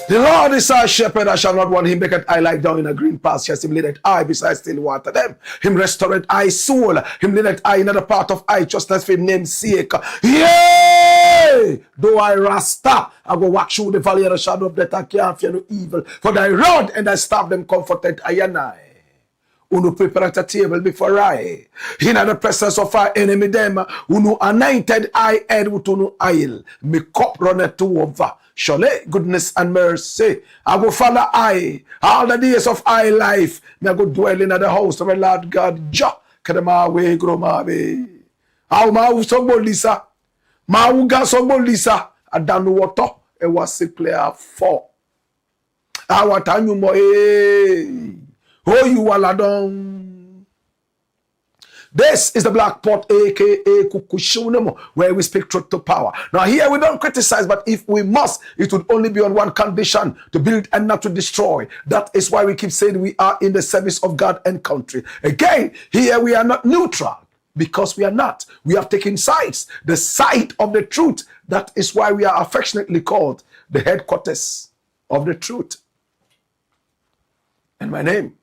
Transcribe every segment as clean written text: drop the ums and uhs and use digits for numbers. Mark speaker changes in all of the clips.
Speaker 1: The Lord is our shepherd, I shall not want. Him maketh I lie down in a green pastures. Him leadeth I beside still water. Them him restoreth I soul. Him leadeth I in another part of righteousness for his name's sake. Yea! Though I rasta, I go walk through the valley of the shadow of death, I can't fear no evil. For thy rod and thy staff them comforted I and I. Unu prepare a table before I. In the presence of our enemy them. Unu anointed I head with unu oil. Me cup runneth to over. Surely goodness and mercy I go follow I all the days of I life. Me I go dwell in the house of the Lord God. Ja kadama we grow ma be. How ma so bolisa. Ma uga so bolisa. Adanu water e was player 4. Our time you mo oh you waladon. This is the Black Pot, aka Kukushunemo, where we speak truth to power. Now here we don't criticize, but if we must, it would only be on one condition: to build and not to destroy. That is why we keep saying we are in the service of God and country. Again, here we are not neutral, because we are not. We have taken sides, the side of the truth. That is why we are affectionately called the headquarters of the truth. And my name,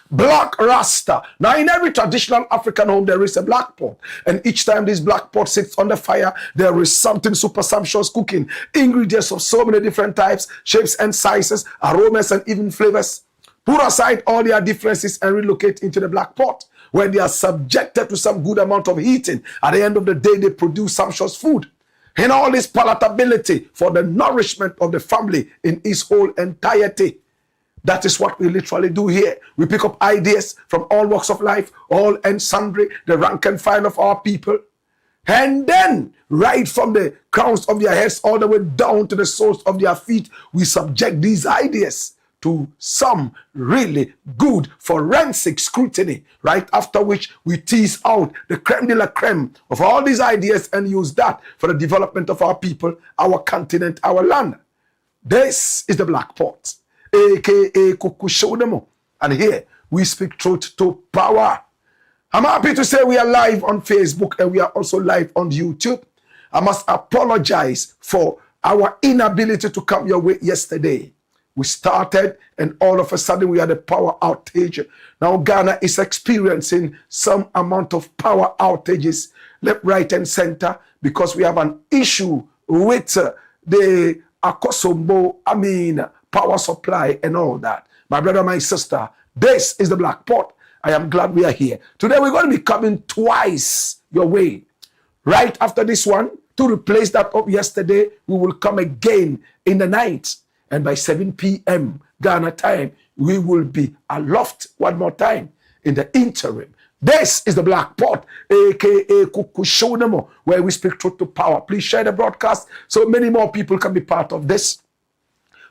Speaker 1: Black Rasta. Now in every traditional African home there is a black pot, and each time this black pot sits on the fire there is something super sumptuous cooking, ingredients of so many different types, shapes and sizes, aromas and even flavors. Put aside all their differences and relocate into the black pot, where they are subjected to some good amount of heating. At the end of the day they produce sumptuous food in all its palatability for the nourishment of the family in its whole entirety. That is what we literally do here. We pick up ideas from all walks of life, all and sundry, the rank and file of our people. And then, right from the crowns of their heads all the way down to the soles of their feet, we subject these ideas to some really good forensic scrutiny, right after which we tease out the creme de la creme of all these ideas and use that for the development of our people, our continent, our land. This is the Black Pot, aka Kukushodemo, and here we speak truth to power. I'm happy to say we are live on Facebook and we are also live on YouTube. I must apologize for our inability to come your way yesterday. We started and all of a sudden we had a power outage. Now Ghana is experiencing some amount of power outages left, right and center because we have an issue with the Akosombo, power supply and all that. My brother, my sister, this is the Black Pot. I am glad we are here. Today we're going to be coming twice your way. Right after this one, to replace that of yesterday, we will come again in the night. And by 7 p.m. Ghana time, we will be aloft one more time in the interim. This is the Black Pot, aka Kukushonemo, where we speak truth to power. Please share the broadcast so many more people can be part of this.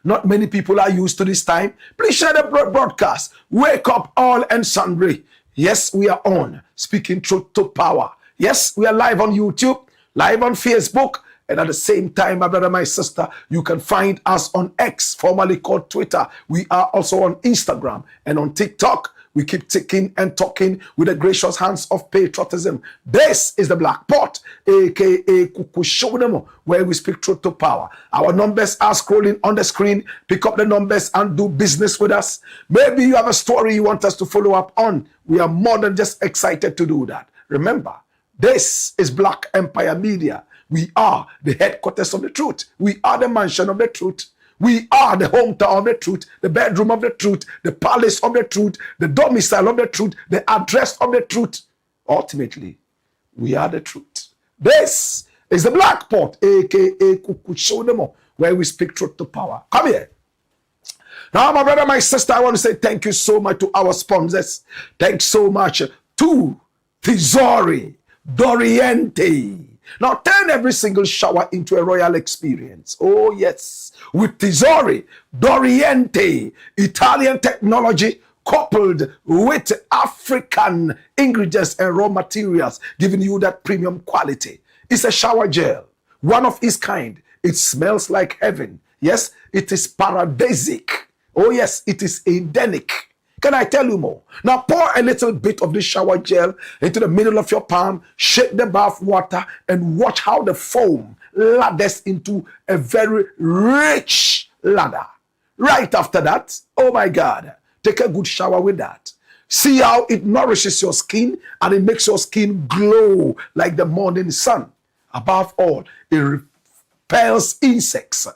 Speaker 1: Not many people are used to this time. Please share the broadcast. Wake up all and sundry. Yes, we are on speaking truth to power. Yes, we are live on YouTube, live on Facebook, and at the same time, my brother, my sister, you can find us on X, formerly called Twitter. We are also on Instagram and on TikTok. We keep ticking and talking with the gracious hands of patriotism. This is the Black Pot, aka Kukushonemo, where we speak truth to power. Our numbers are scrolling on the screen. Pick up the numbers and do business with us. Maybe you have a story you want us to follow up on. We are more than just excited to do that. Remember, this is Black Empire Media. We are the headquarters of the truth. We are the mansion of the truth. We are the hometown of the truth, the bedroom of the truth, the palace of the truth, the domicile of the truth, the address of the truth. Ultimately, we are the truth. This is the Black Pot, aka Kukushonemo, where we speak truth to power. Come here. Now, my brother, my sister, I want to say thank you so much to our sponsors. Thanks so much to Tesori, Doriente. Now turn every single shower into a royal experience. Oh yes, with Tesori, Doriente, Italian technology coupled with African ingredients and raw materials, giving you that premium quality. It's a shower gel, one of its kind. It smells like heaven. Yes, it is paradisic. Oh yes, it is Edenic. Can I tell you more? Now pour a little bit of this shower gel into the middle of your palm, shake the bath water, and watch how the foam lathers into a very rich ladder. Right after that, oh my God, take a good shower with that. See how it nourishes your skin and it makes your skin glow like the morning sun. Above all, it repels insects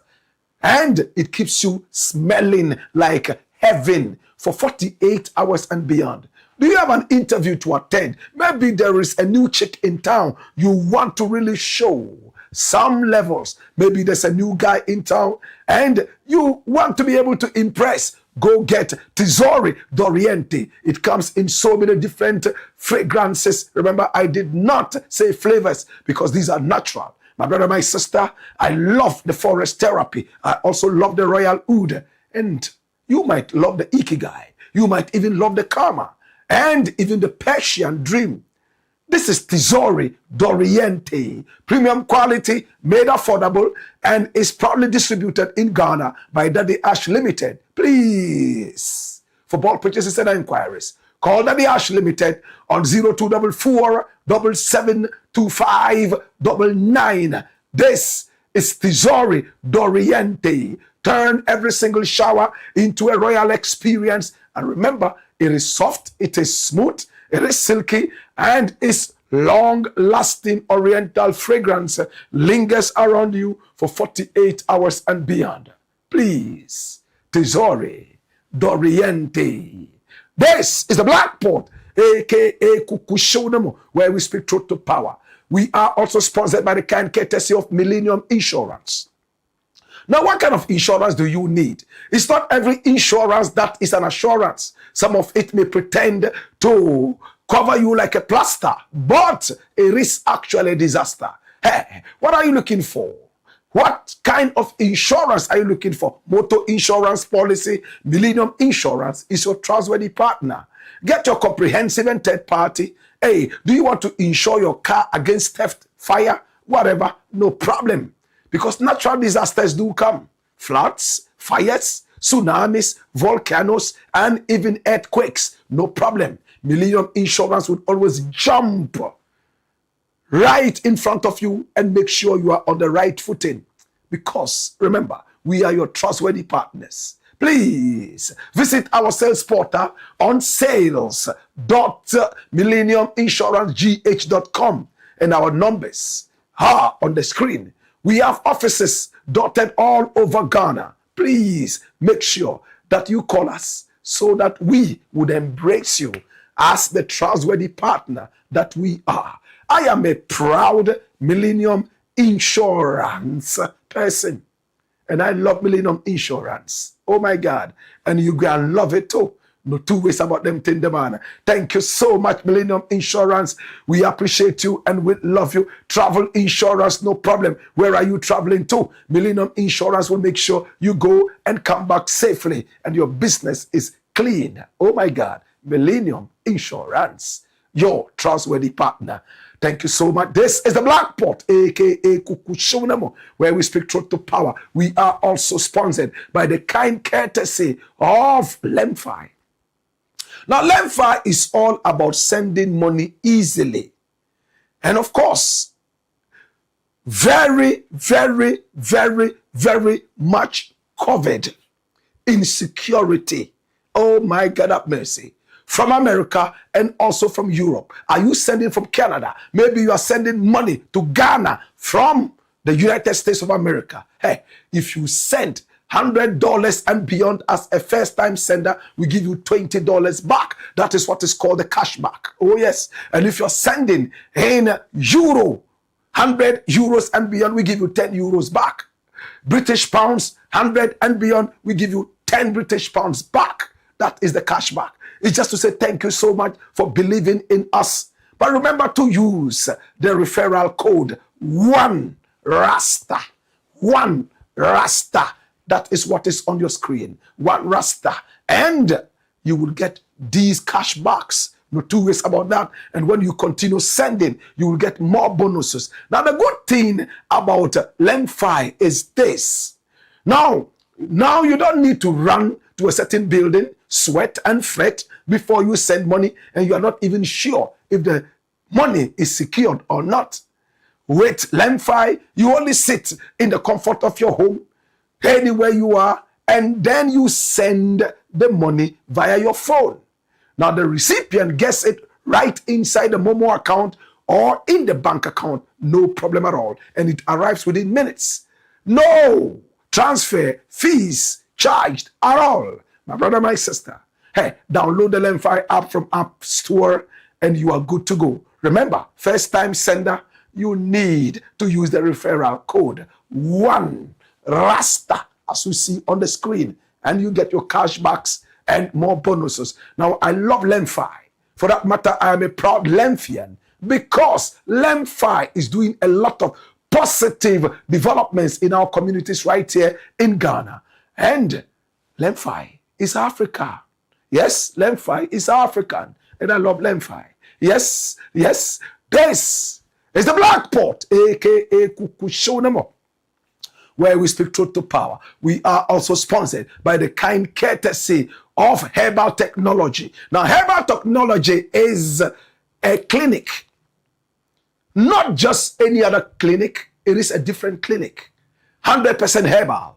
Speaker 1: and it keeps you smelling like heaven for 48 hours and beyond. Do you have an interview to attend? Maybe there is a new chick in town you want to really show some levels. Maybe there's a new guy in town and you want to be able to impress. Go get Tesori d'Oriente. It comes in so many different fragrances. Remember, I did not say flavors because these are natural. My brother, my sister, I love the forest therapy. I also love the royal oud. And you might love the ikigai. You might even love the karma. And even the Persian dream. This is Tesori d'Oriente. Premium quality, made affordable, and is proudly distributed in Ghana by Daddy Ash Limited. Please, for bulk purchases and inquiries, call Daddy Ash Limited on 0244 772599. This is Tesori d'Oriente. Turn every single shower into a royal experience. And remember, it is soft, it is smooth, it is silky, and its long-lasting oriental fragrance lingers around you for 48 hours and beyond. Please, Tesori d'Oriente. This is the Blakk Pot, aka Kukushonamo, where we speak truth to power. We are also sponsored by the kind courtesy of Millennium Insurance. Now, what kind of insurance do you need? It's not every insurance that is an assurance. Some of it may pretend to cover you like a plaster, but it is actually a disaster. Hey, what are you looking for? What kind of insurance are you looking for? Motor insurance policy, Millennium Insurance is your trustworthy partner. Get your comprehensive and third party. Hey, do you want to insure your car against theft, fire, whatever? No problem. Because natural disasters do come. Floods, fires, tsunamis, volcanoes, and even earthquakes. No problem. Millennium Insurance would always jump right in front of you and make sure you are on the right footing. Because, remember, we are your trustworthy partners. Please visit our sales portal on sales.millenniuminsurancegh.com and our numbers are on the screen. We have offices dotted all over Ghana. Please make sure that you call us so that we would embrace you as the trustworthy partner that we are. I am a proud Millennium Insurance person. And I love Millennium Insurance. Oh my God. And you can love it too. No two ways about them thing, man. Thank you so much, Millennium Insurance. We appreciate you and we love you. Travel insurance, no problem. Where are you traveling to? Millennium Insurance will make sure you go and come back safely and your business is clean. Oh my God. Millennium Insurance, your trustworthy partner. Thank you so much. This is the Blakk Pot, aka Kukushonamo, where we speak truth to power. We are also sponsored by the kind courtesy of Lemfi. Now, Lemfi is all about sending money easily. And of course, very, very, very, very much covered in security. Oh my God, have mercy. From America and also from Europe. Are you sending from Canada? Maybe you are sending money to Ghana from the United States of America. Hey, if you send $100 and beyond as a first-time sender, we give you $20 back. That is what is called the cashback. Oh, yes. And if you're sending in euro, 100 euros and beyond, we give you 10 euros back. British pounds, 100 and beyond, we give you 10 British pounds back. That is the cashback. It's just to say thank you so much for believing in us. But remember to use the referral code 1RASTA. 1RASTA. That is what is on your screen. 1RASTA. And you will get these cashbacks. No two ways about that. And when you continue sending, you will get more bonuses. Now, the good thing about Lemfi is this. Now you don't need to run to a certain building, sweat and fret before you send money, and you are not even sure if the money is secured or not. With Lemfi, you only sit in the comfort of your home, anywhere you are, and then you send the money via your phone. Now the recipient gets it right inside the Momo account or in the bank account, no problem at all, and it arrives within minutes. No transfer fees charged at all. My brother, my sister, hey, download the LEMFI app from App Store and you are good to go. Remember, first time sender, you need to use the referral code 1 RASTA, as you see on the screen, and you get your cashbacks and more bonuses. Now, I love LEMFI. For that matter, I am a proud Lemfian because LEMFI is doing a lot of positive developments in our communities right here in Ghana. And LEMFI is Africa. Yes, LEMFI is African. And I love LEMFI. Yes, yes, this is the Blakk Pot, aka Kukushonamo, where we speak truth to power. We are also sponsored by the kind courtesy of Herbal Technology. Now, Herbal Technology is a clinic, not just any other clinic. It is a different clinic, 100% herbal.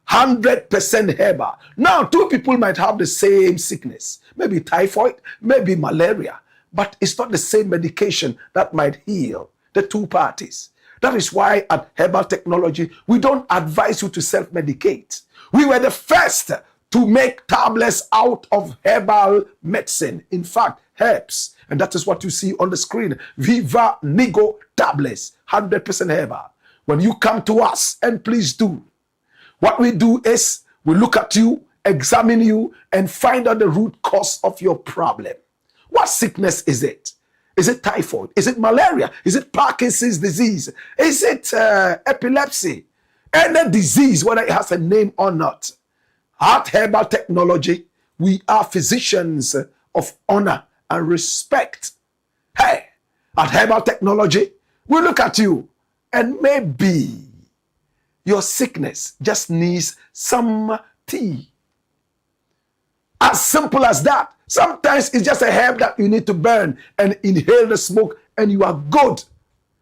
Speaker 1: 100% herbal. Now, two people might have the same sickness, maybe typhoid, maybe malaria, but it's not the same medication that might heal the two parties. That is why at Herbal Technology, we don't advise you to self-medicate. We were the first to make tablets out of herbal medicine. In fact, herbs. And that is what you see on the screen. Viva Nigo tablets, 100% herbal. When you come to us, and please do, what we do is we look at you, examine you, and find out the root cause of your problem. What sickness is it? Is it typhoid? Is it malaria? Is it Parkinson's disease? Is it epilepsy? Any disease, whether it has a name or not. At Herbal Technology, we are physicians of honor and respect. Hey, at Herbal Technology, we look at you and maybe your sickness just needs some tea. As simple as that. Sometimes it's just a herb that you need to burn and inhale the smoke and you are good.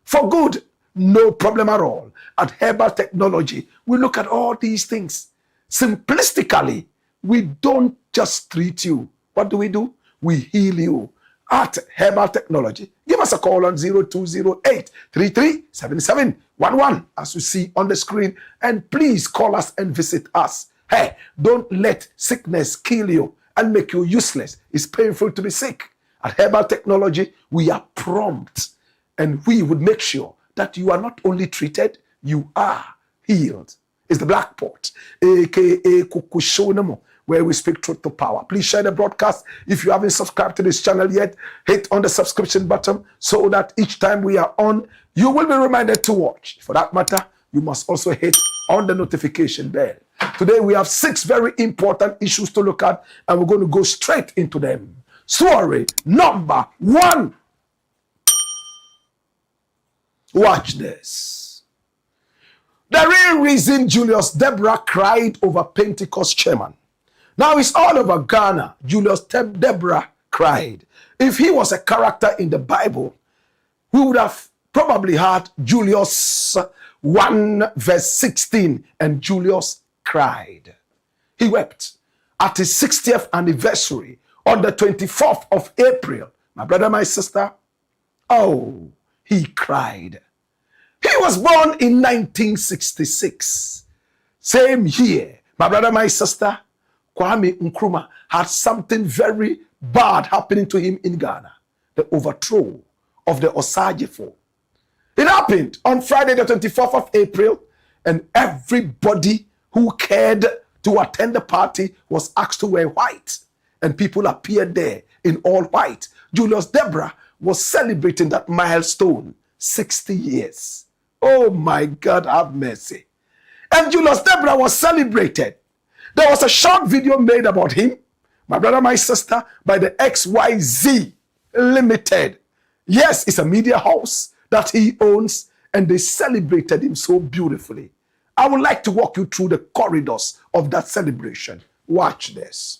Speaker 1: For good. No problem at all. At Herbal Technology, we look at all these things. Simplistically, we don't just treat you. What do? We heal you. At Herbal Technology, give us a call on 0208 337711 as you see on the screen, and please call us and visit us. Hey, don't let sickness kill you and make you useless. It's painful to be sick. At Herbal Technology, we are prompt and we would make sure that you are not only treated, you are healed. It's the Blakk Pot, aka Kukushonamo, where we speak truth to power. Please share the broadcast. If you haven't subscribed to this channel yet, hit on the subscription button so that each time we are on, you will be reminded to watch. For that matter, you must also hit on the notification bell. Today we have 6 very important issues to look at, and we're going to go straight into them. Story number 1. Watch this. The real reason Julius Debrah cried over Pentecost chairman. Now it's all over Ghana. Julius Debrah cried. If he was a character in the Bible, we would have probably had Julius 1 verse 16, and Julius cried. He wept at his 60th anniversary on the 24th of April. My brother, my sister, oh, he cried. He was born in 1966. Same year, my brother, my sister, Kwame Nkrumah had something very bad happening to him in Ghana. The overthrow of the Osagefo. It happened on Friday the 24th of April, and everybody who cared to attend the party was asked to wear white, and people appeared there in all white. Julius Debrah was celebrating that milestone, 60 years. Oh my God, have mercy. And Julius Debrah was celebrated. There was a short video made about him, my brother, my sister, by the XYZ Limited. Yes, it's a media house that he owns, and they celebrated him so beautifully. I would like to walk you through the corridors of that celebration. Watch this.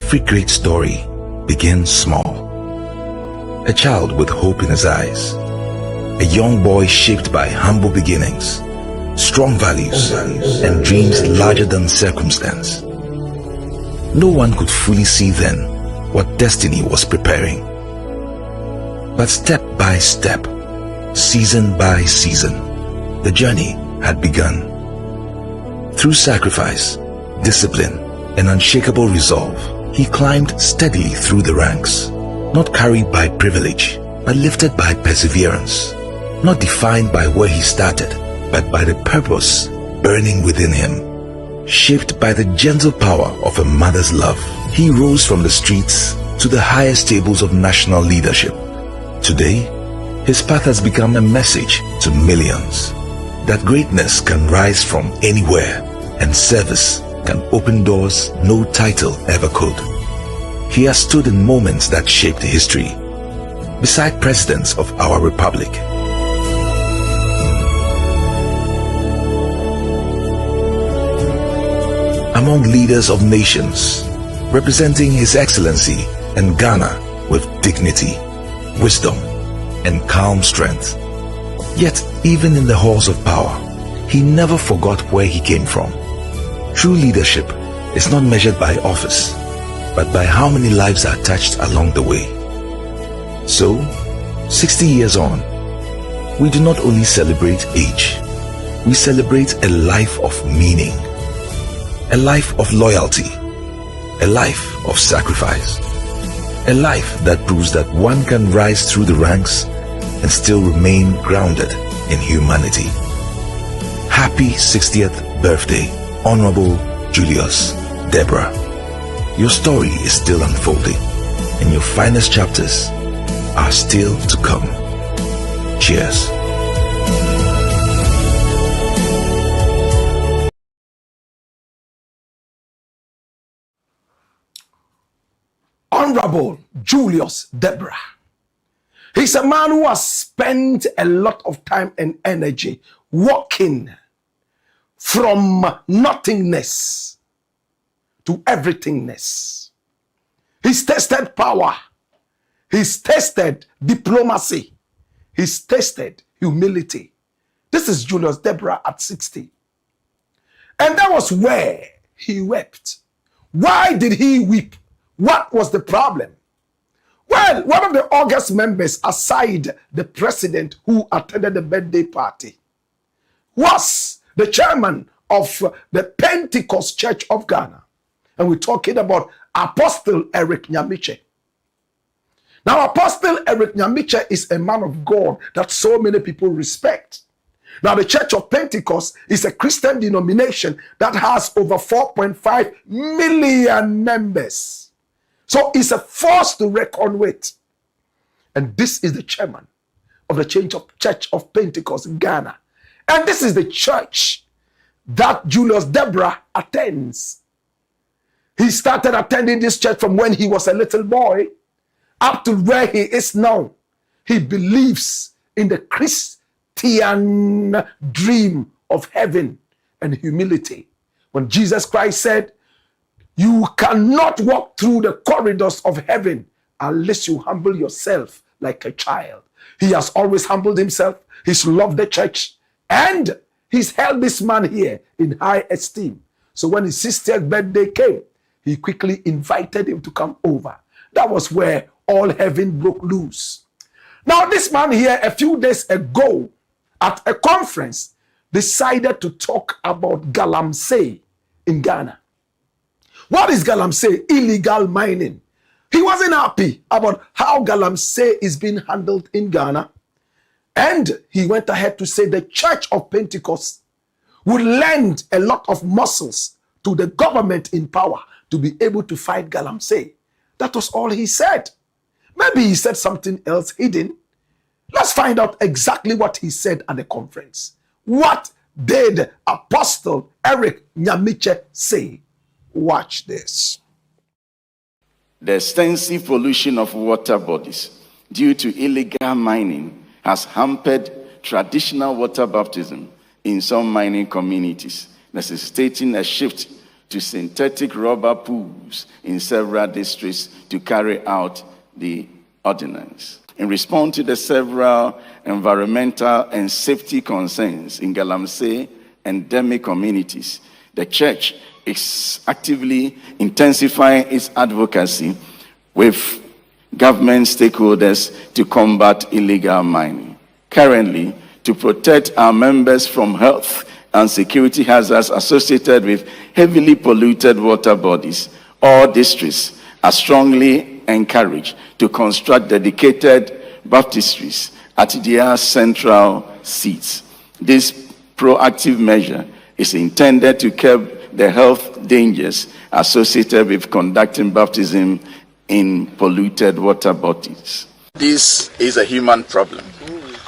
Speaker 2: Every great story begins small. A child with hope in his eyes. A young boy shaped by humble beginnings, strong values, and dreams larger than circumstance. No one could fully see then what destiny was preparing. But step by step, season by season, the journey had begun. Through sacrifice, discipline, and unshakable resolve, he climbed steadily through the ranks, not carried by privilege, but lifted by perseverance, not defined by where he started, but by the purpose burning within him. Shaped by the gentle power of a mother's love, he rose from the streets to the highest tables of national leadership. Today, his path has become a message to millions that greatness can rise from anywhere and service can open doors no title ever could. He has stood in moments that shaped history, beside presidents of our republic. Among leaders of nations, representing His Excellency and Ghana with dignity, wisdom, and calm strength. Yet, even in the halls of power, he never forgot where he came from. True leadership is not measured by office, but by how many lives are touched along the way. So, 60 years on, we do not only celebrate age, we celebrate a life of meaning, a life of loyalty, a life of sacrifice, a life that proves that one can rise through the ranks and still remain grounded in humanity. Happy 60th birthday, Honorable Julius Debrah. Your story is still unfolding, and your finest chapters are still to come. Cheers.
Speaker 1: Honorable Julius Debrah. He's a man who has spent a lot of time and energy walking from nothingness to everythingness. He's tested power. He's tested diplomacy. He's tested humility. This is Julius Debrah at 60. And that was where he wept. Why did he weep? What was the problem? Well, one of the August members, aside the president who attended the birthday party, was the chairman of the Pentecost Church of Ghana. And we're talking about Apostle Eric Nyamiche. Now, Apostle Eric Nyamiche is a man of God that so many people respect. Now, the Church of Pentecost is a Christian denomination that has over 4.5 million members. So it's a force to reckon with. And this is the chairman of the Church of Pentecost in Ghana. And this is the church that Julius Debrah attends. He started attending this church from when he was a little boy up to where he is now. He believes in the Christian dream of heaven and humility. When Jesus Christ said, "You cannot walk through the corridors of heaven unless you humble yourself like a child." He has always humbled himself. He's loved the church. And he's held this man here in high esteem. So when his 60th birthday came, he quickly invited him to come over. That was where all heaven broke loose. Now this man here, a few days ago, at a conference, decided to talk about galamsey in Ghana. What is galamsey? Illegal mining. He wasn't happy about how galamsey is being handled in Ghana. And he went ahead to say the Church of Pentecost would lend a lot of muscles to the government in power to be able to fight galamsey. That was all he said. Maybe he said something else hidden. Let's find out exactly what he said at the conference. What did Apostle Eric Nyamiche say? Watch this.
Speaker 3: The extensive pollution of water bodies due to illegal mining has hampered traditional water baptism in some mining communities, necessitating a shift to synthetic rubber pools in several districts to carry out the ordinance. In response to the several environmental and safety concerns in Galamsey endemic communities, the church is actively intensifying its advocacy with government stakeholders to combat illegal mining. Currently, to protect our members from health and security hazards associated with heavily polluted water bodies, all districts are strongly encouraged to construct dedicated baptistries at their central seats. This proactive measure is intended to curb the health dangers associated with conducting baptism in polluted water bodies. This is a human problem,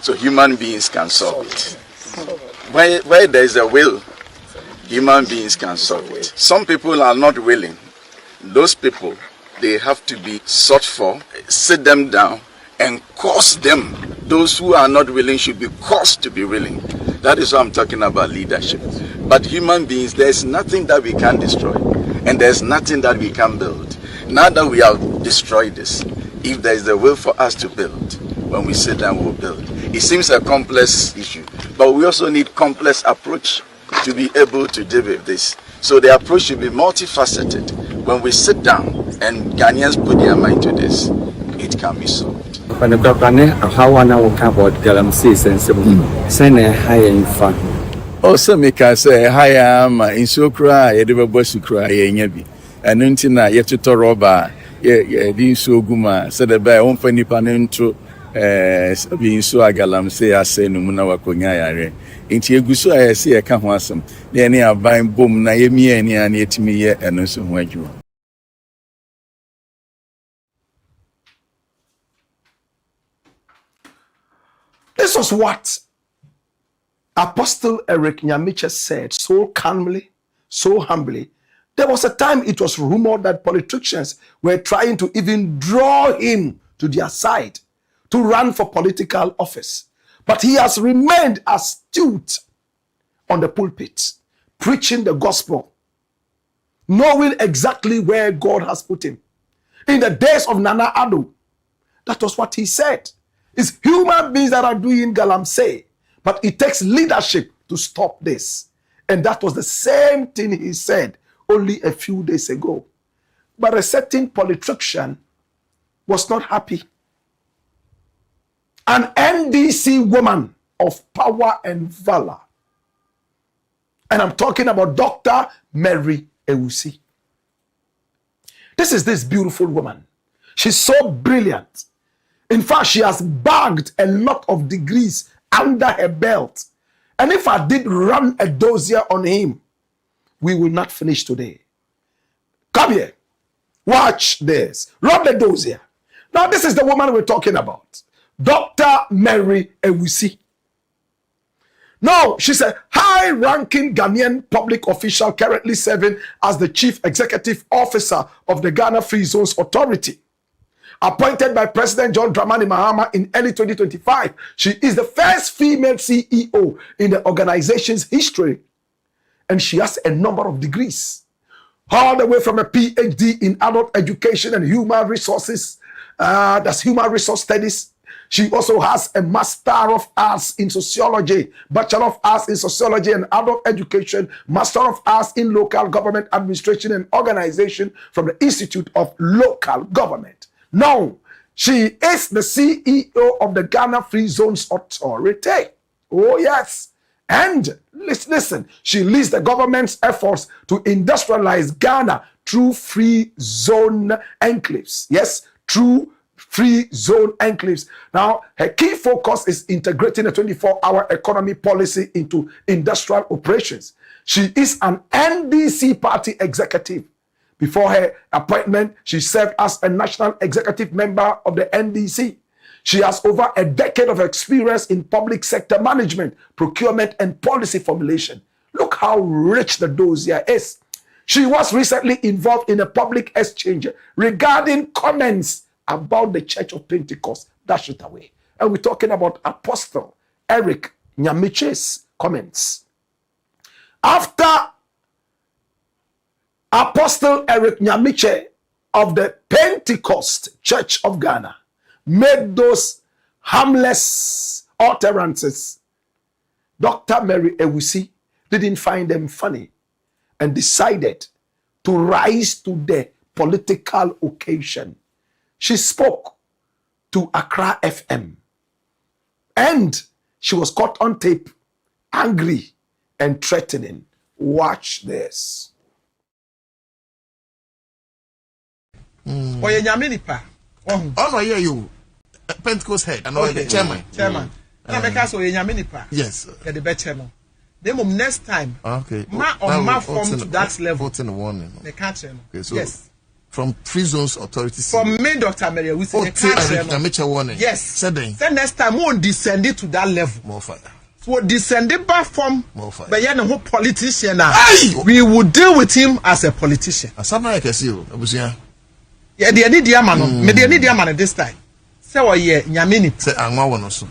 Speaker 3: so human beings can solve it. Where there is a will, human beings can solve it. Some people are not willing. Those people, they have to be sought for, sit them down, and cause them. Those who are not willing should be caused to be willing. That is what I'm talking about leadership. But human beings, there's nothing that we can destroy, and there's nothing that we can build. Now that we have destroyed this, if there is the will for us to build, when we sit down, we'll build. It seems a complex issue, but we also need complex approach to be able to deal with this. So the approach should be multifaceted. When we sit down and Ghanaians put their mind to this, it can be solved.
Speaker 4: Also, make us say, hi, am in so cry, a river boss who cry, and Nuntina, yet to Toroba, ye, so guma, said the bear, one funny panento, being so a galam say, I say, no Munawa Konyare. Into a guso, I see a come awesome. The any are buying boom, Naemi, and yet me yet, and also when you.
Speaker 1: This was what Apostle Eric Nyamiche said so calmly, so humbly. There was a time it was rumored that politicians were trying to even draw him to their side to run for political office. But he has remained astute on the pulpit, preaching the gospel, knowing exactly where God has put him. In the days of Nana Addo, that was what he said. It's human beings that are doing galamsey, but it takes leadership to stop this. And that was the same thing he said only a few days ago. But a certain politician was not happy. An NDC woman of power and valor. And I'm talking about Dr. Mary Ewusi. This is this beautiful woman. She's so brilliant. In fact, she has bagged a lot of degrees under her belt. And if I did run a dossier on him, we will not finish today. Come here. Watch this. Run the dossier. Now, this is the woman we're talking about. Dr. Mary Ewusi. Now, she's a high-ranking Ghanaian public official currently serving as the Chief Executive Officer of the Ghana Free Zones Authority. Appointed by President John Dramani Mahama in early 2025, she is the first female CEO in the organization's history. And she has a number of degrees, all the way from a PhD in adult education and human resources, that's human resource studies. She also has a Master of Arts in Sociology, Bachelor of Arts in Sociology and Adult Education, Master of Arts in Local Government Administration and Organization from the Institute of Local Government. Now, she is the CEO of the Ghana Free Zones Authority. Oh, yes. And listen, she leads the government's efforts to industrialize Ghana through free zone enclaves. Yes, through free zone enclaves. Now, her key focus is integrating a 24-hour economy policy into industrial operations. She is an NDC party executive. Before her appointment, she served as a national executive member of the NDC. She has over a decade of experience in public sector management, procurement, and policy formulation. Look how rich the dossier is. She was recently involved in a public exchange regarding comments about the Church of Pentecost. Dash it away. And we're talking about Apostle Eric Nyamiche's comments. After Apostle Eric Nyamiche of the Pentecost Church of Ghana made those harmless utterances. Dr. Mary Ewusi didn't find them funny and decided to rise to the political occasion. She spoke to Accra FM and she was caught on tape, angry and threatening. Watch this.
Speaker 5: Oye nyaminipa.
Speaker 6: Oh no, yeah, you Pentecost head and the chairman.
Speaker 5: Na make us oye nyaminipa.
Speaker 6: Yes.
Speaker 5: Yeah, the better no. Then next time.
Speaker 6: Okay.
Speaker 5: Ma form to that level.
Speaker 6: 14 warning.
Speaker 5: They can't say no.
Speaker 6: Okay, so
Speaker 5: yes.
Speaker 6: From Free Zones Authority.
Speaker 5: From me, Dr. Mary, we say they can't say no.
Speaker 6: Warning.
Speaker 5: Yes.
Speaker 6: Said
Speaker 5: then next time we won't descend it to that level.
Speaker 6: More fire.
Speaker 5: So descend it back from.
Speaker 6: More fire.
Speaker 5: But yeah, no politician now. We will deal with him as a politician.
Speaker 6: Something I can see you.
Speaker 5: Yeah, the any dear man. Me the any dear man this time. Say what yeah, nyamini.
Speaker 6: Say anwa one also.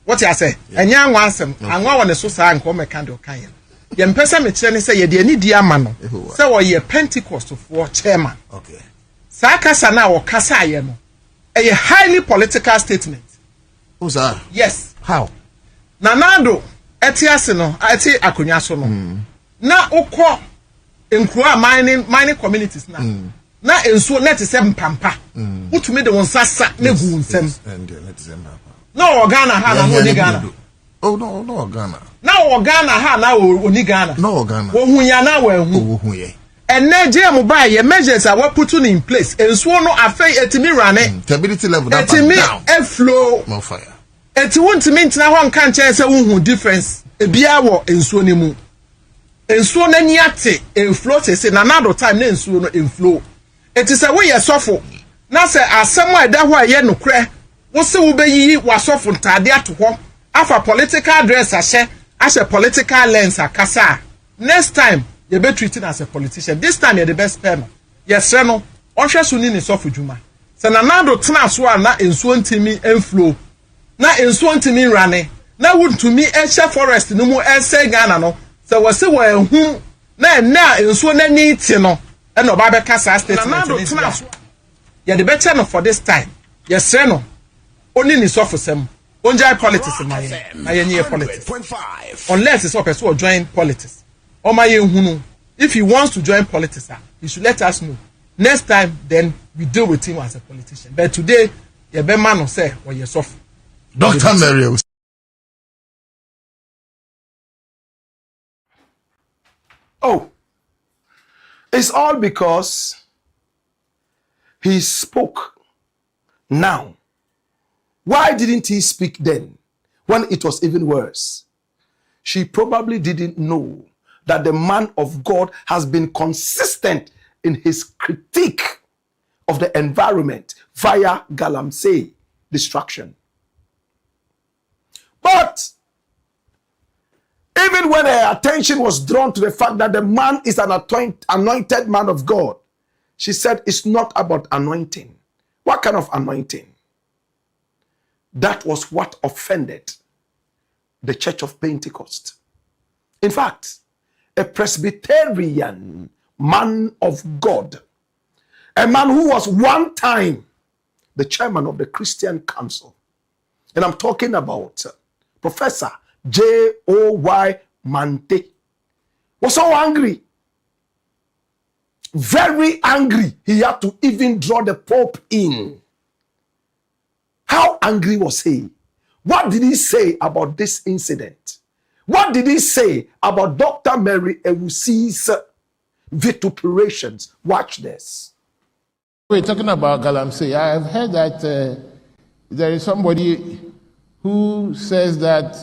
Speaker 5: What you say? Enya anwa asem. Anwa one so sa anko me kan do kan ye. Ye mpesa me kire ne say ye the any dear man. Say what yeah Pentecost for chairman.
Speaker 6: Okay.
Speaker 5: Sa kasa na wo kasa ye no. A highly political statement.
Speaker 6: Who's that?
Speaker 5: Yes.
Speaker 6: How?
Speaker 5: Nanado etiase no, eti akonya so no. Na ukọ nkura mining communities na. Na enso net se mpampa. Utumi de won sasa na gu nsem. No Ghana ha na no Ghana.
Speaker 6: Oh no Ghana.
Speaker 5: Na Ghana ha na oni Ghana.
Speaker 6: No Ghana.
Speaker 5: Wo hu ya na wo hu.
Speaker 6: Wo hu ye.
Speaker 5: Enne je mu ba ye measures are put in place. Enso no afei etimi rane.
Speaker 6: Stability level that
Speaker 5: etimi
Speaker 6: down.
Speaker 5: Flow.
Speaker 6: More fire.
Speaker 5: Eti wontimi ntina ho nka nche se wo hu difference. Ebia wo enso ne mu. Enso na ni ate enflow se na another time na enso no enflow. Eti se wo ye sofo. Na se asem a da ho a ye nokre. Wo se wo beyi wa sofo ntade ato ho. Afa political dress ashe political lens akasa. Next time you be treated as a politician. This time you're the best perma. Yes, no. Onhwe so ni ne sofo djuma. Se na nado tena so a na enso ntimi enflow. Na enso ntimi rane. Na wontumi ehye forest no mu ense Ghana no. Se wo se wo ehun na enso na ni ti no. E no ba be kasa statement ni. You're the better no for this time. Yes, no. Only ni sofo sem. Onjai politics in my politics. Unless it's up to join politics. Or my hunu. If he wants to join politics, he should let us know. Next time, then we deal with him as a politician. But today, you be man or say, or you're soft.
Speaker 6: Dr. Mary.
Speaker 1: Oh, it's all because he spoke now. Why didn't he speak then, when it was even worse? She probably didn't know that the man of God has been consistent in his critique of the environment via Galamsey destruction. But even when her attention was drawn to the fact that the man is an anointed man of God, she said it's not about anointing. What kind of anointing? That was what offended the Church of Pentecost. In fact, a Presbyterian man of God, a man who was one time the chairman of the Christian Council, and I'm talking about Professor J.O.Y. Mante, was so angry, very angry, he had to even draw the Pope in. How angry was he? What did he say about this incident? What did he say about Dr. Mary Ewusi's vituperations? Watch this.
Speaker 7: We're talking about Galamsey. I have heard that there is somebody who says that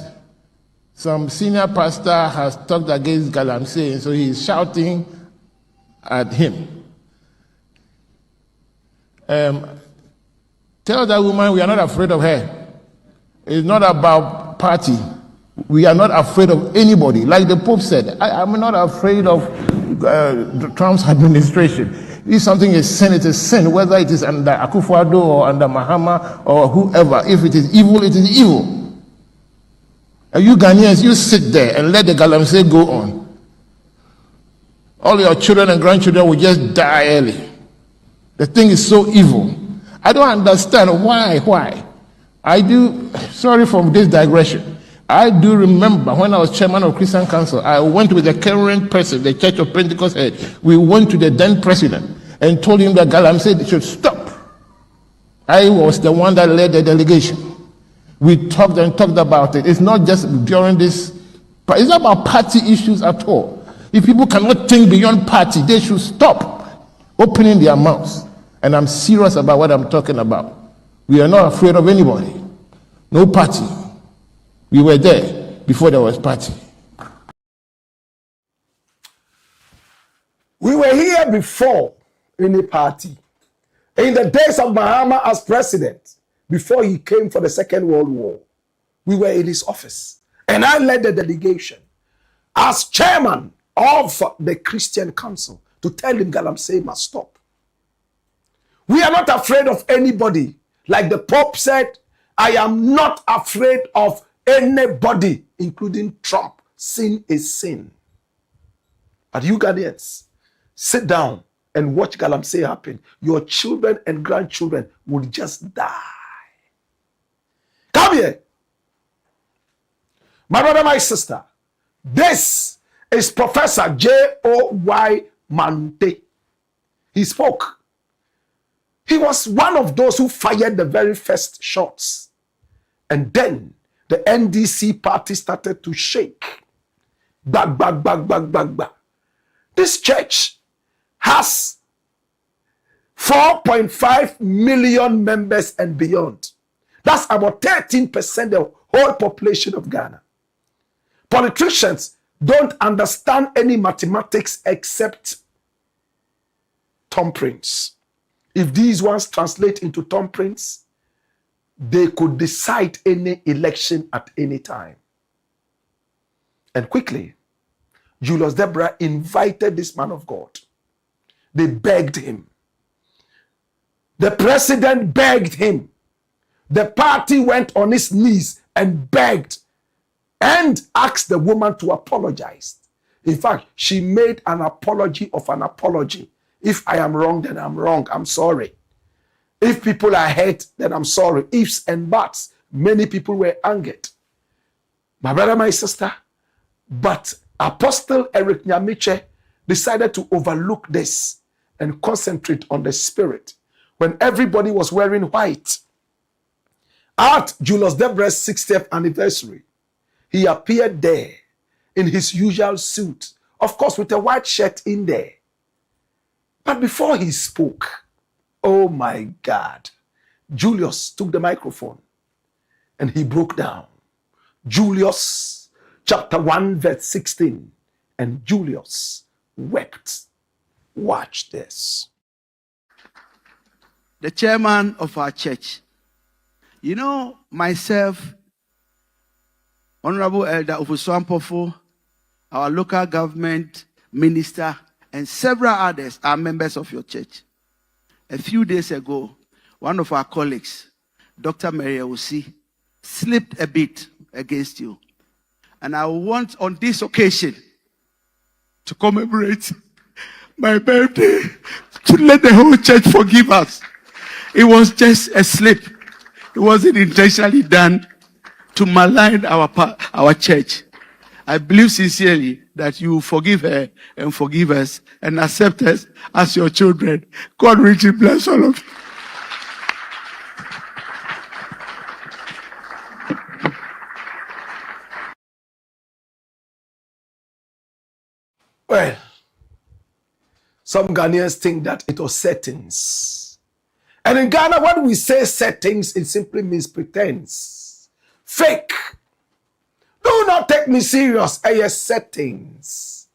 Speaker 7: some senior pastor has talked against Galamsey, and so he's shouting at him. Tell that woman we are not afraid of her. It's not about party. We are not afraid of anybody. Like the Pope said, I'm not afraid of Trump's administration. If something is sin, it is sin, whether it is under Akufo-Addo or under Mahama or whoever. If it is evil, it is evil. And you Ghanaians, you sit there and let the Galamsey go on. All your children and grandchildren will just die early. The thing is so evil. I don't understand why. I do, sorry for this digression. I do remember when I was chairman of Christian Council, I went with the current president, the Church of Pentecost head. We went to the then president and told him that Galam said it should stop. I was the one that led the delegation. We talked and talked about it. It's not just during this, it's not about party issues at all. If people cannot think beyond party, they should stop opening their mouths. And I'm serious about what I'm talking about. We are not afraid of anybody. No party. We were there before there was party.
Speaker 1: We were here before any party. In the days of Mahama as president, before he came for the Second World War, we were in his office. And I led the delegation as chairman of the Christian Council to tell him Galamsey must stop. We are not afraid of anybody. Like the Pope said, I am not afraid of anybody, including Trump. Sin is sin. But you Ghanaians, sit down and watch Galamsey happen. Your children and grandchildren will just die. Come here. My brother, my sister, this is Professor J.O.Y. Mante. He spoke. He was one of those who fired the very first shots. And then the NDC party started to shake. Bag, bag, bag, bag, bag, bag. This church has 4.5 million members and beyond. That's about 13% of the whole population of Ghana. Politicians don't understand any mathematics except thumbprints. If these ones translate into thumbprints, they could decide any election at any time. And quickly, Julius Debrah invited this man of God. They begged him. The president begged him. The party went on its knees and begged and asked the woman to apologize. In fact, she made an apology of an apology. If I am wrong, then I'm wrong. I'm sorry. If people are hurt, then I'm sorry. Ifs and buts. Many people were angered. My brother, my sister. But Apostle Eric Nyamiche decided to overlook this and concentrate on the spirit. When everybody was wearing white, at Julius Debrah's 60th anniversary, he appeared there in his usual suit, of course with a white shirt in there. But before he spoke, oh my God, Julius took the microphone and he broke down. Julius chapter 1 verse 16, and Julius wept. Watch this.
Speaker 8: The chairman of our church, you know, myself, Honorable Elder Ofuswampofo, our local government minister, and several others are members of your church. A few days ago, one of our colleagues, Dr. Mary Osi, slipped a bit against you. And I want on this occasion to commemorate my birthday, to let the whole church forgive us. It was just a slip. It wasn't intentionally done to malign our church. I believe sincerely that you will forgive her and forgive us and accept us as your children. God richly bless all of you.
Speaker 1: Well, some Ghanaians think that it was settings. And in Ghana, when we say settings, it simply means pretense. Fake. Do not take me serious. Settings.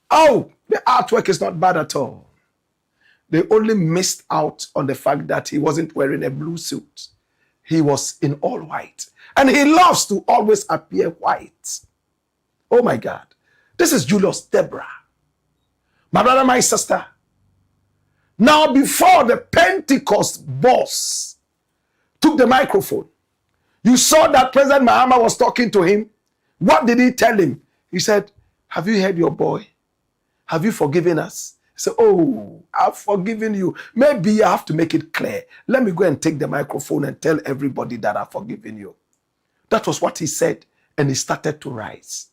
Speaker 1: Oh, the artwork is not bad at all. They only missed out on the fact that he wasn't wearing a blue suit. He was in all white. And he loves to always appear white. Oh my God. This is Julius Debrah. My brother, my sister. Now, before the Pentecost boss took the microphone, you saw that President Mahama was talking to him. What did he tell him? He said, have you heard your boy? have you forgiven us? Say, oh, I've forgiven you. Maybe I have to make it clear. Let me go and take the microphone and tell everybody that I've forgiven you. That was what he said, and he started to rise.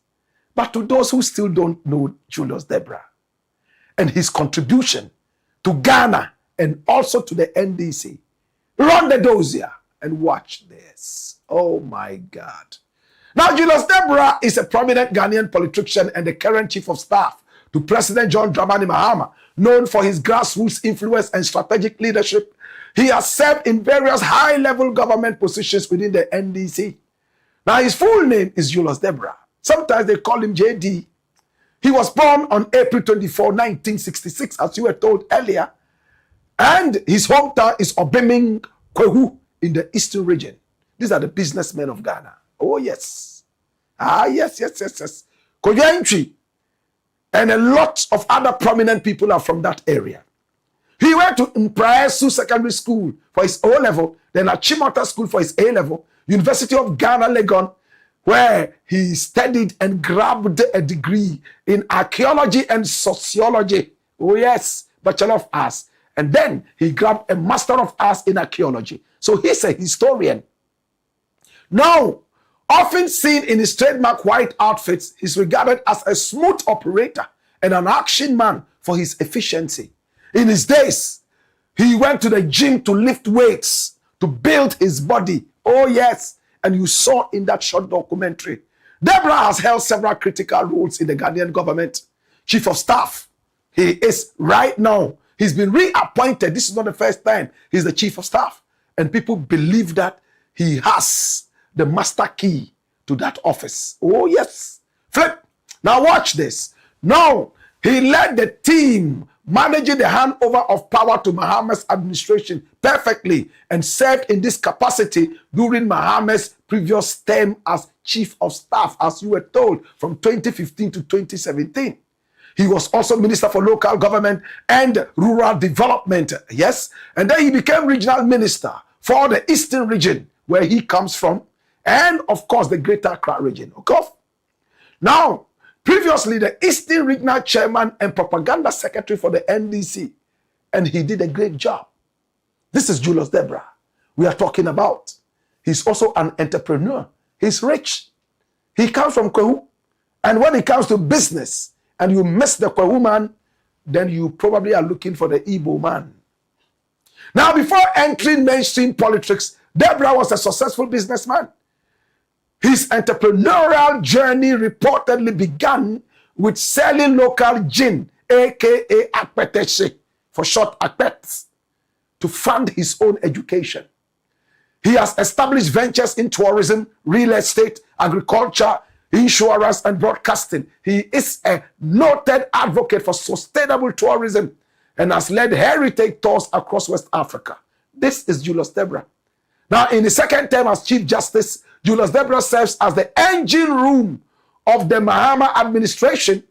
Speaker 1: But to those who still don't know Julius Debrah and his contribution to Ghana and also to the NDC, run the dossier and watch this. Oh my God. Now, Julius Debrah is a prominent Ghanaian politician and the current chief of staff to President John Dramani Mahama, known for his grassroots influence and strategic leadership. He has served in various high-level government positions within the NDC. Now, his full name is Julius Debrah. Sometimes they call him JD. He was born on April 24, 1966, as you were told earlier. And his hometown is Obeming, Kwehu, in the eastern region. These are the businessmen of Ghana. Oh, yes. Yes. Koyantri. And a lot of other prominent people are from that area. He went to Mpraesu Secondary School for his O-level, then Achimota School for his A-level, University of Ghana, Legon, where he studied and grabbed a degree in archaeology and sociology. Oh yes, Bachelor of Arts. And then he grabbed a Master of Arts in archaeology. So he's a historian. Now, often seen in his trademark white outfits, he's regarded as a smooth operator and an action man for his efficiency. In his days, he went to the gym to lift weights, to build his body. Oh yes, and you saw in that short documentary. Debrah has held several critical roles in the Ghanaian government. Chief of Staff, he is right now. He's been reappointed. This is not the first time he's the Chief of Staff. And people believe that he has the master key to that office. Oh, yes. Flip. Now watch this. Now, he led the team managing the handover of power to Mahama's administration perfectly and served in this capacity during Mahama's previous term as Chief of Staff, as you were told, from 2015 to 2017. He was also Minister for Local Government and Rural Development. Yes. And then he became Regional Minister for the Eastern region, where he comes from, and of course the Greater Accra region. Okay? Now, previously the Eastern Regional Chairman and Propaganda Secretary for the NDC, and he did a great job. This is Julius Debrah we are talking about. He's also an entrepreneur. He's rich. He comes from Kwehu, and when it comes to business, and you miss the Kwehu man, then you probably are looking for the Igbo man. Now, before entering mainstream politics, Debrah was a successful businessman. His entrepreneurial journey reportedly began with selling local gin, aka akpeteshe, for short akpets, to fund his own education. He has established ventures in tourism, real estate, agriculture, insurance, and broadcasting. He is a noted advocate for sustainable tourism and has led heritage tours across West Africa. This is Julius Debrah. Now, in his second term as Chief Justice, Julius Debrah serves as the engine room of the Mahama administration,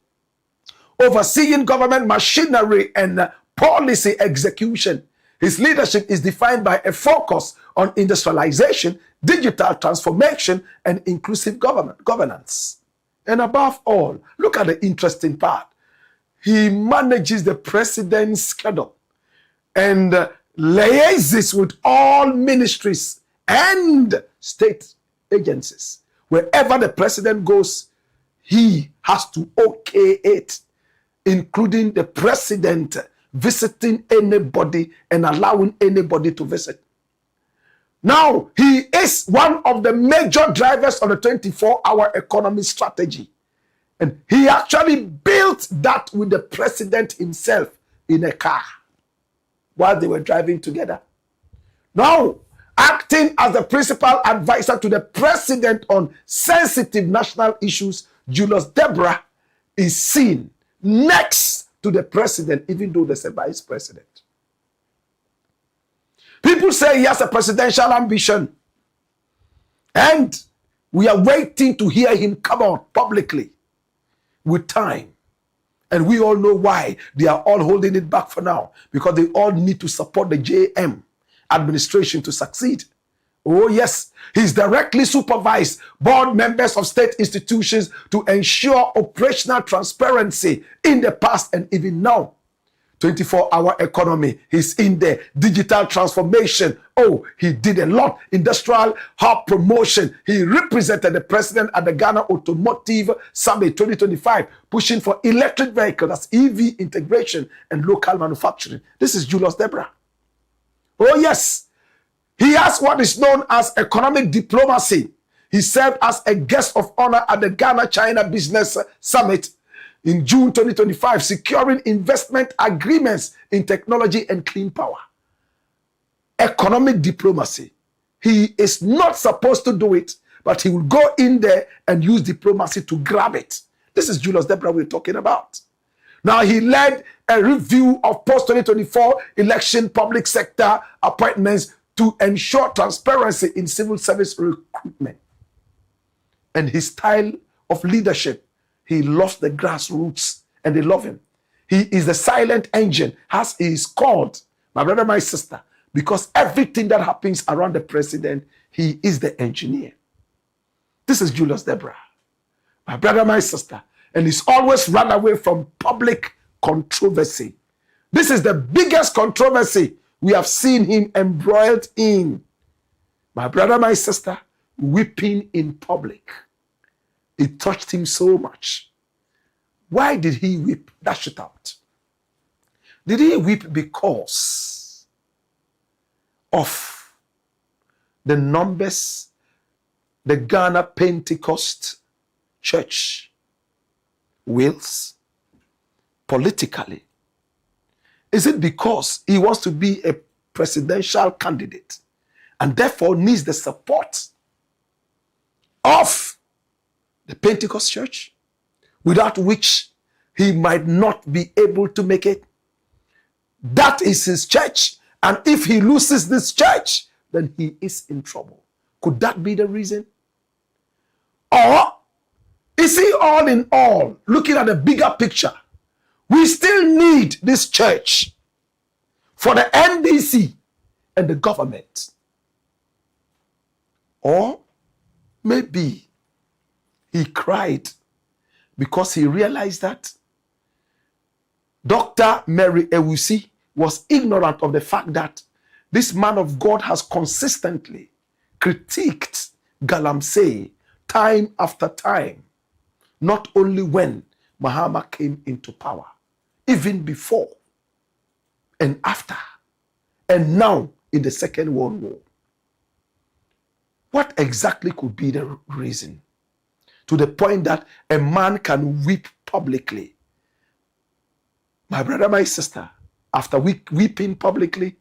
Speaker 1: overseeing government machinery and policy execution. His leadership is defined by a focus on industrialization, digital transformation, and inclusive governance. And above all, look at the interesting part. He manages the president's schedule and liaises with all ministries and state agencies. Wherever the president goes, he has to okay it, including the president visiting anybody and allowing anybody to visit. Now, he is one of the major drivers on the 24-hour economy strategy. And he actually built that with the president himself in a car while they were driving together. Now, acting as the principal advisor to the president on sensitive national issues, Julius Debrah is seen next to the president, even though there's a vice president. People say he has a presidential ambition, and we are waiting to hear him come out publicly with time. And we all know why they are all holding it back for now, because they all need to support the JM administration to succeed. Oh yes, he's directly supervised board members of state institutions to ensure operational transparency in the past and even now. 24-hour economy, he's in the digital transformation. Oh, he did a lot. Industrial hub promotion. He represented the president at the Ghana Automotive Summit 2025, pushing for electric vehicles, that's EV integration and local manufacturing. This is Julius Debrah. Oh yes, he has what is known as economic diplomacy. He served as a guest of honor at the Ghana-China Business Summit in June 2025, securing investment agreements in technology and clean power. Economic diplomacy. He is not supposed to do it, but he will go in there and use diplomacy to grab it. This is Julius Debrah we're talking about. Now, he led a review of post-2024 election public sector appointments to ensure transparency in civil service recruitment. And his style of leadership, he loves the grassroots and they love him. He is the silent engine, as he is called, my brother, my sister, because everything that happens around the president, he is the engineer. This is Julius Debrah, my brother, my sister, and he's always run away from public controversy. This is the biggest controversy we have seen him embroiled in. My brother, my sister, weeping in public. It touched him so much. Why did he weep? Dash it out. Did he weep because of the numbers the Ghana Pentecost Church wills politically? Is it because he wants to be a presidential candidate and therefore needs the support of the Pentecost Church, without which he might not be able to make it? That is his church, and if he loses this church, then he is in trouble. Could that be the reason? Or is he all in all, looking at the bigger picture, we still need this church for the NDC and the government? Or maybe he cried because he realized that Dr. Mary Ewusi was ignorant of the fact that this man of God has consistently critiqued Galamsey time after time, not only when Mahama came into power, even before and after, and now in the Second World War. What exactly could be the reason? To the point that a man can weep publicly. My brother, my sister, after weeping publicly,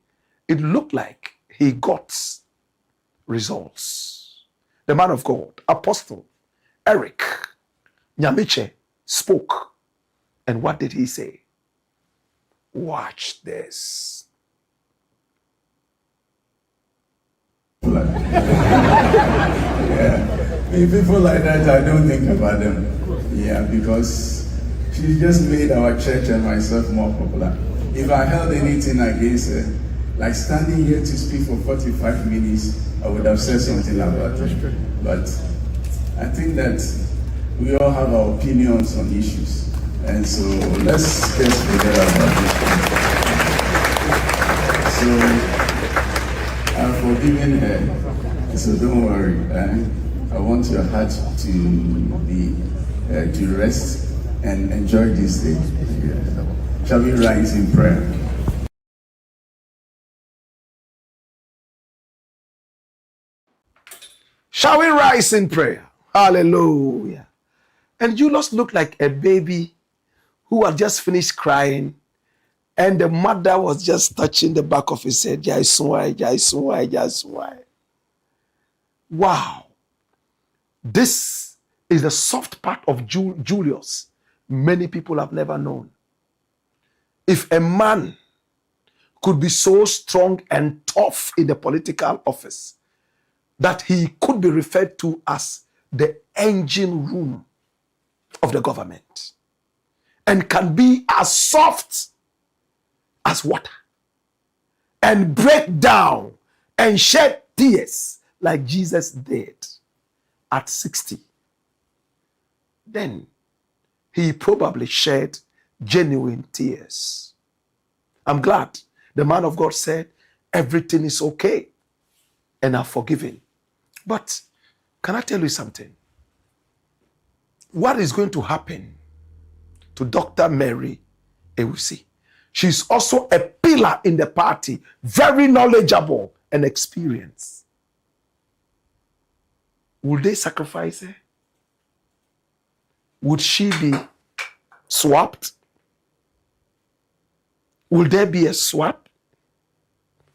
Speaker 1: it looked like he got results. The man of God, Apostle Eric Nyamiche, spoke. And what did he say? Watch this.
Speaker 4: Yeah. People like that, I don't think about them. Yeah, because she just made our church and myself more popular. If I held anything against her, like standing here to speak for 45 minutes, I would have said something about it. But I think that we all have our opinions on issues. And so let's just forget about this. So I've forgiven her. So don't worry. I want your heart to be to rest and enjoy this day. Shall we rise in prayer?
Speaker 1: Shall we rise in prayer? Hallelujah. And Julius looked like a baby who had just finished crying, and the mother was just touching the back of his head. Wow. This is the soft part of Julius many people have never known. If a man could be so strong and tough in the political office that he could be referred to as the engine room of the government and can be as soft as water and break down and shed tears like Jesus did at 60, then he probably shed genuine tears. I'm glad the man of God said, everything is okay and I'm forgiven. But can I tell you something? What is going to happen to Dr. Mary Ewusi? She's also a pillar in the party, very knowledgeable and experienced. Would they sacrifice her? Would she be swapped? Will there be a swap?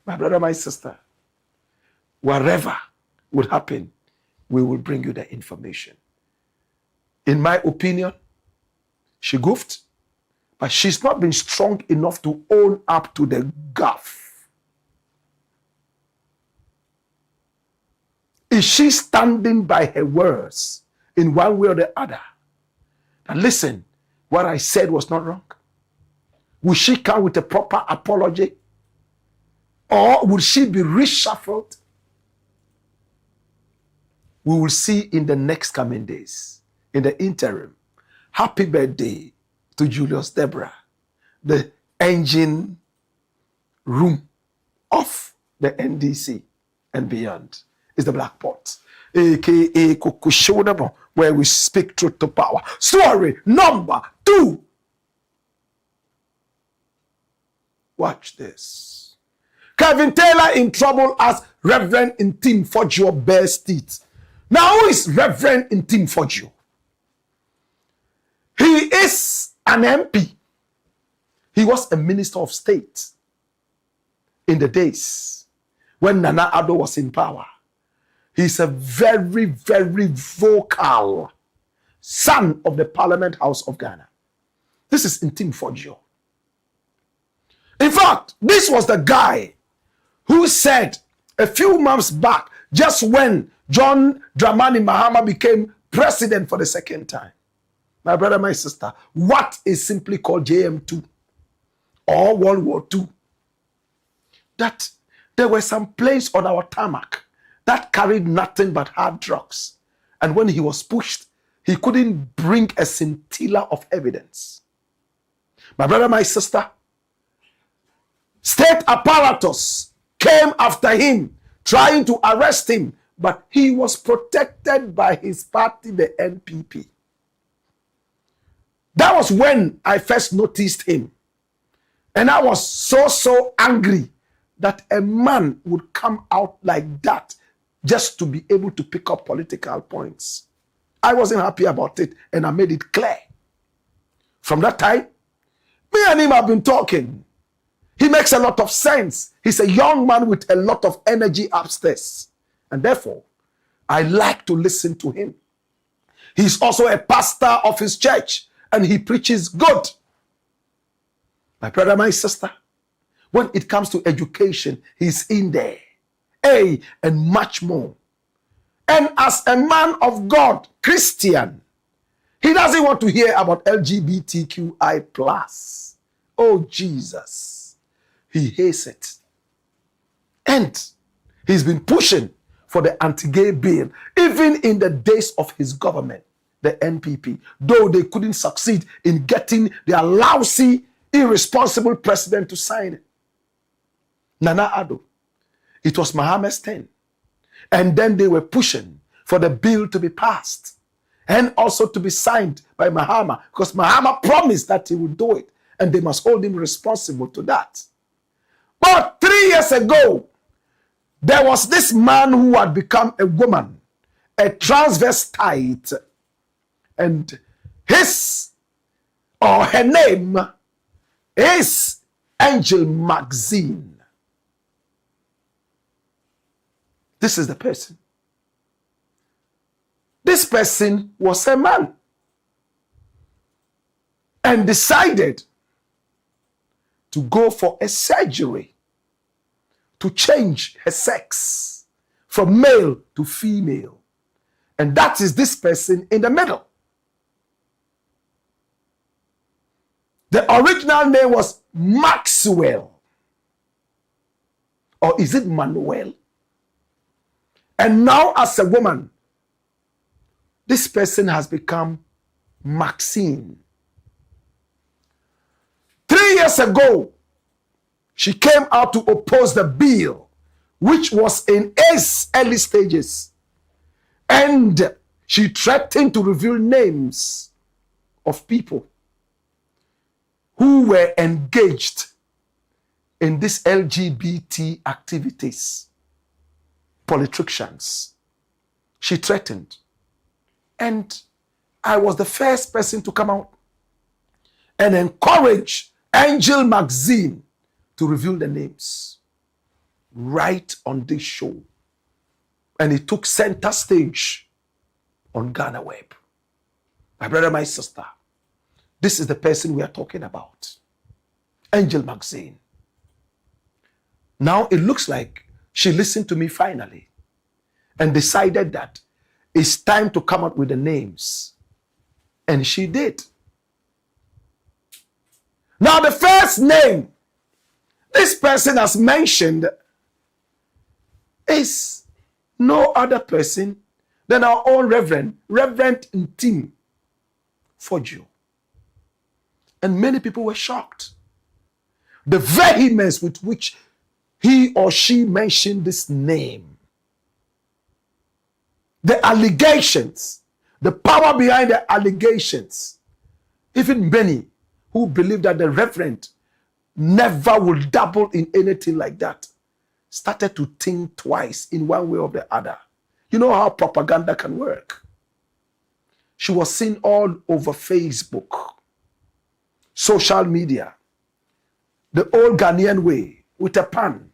Speaker 1: My brother, my sister, whatever would happen, we will bring you the information. In my opinion, she goofed, but she's not been strong enough to own up to the gaffe. Is she standing by her words in one way or the other? Now listen, what I said was not wrong. Will she come with a proper apology? Or will she be reshuffled? We will see in the next coming days. In the interim, happy birthday to Julius Debrah, the engine room of the NDC and beyond. Is the Black Pot, aka Kukushodabo, where we speak truth to power. Story number 2. Watch this. Kevin Taylor in trouble as Reverend NTIM-FORDJOUR bears teeth. Now, who is Reverend NTIM-FORDJOUR? He is an MP. He was a minister of state in the days when Nana Addo was in power. He's a very, very vocal son of the Parliament House of Ghana. This is NTIM-FORDJOUR. In fact, this was the guy who said a few months back, just when John Dramani Mahama became president for the second time, my brother, my sister, what is simply called JM2 or World War II, that there were some planes on our tarmac that carried nothing but hard drugs. And when he was pushed, he couldn't bring a scintilla of evidence. My brother, my sister, state apparatus came after him, trying to arrest him, but he was protected by his party, the NPP. That was when I first noticed him. And I was so angry that a man would come out like that just to be able to pick up political points. I wasn't happy about it, and I made it clear. From that time, me and him have been talking. He makes a lot of sense. He's a young man with a lot of energy upstairs. And therefore, I like to listen to him. He's also a pastor of his church, and he preaches good. My brother, my sister, when it comes to education, he's in there. Hey, and much more. And as a man of God, Christian, he doesn't want to hear about LGBTQI+. Oh, Jesus. He hates it. And he's been pushing for the anti-gay bill, even in the days of his government, the NPP, though they couldn't succeed in getting their lousy, irresponsible president to sign it. Nana Addo, it was Mahama's turn. And then they were pushing for the bill to be passed and also to be signed by Mahama, because Mahama promised that he would do it, and they must hold him responsible to that. But 3 years ago, there was this man who had become a woman, a transvestite, and his or her name is Angel Maxine. This is the person. This person was a man and decided to go for a surgery to change her sex from male to female. And that is this person in the middle. The original name was Maxwell. Or is it Manuel? And now as a woman, this person has become Maxine. 3 years ago, she came out to oppose the bill, which was in its early stages. And she threatened to reveal names of people who were engaged in these LGBT activities, politicians. She threatened. And I was the first person to come out and encourage Angel Maxine to reveal the names right on this show. And it took center stage on Ghana Web. My brother, my sister, this is the person we are talking about. Angel Maxine. Now it looks like she listened to me finally and decided that it's time to come up with the names. And she did. Now the first name this person has mentioned is no other person than our own Reverend NTIM-FORDJOUR. And many people were shocked. The vehemence with which he or she mentioned this name. The allegations, the power behind the allegations. Even many who believe that the Reverend never will dabble in anything like that started to think twice in one way or the other. You know how propaganda can work. She was seen all over Facebook, social media, the old Ghanaian way, with a pan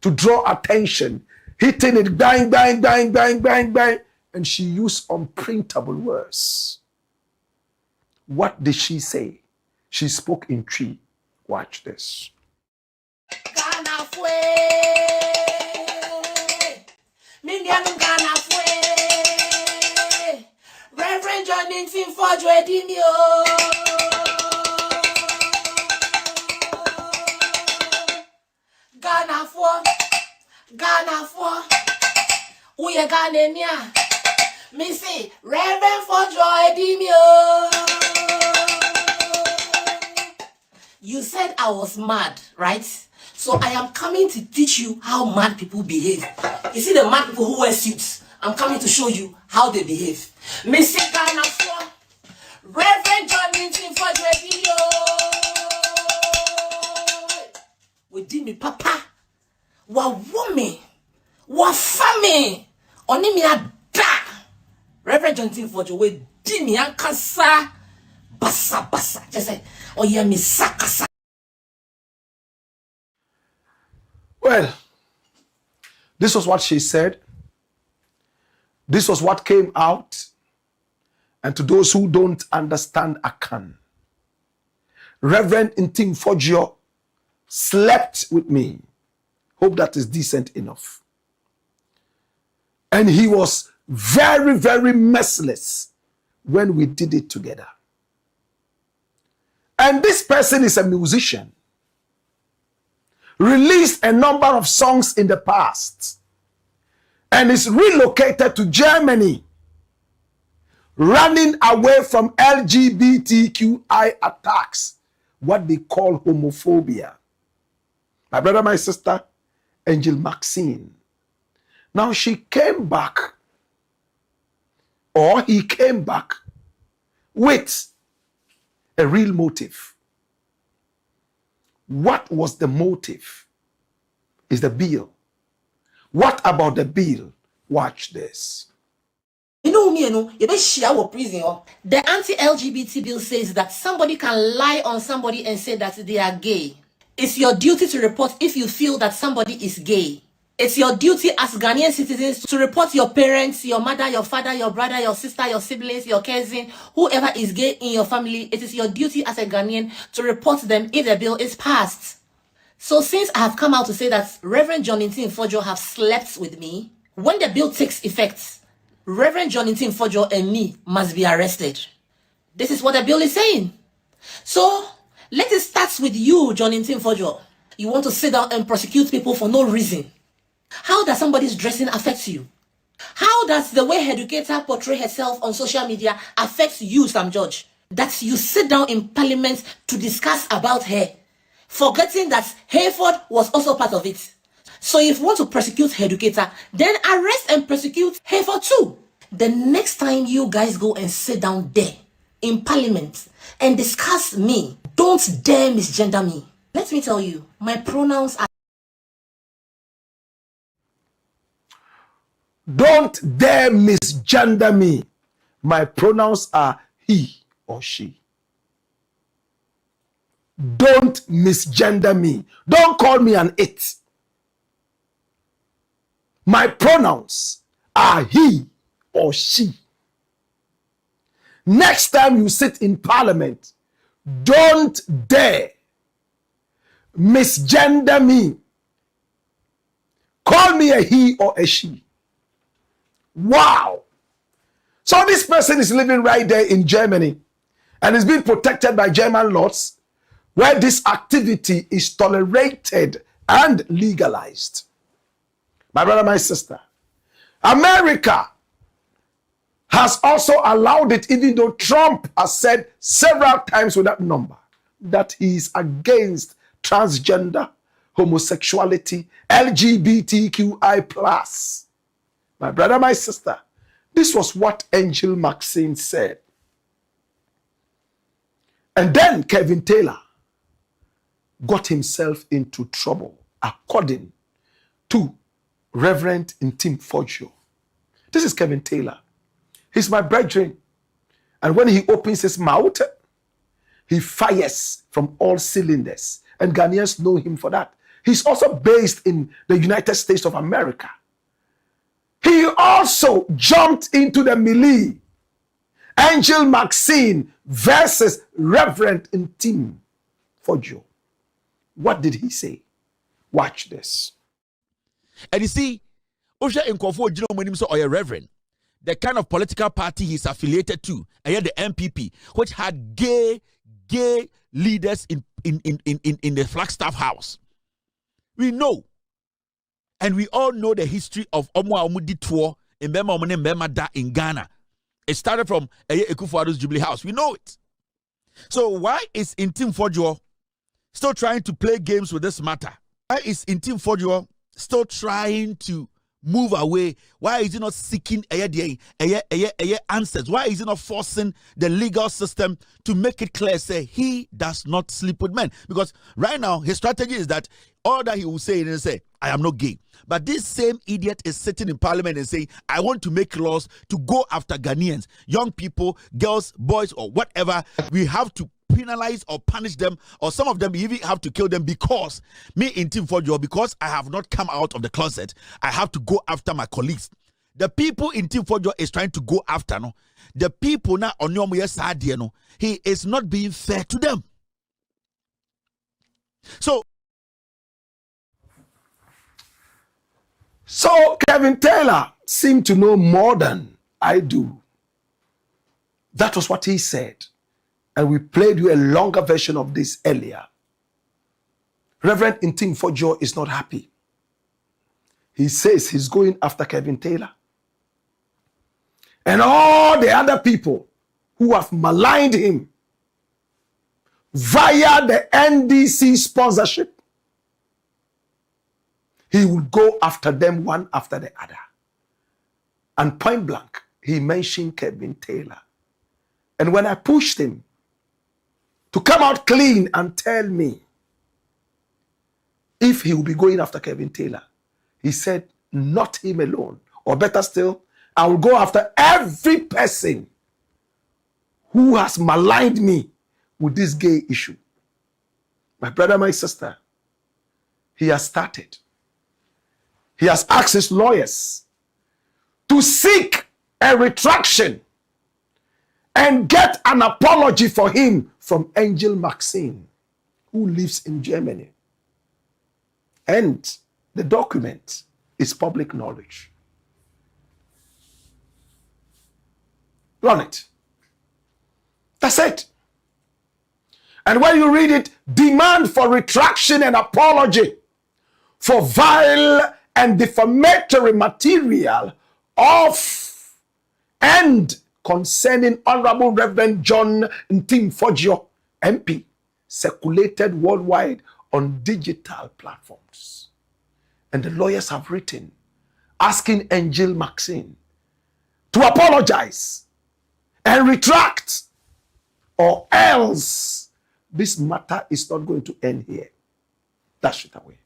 Speaker 1: to draw attention, hitting it, bang, bang, bang, bang, bang, bang. And she used unprintable words. What did she say? She spoke in tree. Watch this.
Speaker 9: Reverend John NTIM-FORDJOUR. Ghana for we are Ghanaian. Me say Reverend FORDJOUR Edimio. You said I was mad, right? So I am coming to teach you how mad people behave. You see the mad people who wear suits? I'm coming to show you how they behave. Me say Ghana for Reverend John NTIM-FORDJOUR Edimio. With me papa. Wa woman, wa family, oni mi ada. Reverend John NTIM-FORDJOUR we di mi ankasa basa. Just say, oh yeah, mi sakasa.
Speaker 1: Well, this was what she said. This was what came out. And to those who don't understand Akan, Reverend NTIM-FORDJOUR slept with me. Hope that is decent enough. And he was very, very merciless when we did it together. And this person is a musician. Released a number of songs in the past. And is relocated to Germany. Running away from LGBTQI attacks. What they call homophobia. My brother, my sister, Angel Maxine. Now she came back, or he came back with a real motive. What was the motive? Is the bill. What about the bill? Watch this.
Speaker 9: You know me, you bet share our prison. The anti-LGBT bill says that somebody can lie on somebody and say that they are gay. It's your duty to report if you feel that somebody is gay. It's your duty as Ghanaian citizens to report your parents, your mother, your father, your brother, your sister, your siblings, your cousin, whoever is gay in your family. It is your duty as a Ghanaian to report them if the bill is passed. So since I have come out to say that Reverend John NTIM-FORDJOUR have slept with me, when the bill takes effect, Reverend John NTIM-FORDJOUR and me must be arrested. This is what the bill is saying. So let it start with you, John NTIM-FORDJOUR. You want to sit down and prosecute people for no reason. How does somebody's dressing affect you? How does the way educator portray herself on social media affect you, Sam George? That you sit down in parliament to discuss about her, forgetting that Hayford was also part of it. So if you want to prosecute her educator, then arrest and prosecute Hayford too. The next time you guys go and sit down there in parliament and discuss me, don't dare misgender me. Let me tell you, my pronouns are...
Speaker 1: Don't dare misgender me. My pronouns are he or she. Don't misgender me. Don't call me an it. My pronouns are he or she. Next time you sit in parliament, don't dare misgender me. Call me a he or a she. Wow. So this person is living right there in Germany and is being protected by German laws where this activity is tolerated and legalized. My brother, my sister, America has also allowed it, even though Trump has said several times with that number that he is against transgender, homosexuality, LGBTQI+. My brother, my sister, this was what Angel Maxine said. And then Kevin Taylor got himself into trouble, according to Reverend NTIM-FORDJOUR. This is Kevin Taylor. He's my brethren. And when he opens his mouth, he fires from all cylinders. And Ghanaians know him for that. He's also based in the United States of America. He also jumped into the melee. Angel Maxine versus Reverend NTIM-FORDJOUR. What did he say? Watch this.
Speaker 10: And you see, Osha Nkofo Jinomonim so or a reverend, the kind of political party he's affiliated to, and the MPP, which had gay leaders in the Flagstaff House. We know. And we all know the history of Omwa Omudi tour in Bema in Ghana. It started from Ekufuado's Jubilee House. We know it. So why is NTIM-FORDJOUR still trying to play games with this matter? Why is NTIM-FORDJOUR still trying to move away? Why is he not seeking answers? Why is he not forcing the legal system to make it clear, say he does not sleep with men? Because right now, his strategy is that all that he will say is say, I am not gay. But this same idiot is sitting in parliament and saying, I want to make laws to go after Ghanaians, young people, girls, boys, or whatever. We have to penalize or punish them, or some of them even have to kill them because me in NTIM-FORDJOUR, because I have not come out of the closet, I have to go after my colleagues. The people in NTIM-FORDJOUR is trying to go after, no. The people now on your side, no, he is not being fair to them.
Speaker 1: So Kevin Taylor seemed to know more than I do. That was what he said. And we played you a longer version of this earlier. Reverend NTIM-FORDJOUR is not happy. He says he's going after Kevin Taylor and all the other people who have maligned him via the NDC sponsorship. He will go after them one after the other. And point blank, he mentioned Kevin Taylor. And when I pushed him to come out clean and tell me if he will be going after Kevin Taylor, he said, not him alone. Or better still, I will go after every person who has maligned me with this gay issue. My brother, my sister, he has started. He has asked his lawyers to seek a retraction and get an apology for him from Angel Maxine, who lives in Germany. And the document is public knowledge. Run it. That's it. And when you read it, demand for retraction and apology for vile and defamatory material of and concerning Honorable Reverend John NTIM-FORDJOUR, MP, circulated worldwide on digital platforms. And the lawyers have written asking Angel Maxine to apologize and retract, or else this matter is not going to end here. Dash it away.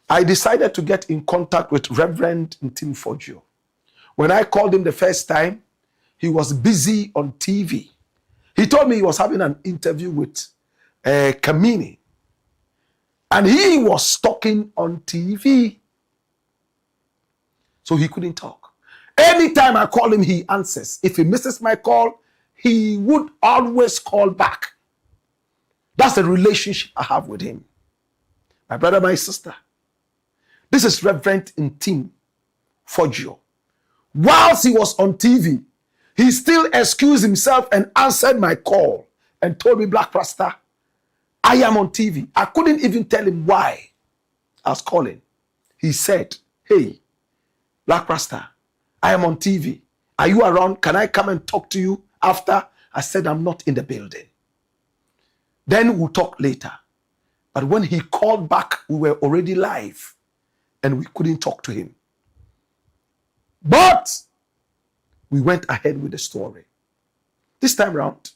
Speaker 1: I decided to get in contact with Reverend NTIM-FORDJOUR. When I called him the first time, he was busy on TV. He told me he was having an interview with Kamini, and he was talking on TV, so he couldn't talk. Anytime I call him, he answers. If he misses my call, he would always call back. That's the relationship I have with him. My brother, my sister, this is Reverend NTIM-FORDJOUR. Whilst he was on TV, he still excused himself and answered my call and told me, Blakk Rasta, I am on TV. I couldn't even tell him why I was calling. He said, hey, Blakk Rasta, I am on TV. Are you around? Can I come and talk to you after? I said, I'm not in the building. Then we'll talk later. But when he called back, we were already live and we couldn't talk to him. But we went ahead with the story. This time round,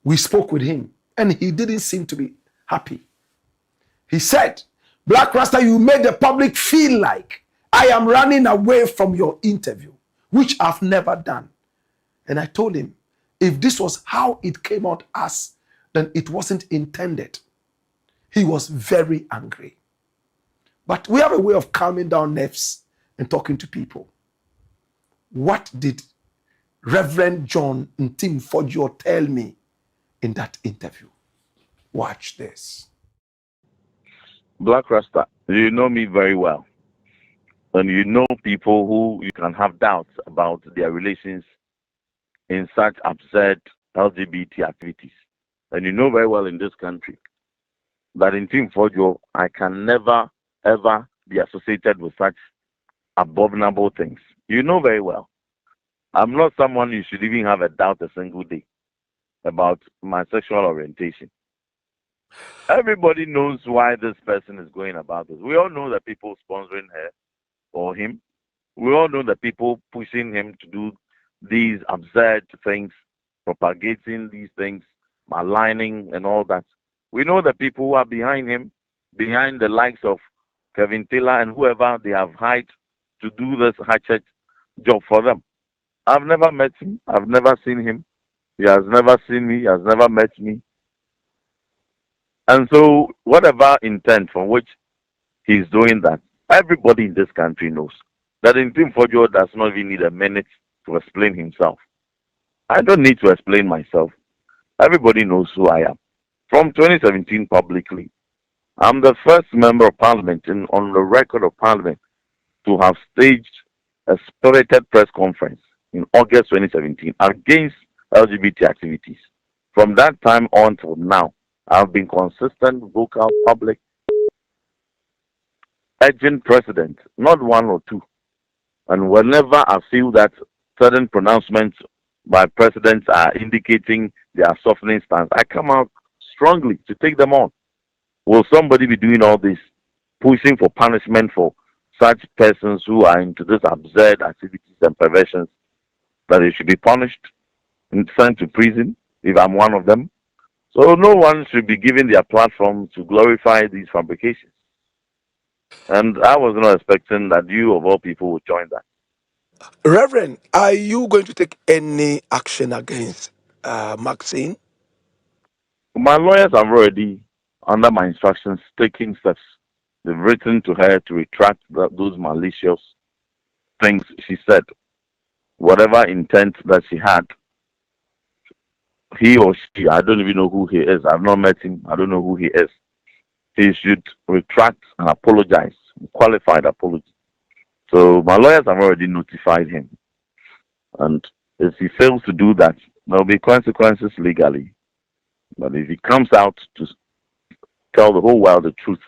Speaker 1: we spoke with him and he didn't seem to be happy. He said, Blakk Rasta, you made the public feel like I am running away from your interview, which I've never done. And I told him, if this was how it came out as, then it wasn't intended. He was very angry. But we have a way of calming down nerves and talking to people. What did Reverend John NTIM-FORDJOUR tell me in that interview? Watch this.
Speaker 11: Blakk Rasta, you know me very well. And you know people who you can have doubts about their relations in such absurd LGBT activities. And you know very well in this country that in NTIM-FORDJOUR, I can never, ever be associated with such abominable things. You know very well. I'm not someone you should even have a doubt a single day about my sexual orientation. Everybody knows why this person is going about this. We all know the people sponsoring her or him. We all know the people pushing him to do these absurd things, propagating these things, maligning and all that. We know the people who are behind him, behind the likes of Kevin Taylor and whoever they have hired to do this hatchet job for them. I've never met him. I've never seen him. He has never seen me. He has never met me. And so whatever intent for which he's doing that, everybody in this country knows that in NTIM-FORDJOUR does not even need a minute to explain himself. I don't need to explain myself. Everybody knows who I am. From 2017 publicly, I'm the first member of parliament on the record of parliament to have staged a spirited press conference in August 2017 against LGBT activities. From that time on till now, I've been consistent, vocal, public, urging president, not one or two. And whenever I feel that certain pronouncements by presidents are indicating they are softening stance, I come out strongly to take them on. Will somebody be doing all this, pushing for punishment for such persons who are into this absurd activities and perversions, that they should be punished and sent to prison if I'm one of them? So no one should be given their platform to glorify these fabrications. And I was not expecting that you, of all people, would join that.
Speaker 1: Reverend, are you going to take any action against Maxine?
Speaker 11: My lawyers have already, under my instructions, taken steps. They've written to her to retract those malicious things she said. Whatever intent that she had, he or she, I don't even know who he is. I've not met him. I don't know who he is. He should retract and apologize, qualified apology. So my lawyers have already notified him. And if he fails to do that, there will be consequences legally. But if he comes out to tell the whole world the truth,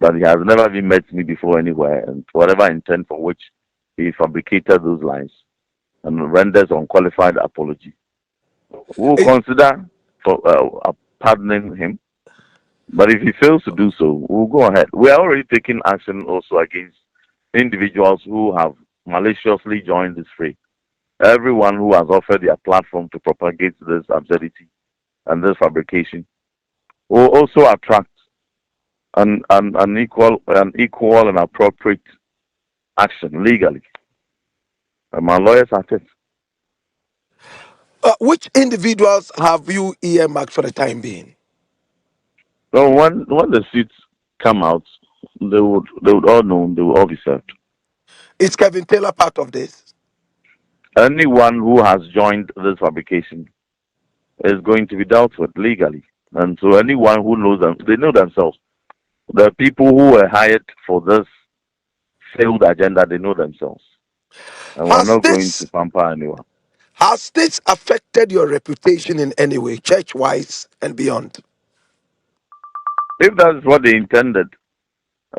Speaker 11: that he has never even met me before anywhere, and whatever intent for which he fabricated those lies and renders unqualified apology. We'll consider pardoning him, but if he fails to do so, we'll go ahead. We are already taking action also against individuals who have maliciously joined this fray. Everyone who has offered their platform to propagate this absurdity and this fabrication will also attract an equal and appropriate action legally. And my lawyers are it.
Speaker 1: Which individuals have you earmarked for the time being?
Speaker 11: So when the suits come out, they would all know, they will all be served.
Speaker 1: Is Kevin Taylor part of this?
Speaker 11: Anyone who has joined this fabrication is going to be dealt with legally. And so anyone who knows them, they know themselves. The people who were hired for this failed agenda, they know themselves. And we're not going to pamper anyone.
Speaker 1: Has this affected your reputation in any way, church-wise and beyond?
Speaker 11: If that's what they intended,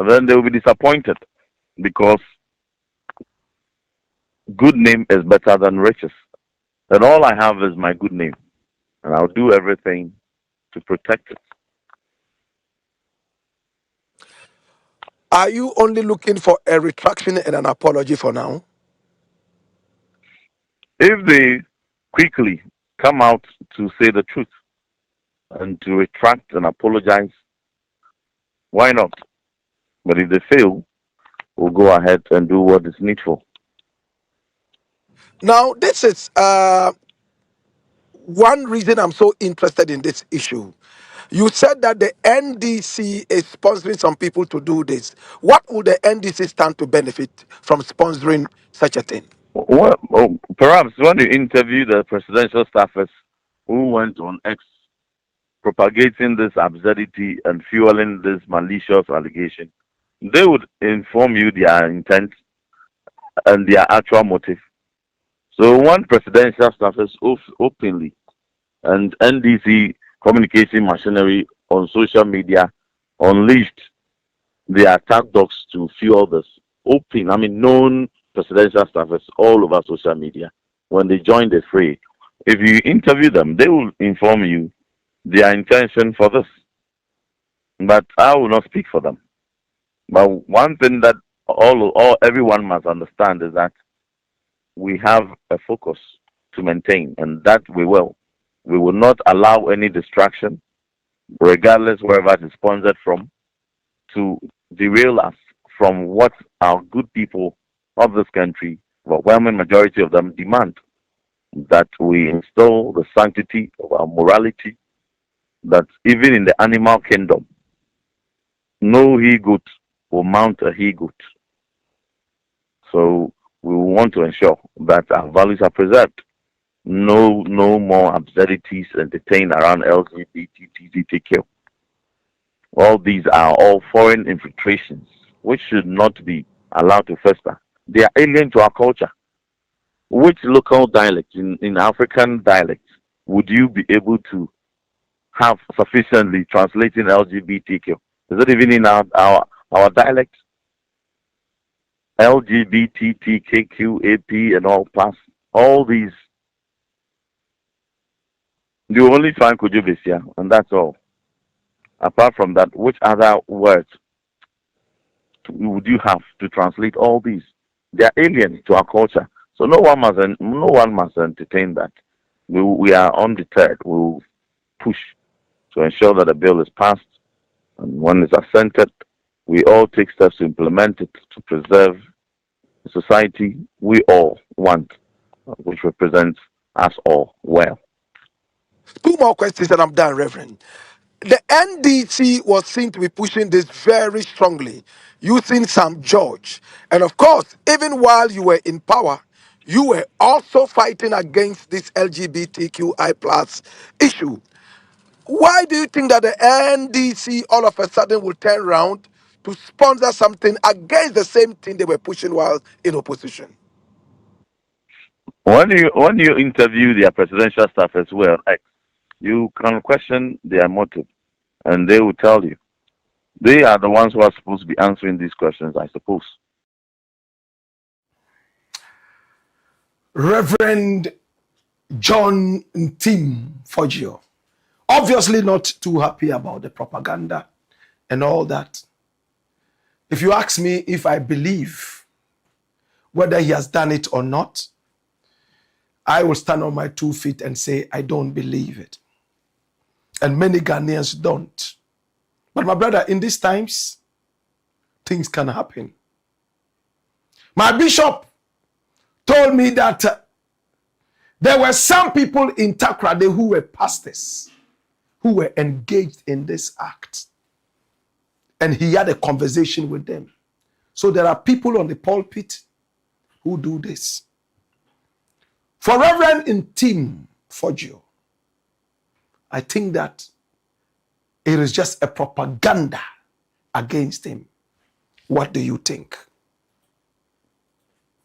Speaker 11: then they will be disappointed, because good name is better than riches. And all I have is my good name, and I'll do everything to protect it.
Speaker 1: Are you only looking for a retraction and an apology for now?
Speaker 11: If they quickly come out to say the truth and to retract and apologize, why not? But if they fail, we'll go ahead and do what is needful.
Speaker 1: Now, this is one reason I'm so interested in this issue. You said that the NDC is sponsoring some people to do this. What would the NDC stand to benefit from sponsoring such a thing?
Speaker 11: Well, perhaps when you interview the presidential staffers who went on X propagating this absurdity and fueling this malicious allegation, they would inform you their intent and their actual motive. So when presidential staffers openly and NDC communication machinery on social media unleashed their attack dogs to fuel this known presidential staffers all over social media, when they join the fray, if you interview them, they will inform you their intention for this. But I will not speak for them. But one thing that everyone must understand is that we have a focus to maintain, and that we will. We will not allow any distraction, regardless wherever it is sponsored from, to derail us from what our good people of this country, the overwhelming majority of them, demand. That we instill the sanctity of our morality, that even in the animal kingdom, no he-goat will mount a he-goat. So we want to ensure that our values are preserved. No more absurdities entertained around LGBTQ. All these are all foreign infiltrations which should not be allowed to fester. They are alien to our culture. Which local dialect in African dialects would you be able to have sufficiently translating LGBTQ? Is it even in our dialect? LGBTQAP and all past, all these, you only find Kujubisia, and that's all. Apart from that, which other words would you have to translate all these? They are alien to our culture, so no one must entertain that. We are undeterred. We will push to ensure that the bill is passed, and when it's assented, we all take steps to implement it to preserve the society we all want, which represents us all well.
Speaker 1: Two more questions and I'm done, Reverend. The NDC was seen to be pushing this very strongly, using Sam George. And of course, even while you were in power, you were also fighting against this LGBTQI plus issue. Why do you think that the NDC all of a sudden will turn around to sponsor something against the same thing they were pushing while in opposition?
Speaker 11: When you interview their presidential staff as well, you can question their motive, and they will tell you. They are the ones who are supposed to be answering these questions, I suppose.
Speaker 1: Reverend John NTIM-FORDJOUR, obviously not too happy about the propaganda and all that. If you ask me if I believe whether he has done it or not, I will stand on my 2 feet and say I don't believe it. And many Ghanaians don't. But my brother, in these times, things can happen. My bishop told me that there were some people in Takrade who were pastors, who were engaged in this act. And he had a conversation with them. So there are people on the pulpit who do this. For Reverend NTIM-FORDJOUR, I think that it is just a propaganda against him. What do you think?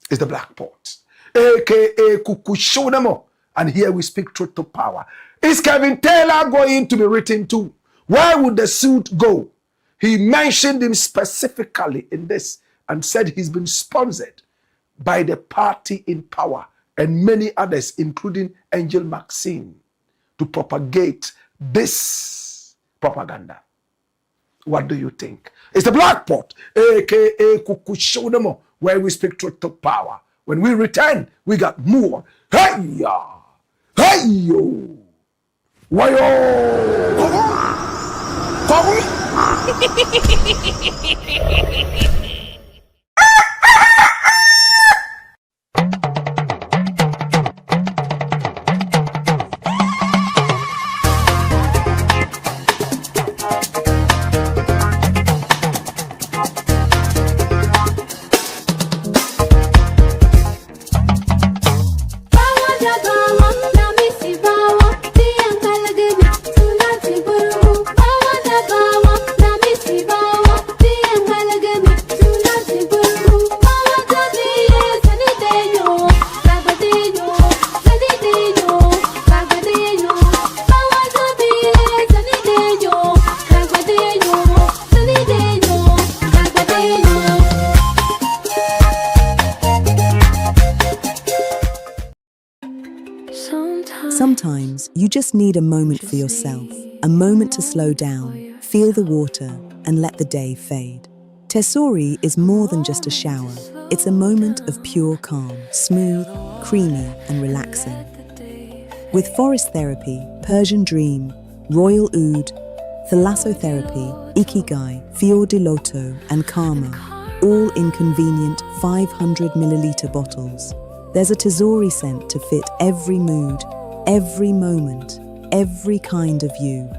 Speaker 1: It's the Black Pot, aka Kukushonemo. And here we speak truth to power. Is Kevin Taylor going to be written to? Where would the suit go? He mentioned him specifically in this and said he's been sponsored by the party in power and many others, including Angel Maxine, to propagate this propaganda. What do you think? It's the Black Pot, aka Kukushonemo, where we speak truth to power. When we return, we got more. Hey-ya! Hey-yo! Wayo!
Speaker 12: Sometimes you just need a moment for yourself, a moment to slow down, feel the water, and let the day fade. Tesori is more than just a shower. It's a moment of pure calm, smooth, creamy, and relaxing. With forest therapy, Persian dream, royal oud, thalassotherapy, ikigai, fior di loto, and karma, all in convenient 500 milliliter bottles. There's a Tesori scent to fit every mood, every moment, every kind of you.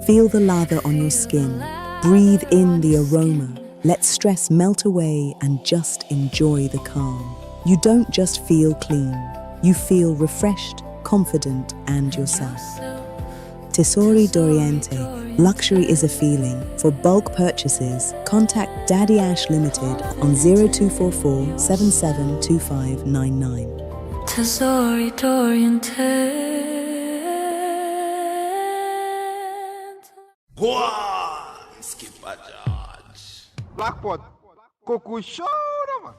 Speaker 12: Feel the lather on your skin. Breathe in the aroma. Let stress melt away and just enjoy the calm. You don't just feel clean. You feel refreshed, confident, and yourself. Tesori d'Oriente. Luxury is a feeling. For bulk purchases, contact Daddy Ash Limited on 0244 772599.
Speaker 13: Tesori d'Oriente.
Speaker 5: Black Pot. Kukushonemo.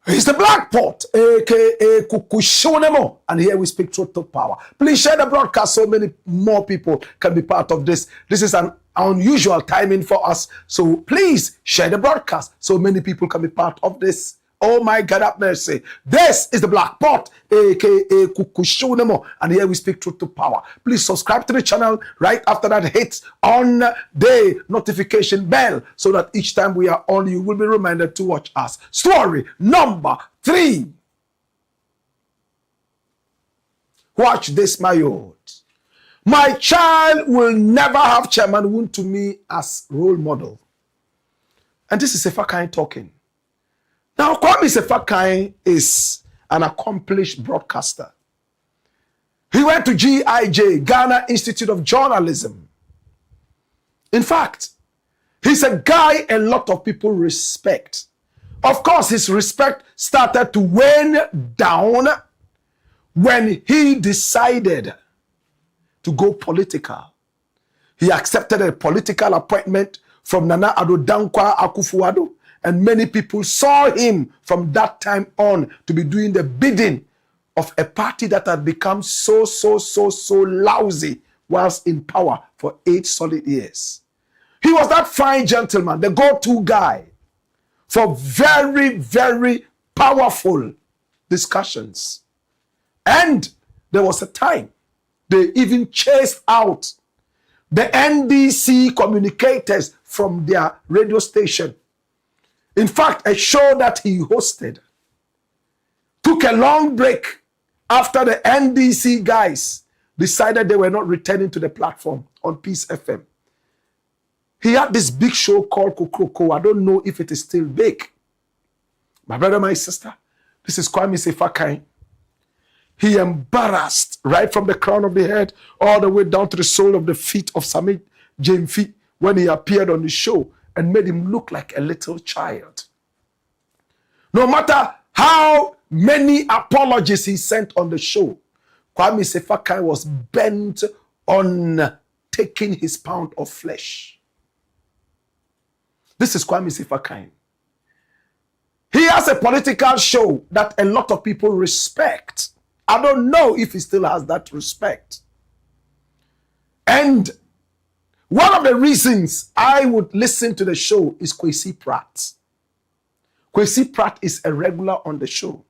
Speaker 1: It's the Black Pot, aka Kukushonemo, and here we speak truth to power. Please share the broadcast so many more people can be part of this. This is an unusual timing for us, so please share the broadcast so many people can be part of this. Oh my God, have mercy. This is the Black Pot, aka Kukushonemo, and here we speak truth to power. Please subscribe to the channel. Right after that, hit on the notification bell so that each time we are on, you will be reminded to watch us. Story number 3. Watch this, my youth. My child will never have Chairman Wontumi as role model. And this is SEFA talking. Now, KWAMIGAH-ATOKPLE is an accomplished broadcaster. He went to GIJ, Ghana Institute of Journalism. In fact, he's a guy a lot of people respect. Of course, his respect started to wane down when he decided to go political. He accepted a political appointment from Nana Addo Dankwa Akufo-Addo, and many people saw him from that time on to be doing the bidding of a party that had become so lousy whilst in power for 8 solid years. He was that fine gentleman, the go-to guy for very, very powerful discussions. And there was a time they even chased out the NDC communicators from their radio station. In fact, a show that he hosted took a long break after the NDC guys decided they were not returning to the platform on Peace FM. He had this big show called Kokroko. I don't know if it is still big. My brother, my sister, this is Kwame Sefa. He embarrassed right from the crown of the head all the way down to the sole of the feet of Samit Jemfi when he appeared on the show and made him look like a little child. No matter how many apologies he sent on the show, Kwame Sefa was bent on taking his pound of flesh. This is Kwame Sefa. He has a political show that a lot of people respect. I don't know if he still has that respect. And one of the reasons I would listen to the show is Kwesi Pratt. Kwesi Pratt is a regular on the show.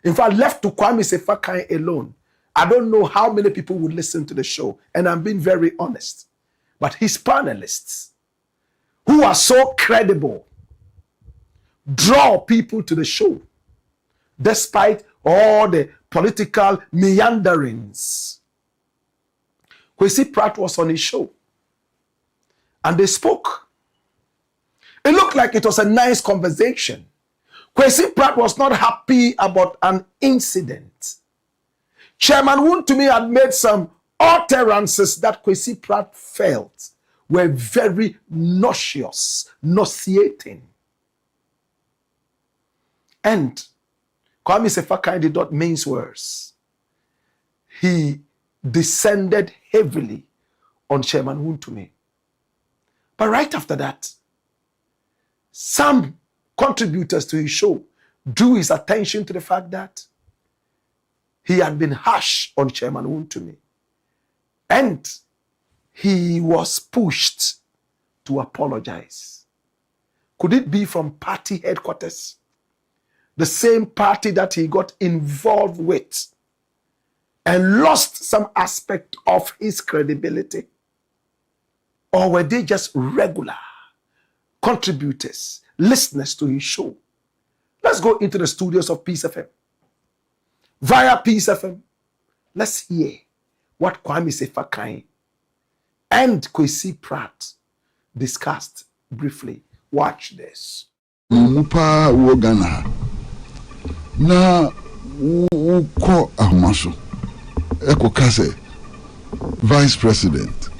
Speaker 1: In fact, left to Kwame Sefa alone, I don't know how many people would listen to the show. And I'm being very honest. But his panelists, who are so credible, draw people to the show, despite all the political meanderings. Kwesi Pratt was on his show, and they spoke. It looked like it was a nice conversation. Kwesi Pratt was not happy about an incident. Chairman Wontumi had made some utterances that Kwesi Pratt felt were very nauseating. And Kwame Sefa did not mince words. He descended heavily on Chairman Wontumi. But right after that, some contributors to his show drew his attention to the fact that he had been harsh on Chairman Wontumi. And he was pushed to apologize. Could it be from party headquarters? The same party that he got involved with and lost some aspect of his credibility? Or were they just regular contributors, listeners to his show? Let's go into the studios of Peace FM. Via Peace FM, let's hear what Kwame Sefa and Kwesi Pratt discussed briefly. Watch this.
Speaker 14: Mupa wogana na uko ahmaso eko kase vice president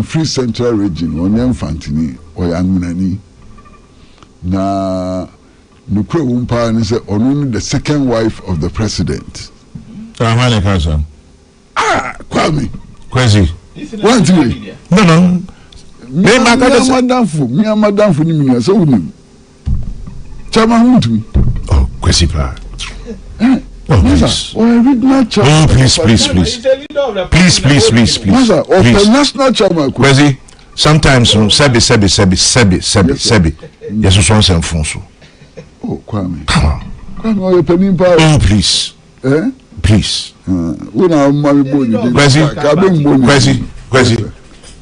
Speaker 14: free central region onye mfantini oyangunani na nukwe umpa ni se onu the second wife of the president.
Speaker 7: Rahane Kasa.
Speaker 14: Kwame.
Speaker 7: Kwesi.
Speaker 14: What do you?
Speaker 7: No.
Speaker 14: Me madam fu ni mi so unim. Chama Wontumi.
Speaker 7: Oh, Kwesi Pratt.
Speaker 14: Oh, please.
Speaker 7: Oh, please. Please.
Speaker 14: National chairman.
Speaker 7: Kwesi, sometimes sebi. Yes, so some fonso.
Speaker 14: Oh, Kwame.
Speaker 7: Come on.
Speaker 14: Kwame, you penin pa.
Speaker 7: Oh, please. Please.
Speaker 14: Una mami boni.
Speaker 7: Kwesi.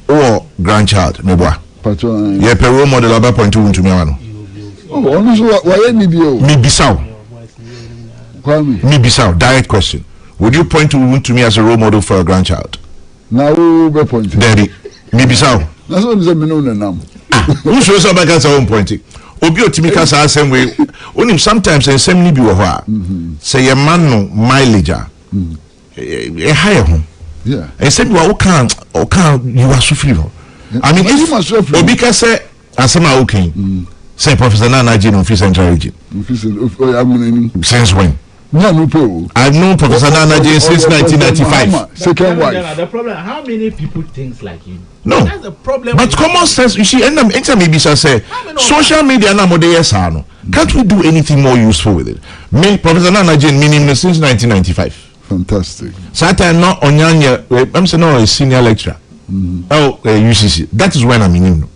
Speaker 7: Oh, grandchild, me boy.
Speaker 14: Patron.
Speaker 7: Ye pe role model aba point to me ano.
Speaker 14: Oh, onu so wa ni bio.
Speaker 7: Me bisaw.
Speaker 14: Kwame.
Speaker 7: Me bisaw, direct question. Would you point to me as a role model for a grandchild?
Speaker 14: Na who be point?
Speaker 7: Daddy. Me bisaw.
Speaker 14: Na so ni say me no na nam.
Speaker 7: Who show so back as one point? Obi otimi ka sa same way. Onim sometimes en same ni bi wo ho a. Say your man no mileage a. Higher home.
Speaker 14: Yeah.
Speaker 7: And said you are you are suffering. I mean, if Obi can say Asema okay. Say Professor Nana Jin on Free Central Region.
Speaker 14: Since when?
Speaker 15: I've known Professor Nana Jane since 1995.
Speaker 14: Second wife.
Speaker 16: The problem, how many people think like you?
Speaker 15: No.
Speaker 16: That's the problem.
Speaker 15: But common sense, you see, and anytime maybe shall say, social media na can't we do anything more useful with it? Me, Professor Nana Jane, meaning since 1995.
Speaker 14: Fantastic.
Speaker 15: Saturday not Onyanya, I'm saying no, a senior lecturer. Oh, UCC. That is when I'm in him.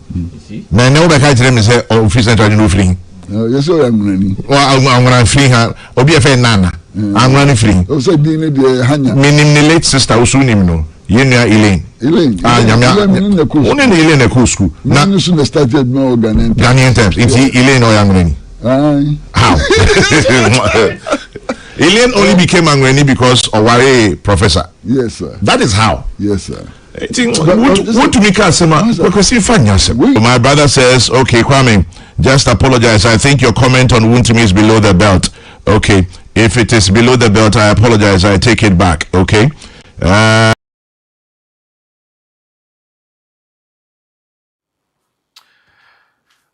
Speaker 15: Now, I know that I tell them say, oh, free central no free.
Speaker 14: Yes, sir, I'm running.
Speaker 15: Well, I'm going to free her. Obi a fair nana. I'm running free.
Speaker 14: Also, being the Hanya.
Speaker 15: Meaning the late sister who soon him no. Yenya Elaine.
Speaker 14: Elaine.
Speaker 15: Elaine in the cool. Only the Elaine in the cool school.
Speaker 14: Now, soon started more
Speaker 15: Ghanaian times. It's Elaine or young Rennie. How? Elaine only became Angweni because of a professor.
Speaker 14: Yes, sir.
Speaker 15: That is how.
Speaker 14: Yes, sir.
Speaker 15: What to make us my brother says, okay, Kwame, just apologize. I think your comment on WONTUMI is below the belt. Okay. If it is below the belt, I apologize. I take it back. Okay.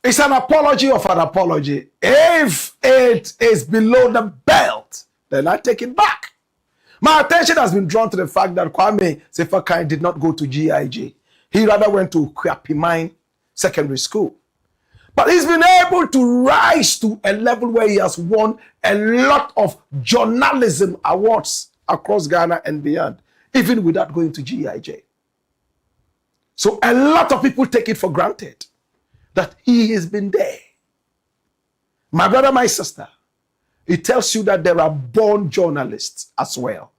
Speaker 1: It's an apology of an apology. If it is below the belt, then I take it back. My attention has been drawn to the fact that Kwame SEFA did not go to GIG. He rather went to KWAMIGAH Secondary School. But he's been able to rise to a level where he has won a lot of journalism awards across Ghana and beyond, even without going to GIG. So a lot of people take it for granted that he has been there. My brother, my sister, it tells you that there are born journalists as well.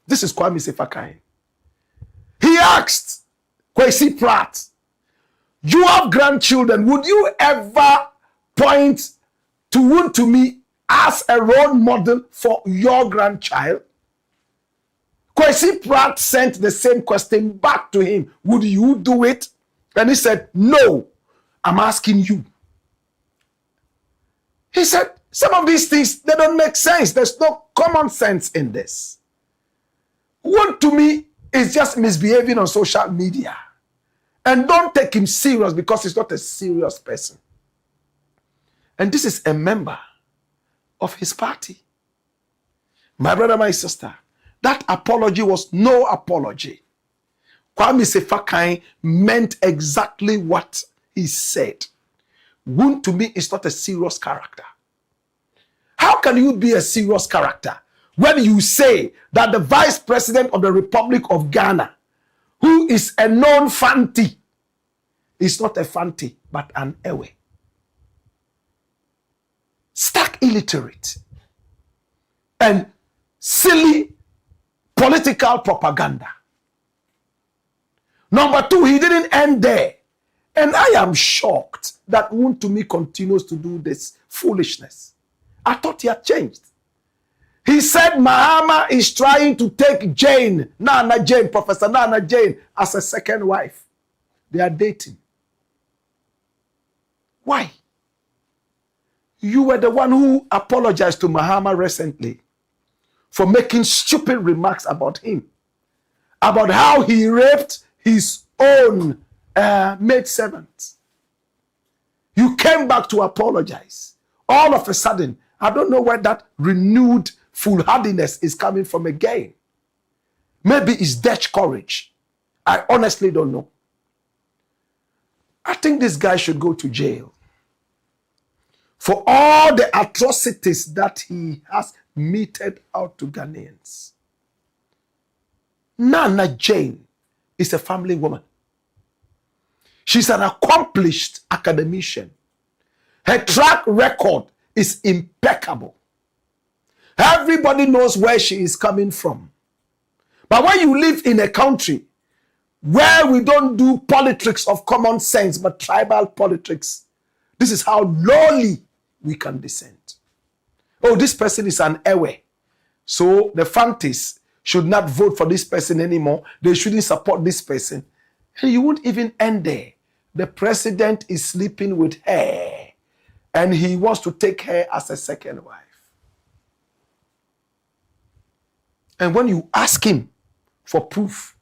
Speaker 1: This is Kwame SEFA. He asked Kwesi Pratt, you have grandchildren, would you ever point to WONTUMI as a role model for your grandchild? Kwesi Pratt sent the same question back to him. Would you do it? And he said, no, I'm asking you. He said, some of these things, they don't make sense. There's no common sense in this. WONTUMI is just misbehaving on social media. And don't take him serious because he's not a serious person. And this is a member of his party. My brother, my sister, that apology was no apology. Kwame SEFA meant exactly what he said. WONTUMI is not a serious character. How can you be a serious character when you say that the Vice President of the Republic of Ghana, who is a known fanti, is not a fanti, but an ewe? Stark illiterate and silly political propaganda. Number two, he didn't end there. And I am shocked that WONTUMI continues to do this foolishness. I thought he had changed. He said Mahama is trying to take Jane, Nana Jane, Professor Nana Jane, as a second wife. They are dating. Why? You were the one who apologized to Mahama recently for making stupid remarks about him, about how he raped his own maidservant. You came back to apologize. All of a sudden, I don't know where that renewed foolhardiness is coming from again. Maybe it's Dutch courage. I honestly don't know. I think this guy should go to jail for all the atrocities that he has meted out to Ghanaians. Nana Jane is a family woman. She's an accomplished academician. Her track record is impeccable. Everybody knows where she is coming from. But when you live in a country where we don't do politics of common sense, but tribal politics, this is how lowly we can descend. Oh, this person is an ewe. So the fanties should not vote for this person anymore. They shouldn't support this person. And you won't even end there. The president is sleeping with her, and he wants to take her as a second wife. And when you ask him for proof,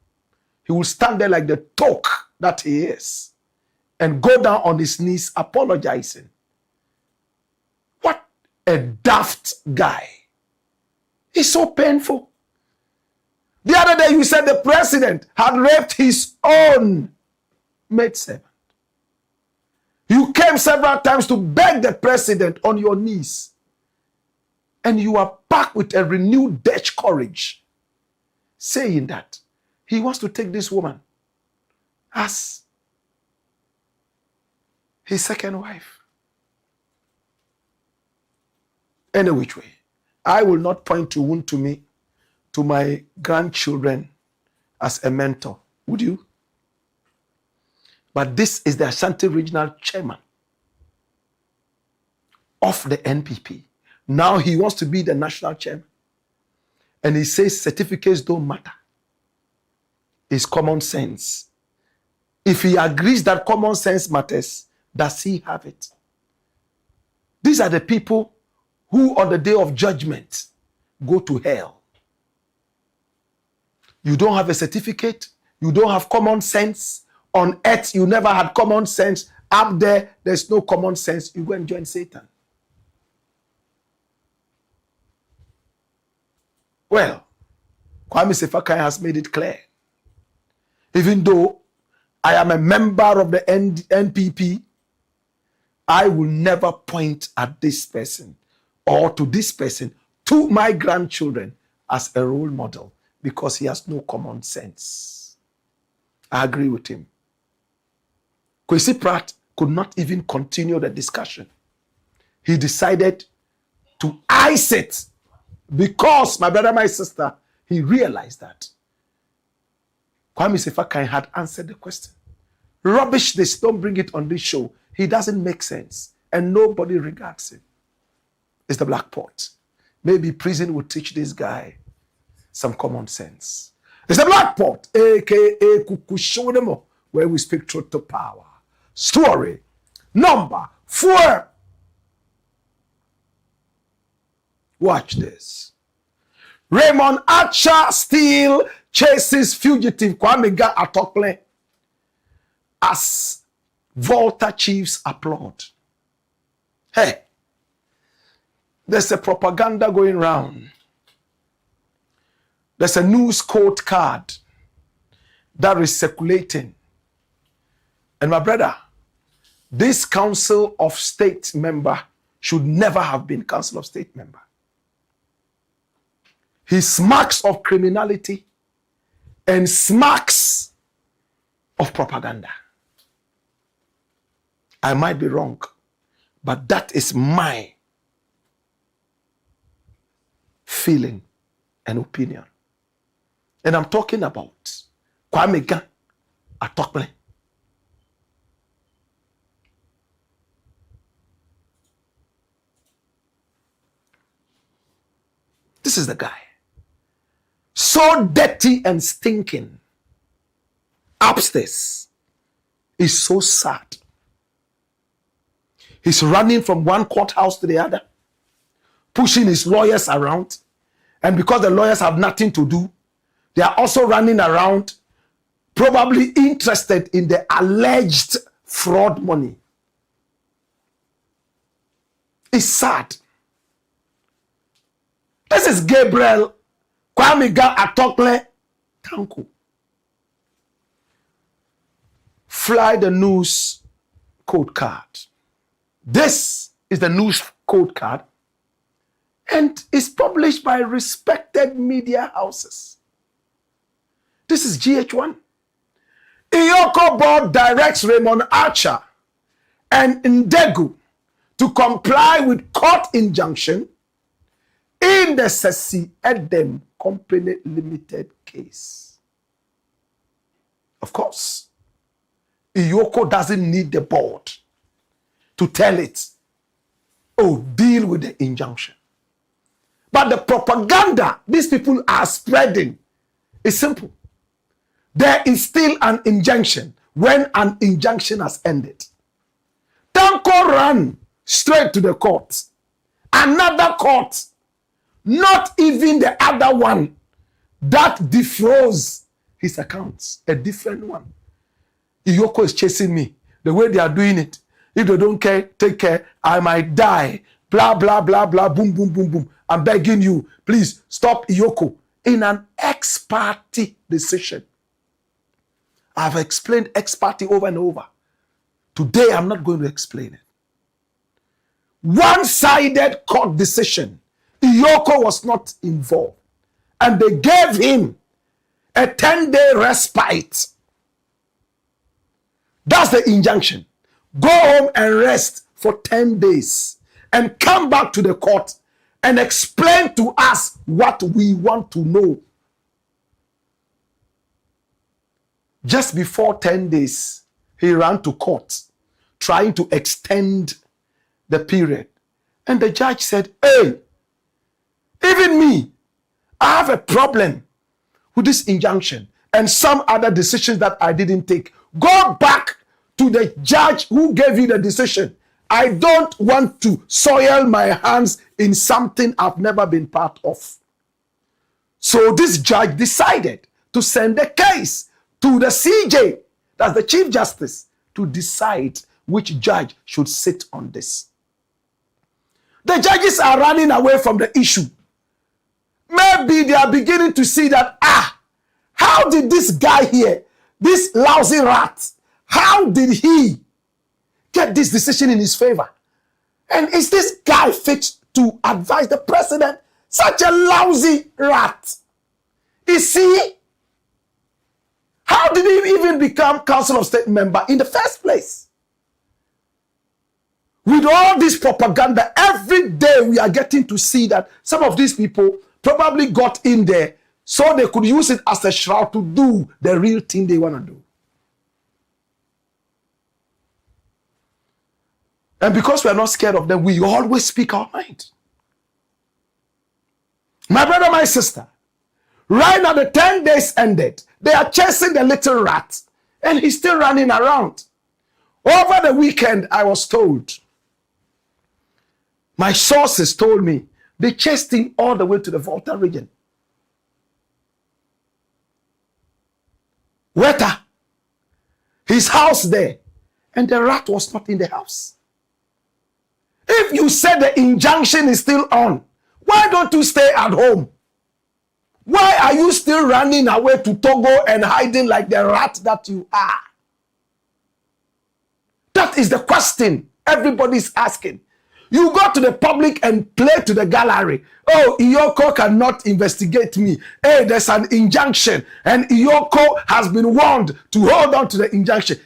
Speaker 1: he will stand there like the talk that he is and go down on his knees apologizing. What a daft guy. It's so painful. The other day you said the president had raped his own maidservant. You came several times to beg the president on your knees. And you are back with a renewed Dutch courage, saying that he wants to take this woman as his second wife. Any which way, I will not point to WONTUMI to my grandchildren as a mentor. Would you? But this is the Ashanti Regional Chairman of the NPP. Now he wants to be the national chairman. And he says certificates don't matter. It's common sense. If he agrees that common sense matters, does he have it? These are the people who on the day of judgment go to hell. You don't have a certificate. You don't have common sense. On earth, you never had common sense. Up there, there's no common sense. You go and join Satan. Well, SEFA has made it clear. Even though I am a member of the NPP, I will never point at this person or to this person, to my grandchildren, as a role model because he has no common sense. I agree with him. Kwesi Pratt could not even continue the discussion. He decided to ice it because, my brother, my sister, he realized that SEFA had answered the question. Rubbish this, don't bring it on this show. He doesn't make sense and nobody regards him. It's the Black Pot. Maybe prison will teach this guy some common sense. It's the Black Pot, aka Kukushodemo, where we speak truth to power. Story number 4. Watch this. Raymond Archer still chases fugitive KWAMIGAH-ATOKPLE as Volta chiefs applaud. Hey, there's a propaganda going round. There's a news code card that is circulating. And my brother, this Council of State member should never have been Council of State member. He smacks of criminality and smacks of propaganda. I might be wrong, but that is my feeling and opinion. And I'm talking about KWAMIGAH-ATOKPLE. This is the guy. So dirty and stinking. Upstairs. Is so sad. He's running from one courthouse to the other, pushing his lawyers around. And because the lawyers have nothing to do, they are also running around, probably interested in the alleged fraud money. It's sad. This is Gabriel KWAMIGAH-ATOKPLE Tanko. Fly the news code card. This is the news code card and is published by respected media houses. This is GH1. Iyoko board directs Raymond Archer and Ndegu to comply with court injunction in the Sesi Edem Company Limited case. Of course, Iyoko doesn't need the board to tell it, oh, deal with the injunction. But the propaganda these people are spreading is simple. There is still an injunction when an injunction has ended. Tanko ran straight to the court. Another court, not even the other one that defroze his accounts, a different one. Iyoko is chasing me. The way they are doing it, if they don't care, take care, I might die. blah, blah, blah, blah, boom, boom, boom, boom. I'm begging you, please stop Iyoko in an ex-party decision. I've explained ex-party over and over. Today, I'm not going to explain it. One-sided court decision. Iyoko was not involved. And they gave him a 10-day respite. That's the injunction. Go home and rest for 10 days and come back to the court and explain to us what we want to know. Just before 10 days, he ran to court trying to extend the period. And the judge said, hey, even me, I have a problem with this injunction and some other decisions that I didn't take. Go back to the judge who gave you the decision. I don't want to soil my hands in something I've never been part of. So this judge decided to send the case to the CJ, that's the Chief Justice, to decide which judge should sit on this. The judges are running away from the issue. Maybe they are beginning to see that, how did this guy here, this lousy rat, how did he get this decision in his favor? And is this guy fit to advise the president? Such a lousy rat. Is he? How did he even become Council of State member in the first place? With all this propaganda, every day we are getting to see that some of these people probably got in there so they could use it as a shroud to do the real thing they want to do. And because we are not scared of them, we always speak our mind. My brother, my sister, right now the 10 days ended. They are chasing the little rat and he's still running around. Over the weekend, I was told, my sources told me, they chased him all the way to the Volta region. Weta, his house there, and the rat was not in the house. If you said the injunction is still on, why don't you stay at home? Why are you still running away to Togo and hiding like the rat that you are? That is the question everybody's asking. You go to the public and play to the gallery. Oh, Iyoko cannot investigate me. Hey, there's an injunction. And Iyoko has been warned to hold on to the injunction.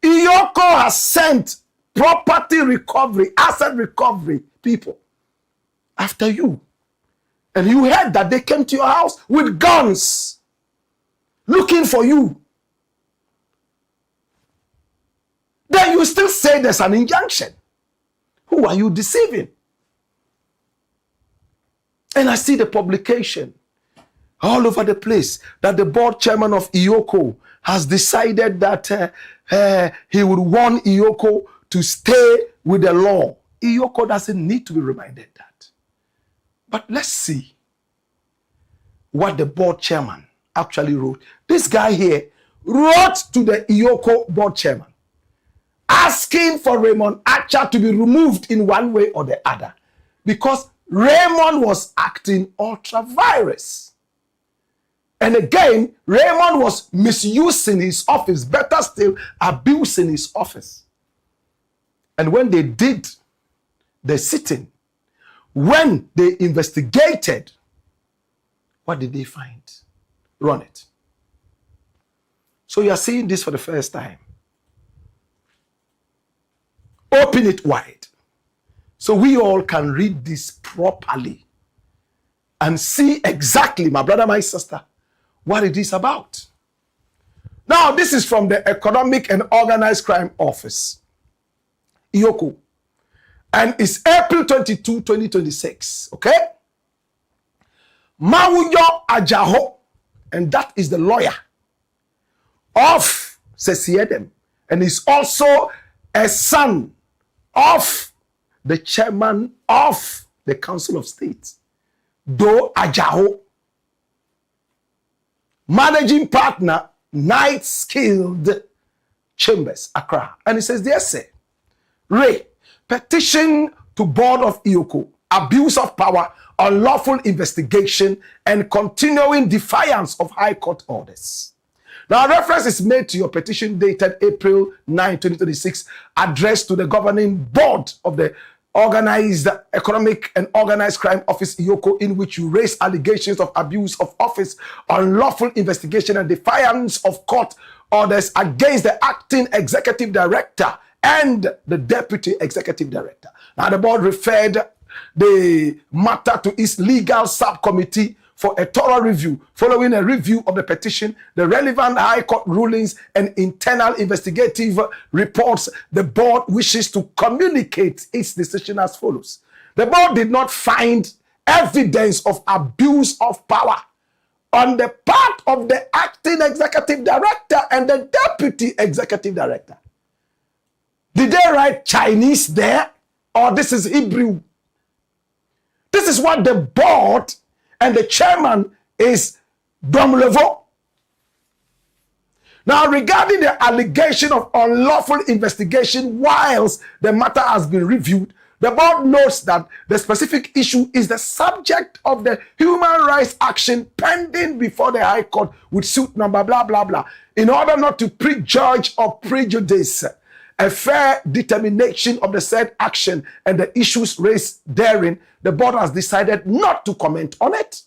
Speaker 1: Iyoko has sent property recovery, asset recovery people after you. And you heard that they came to your house with guns looking for you. Then you still say there's an injunction. Who are you deceiving? And I see the publication all over the place that the board chairman of Iyoko has decided that he would warn Iyoko to stay with the law. Iyoko doesn't need to be reminded that. But let's see what the board chairman actually wrote. This guy here wrote to the Iyoko board chairman asking for Raymond Archer to be removed in one way or the other because Raymond was acting ultra-virus. And again, Raymond was misusing his office, better still, abusing his office. And when they did the sitting, when they investigated, what did they find? Run it. So you are seeing this for the first time. Open it wide so we all can read this properly and see exactly, my brother, my sister, what it is about. Now, this is from the Economic and Organized Crime Office, Iyoko, and it's April 22, 2026, okay? Mawuyo Ajaho, and that is the lawyer of Sesiedem, and he's also a son of the chairman of the Council of State, Do Ajaho, managing partner, Night Skilled Chambers, Accra. And he says, dear sir, Ray, petition to board of IOCO, abuse of power, unlawful investigation, and continuing defiance of High Court orders. Now, reference is made to your petition dated April 9, 2026, addressed to the governing board of the Organized Economic and Organized Crime Office, IOCO, in which you raise allegations of abuse of office, unlawful investigation, and defiance of court orders against the acting executive director and the deputy executive director. Now, the board referred the matter to its legal subcommittee for a thorough review. Following a review of the petition, the relevant High Court rulings, and internal investigative reports, the board wishes to communicate its decision as follows. The board did not find evidence of abuse of power on the part of the acting executive director and the deputy executive director. Did they write Chinese there, or this is Hebrew? This is what the board and the chairman is Domlevo. Now, regarding the allegation of unlawful investigation whilst the matter has been reviewed, the board notes that the specific issue is the subject of the human rights action pending before the High Court with suit number blah, blah, blah. In order not to prejudge or prejudice a fair determination of the said action and the issues raised therein, the board has decided not to comment on it.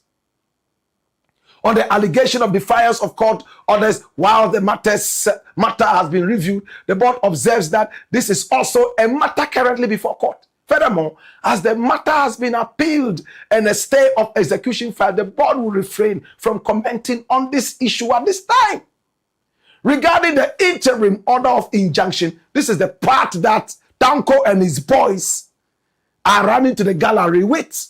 Speaker 1: On the allegation of defiance of court orders while the matter has been reviewed, the board observes that this is also a matter currently before court. Furthermore, as the matter has been appealed and a stay of execution filed, the board will refrain from commenting on this issue at this time. Regarding the interim order of injunction, this is the part that Tanko and his boys are running to the gallery with.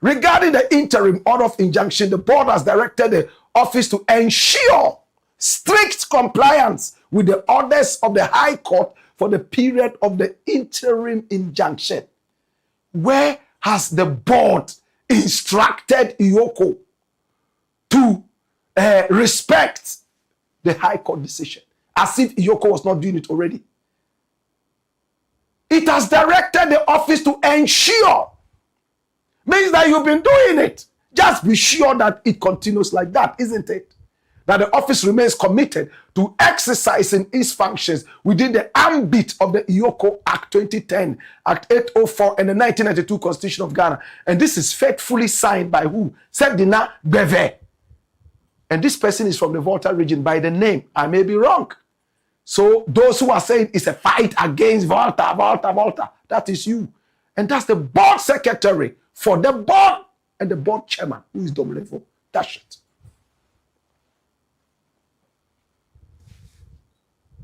Speaker 1: Regarding the interim order of injunction, the board has directed the office to ensure strict compliance with the orders of the High Court for the period of the interim injunction. Where has the board instructed IOCO to respect the High Court decision, as if IOCO was not doing it already? It has directed the office to ensure. Means that you've been doing it. Just be sure that it continues like that, isn't it? That the office remains committed to exercising its functions within the ambit of the IOCO Act 2010, Act 804, and the 1992 Constitution of Ghana. And this is faithfully signed by who? Sedina Beve. And this person is from the Volta region by the name. I may be wrong. So those who are saying it's a fight against Volta, that is you. And that's the board secretary for the board and the board chairman, who is Domlevo. That's it.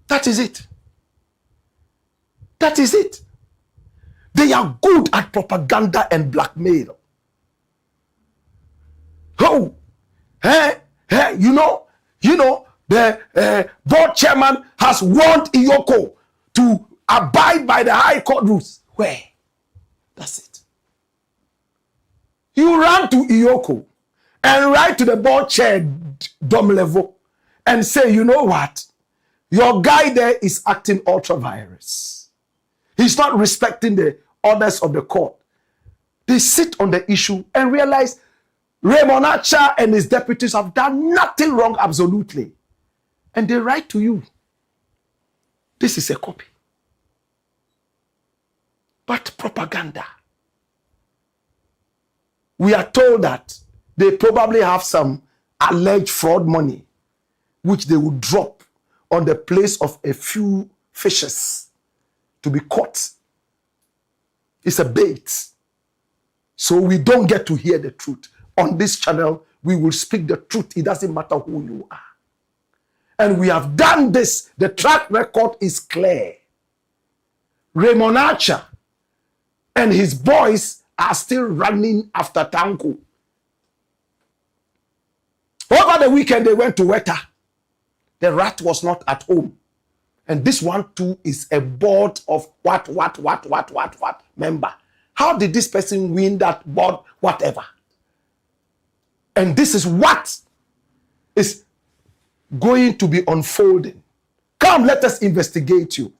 Speaker 1: That is it. That is it. They are good at propaganda and blackmail. Oh, you know, the board chairman has warned IOCO to abide by the High Court rules. Where? That's it. You run to IOCO and write to the board chair, Domlevo, and say, you know what? Your guy there is acting ultra-virus. He's not respecting the orders of the court. They sit on the issue and realize Raymond and his deputies have done nothing wrong, absolutely. And they write to you. This is a copy. But propaganda. We are told that they probably have some alleged fraud money, which they will drop on the place of a few fishes to be caught. It's a bait. So we don't get to hear the truth. On this channel, we will speak the truth. It doesn't matter who you are. And we have done this. The track record is clear. Raymond Archer and his boys are still running after Tanko. Over the weekend, they went to Weta. The rat was not at home. And this one too is a board of what member. How did this person win that board, whatever? And this is what is going to be unfolding. Come, let us investigate you.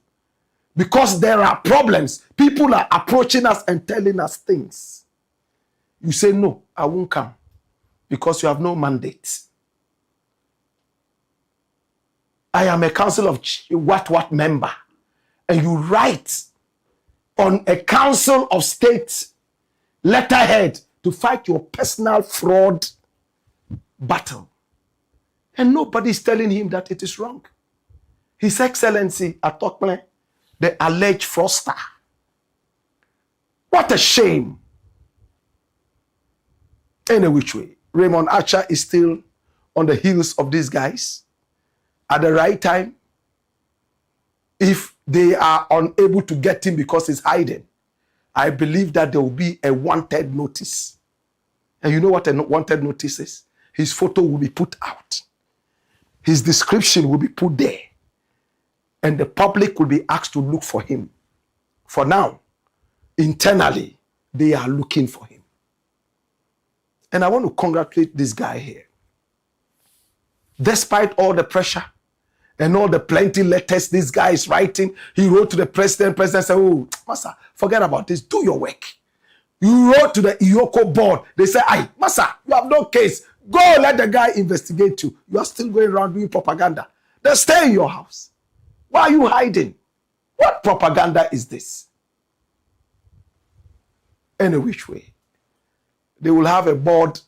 Speaker 1: Because there are problems. People are approaching us and telling us things. You say, no, I won't come. Because you have no mandate. I am a council of what member. And you write on a council of state letterhead to fight your personal fraud battle. And nobody is telling him that it is wrong. His Excellency Atokpele, the alleged fraudster. What a shame. Any which way, Raymond Archer is still on the heels of these guys. At the right time, if they are unable to get him because he's hiding, I believe that there will be a wanted notice. And you know what a wanted notice is? His photo will be put out. His description will be put there. And the public will be asked to look for him. For now, internally, they are looking for him. And I want to congratulate this guy here. Despite all the pressure and all the plenty letters this guy is writing, he wrote to the president. President said, oh, Master, forget about this. Do your work. You wrote to the IOCO board. They said, aye, Master, you have no case. Go let the guy investigate you. You are still going around doing propaganda. Then stay in your house. Why are you hiding? What propaganda is this? Any which way. They will have a board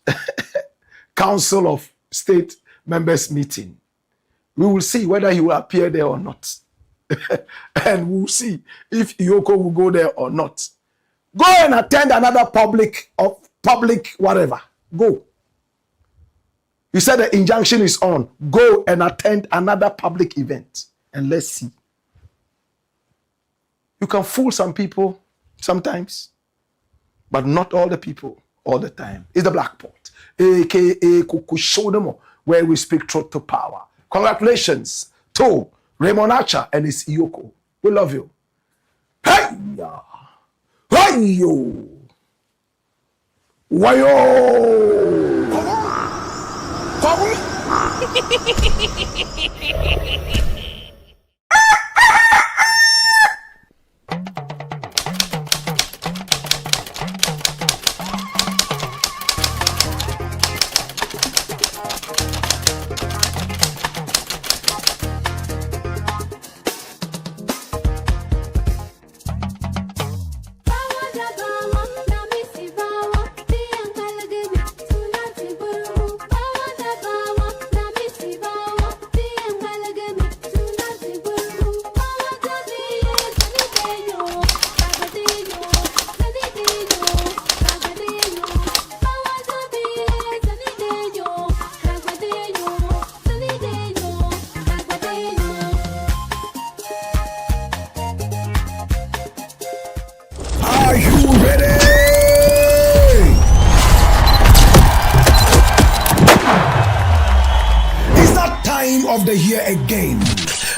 Speaker 1: council of state members meeting. We will see whether he will appear there or not. And we'll see if Iyoko will go there or not. Go and attend another public whatever. Go. You said the injunction is on. Go and attend another public event. And let's see. You can fool some people sometimes, but not all the people all the time. It's the Blakk Pot, aka Kukushodemo, where we speak truth to power. Congratulations to Raymond Archer and his Iyoko. We love you. Hey! Hey! Yo! Wayo! Of the year again.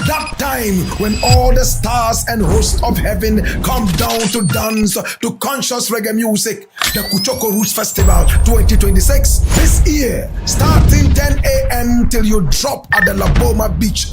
Speaker 1: That time when all the stars and hosts of heaven come down to dance to conscious reggae music. The Kuchoko Roots Festival 2026. This year, starting 10 a.m. till you drop at the Laboma Beach.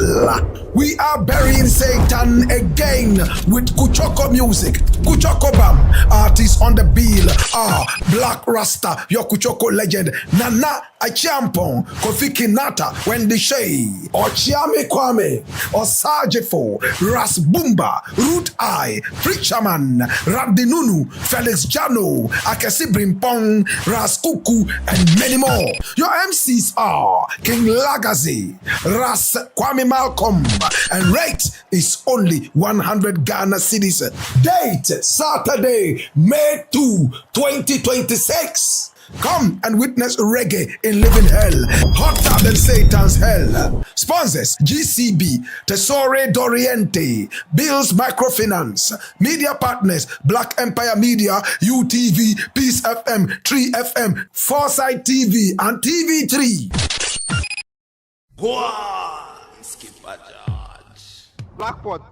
Speaker 1: We are burying Satan again with Kuchoko music. Kuchoko Bam. Artists on the bill are Blakk Rasta, your Kuchoko legend, Nana Achiampong, Kofi Kinata, Wendy Shea, Ochiame Kwame, Osajefo, Ras Bumba, Root Eye, Preacherman, Rabdinunu, Felix Jano, Akesi Brimpong, Ras Kuku, and many more. Your MCs are King Lagazi, Ras Kwame Malcolm, and rate is only 100 Ghana cedis. Date Saturday, May 2, 2026. Come and witness reggae in living hell, hotter than Satan's hell. Sponsors: GCB, Tesore Doriente, Bills Microfinance. Media partners: Black Empire Media, UTV, Peace FM, 3FM, Foresight TV, and TV3.
Speaker 5: Blakk Pot.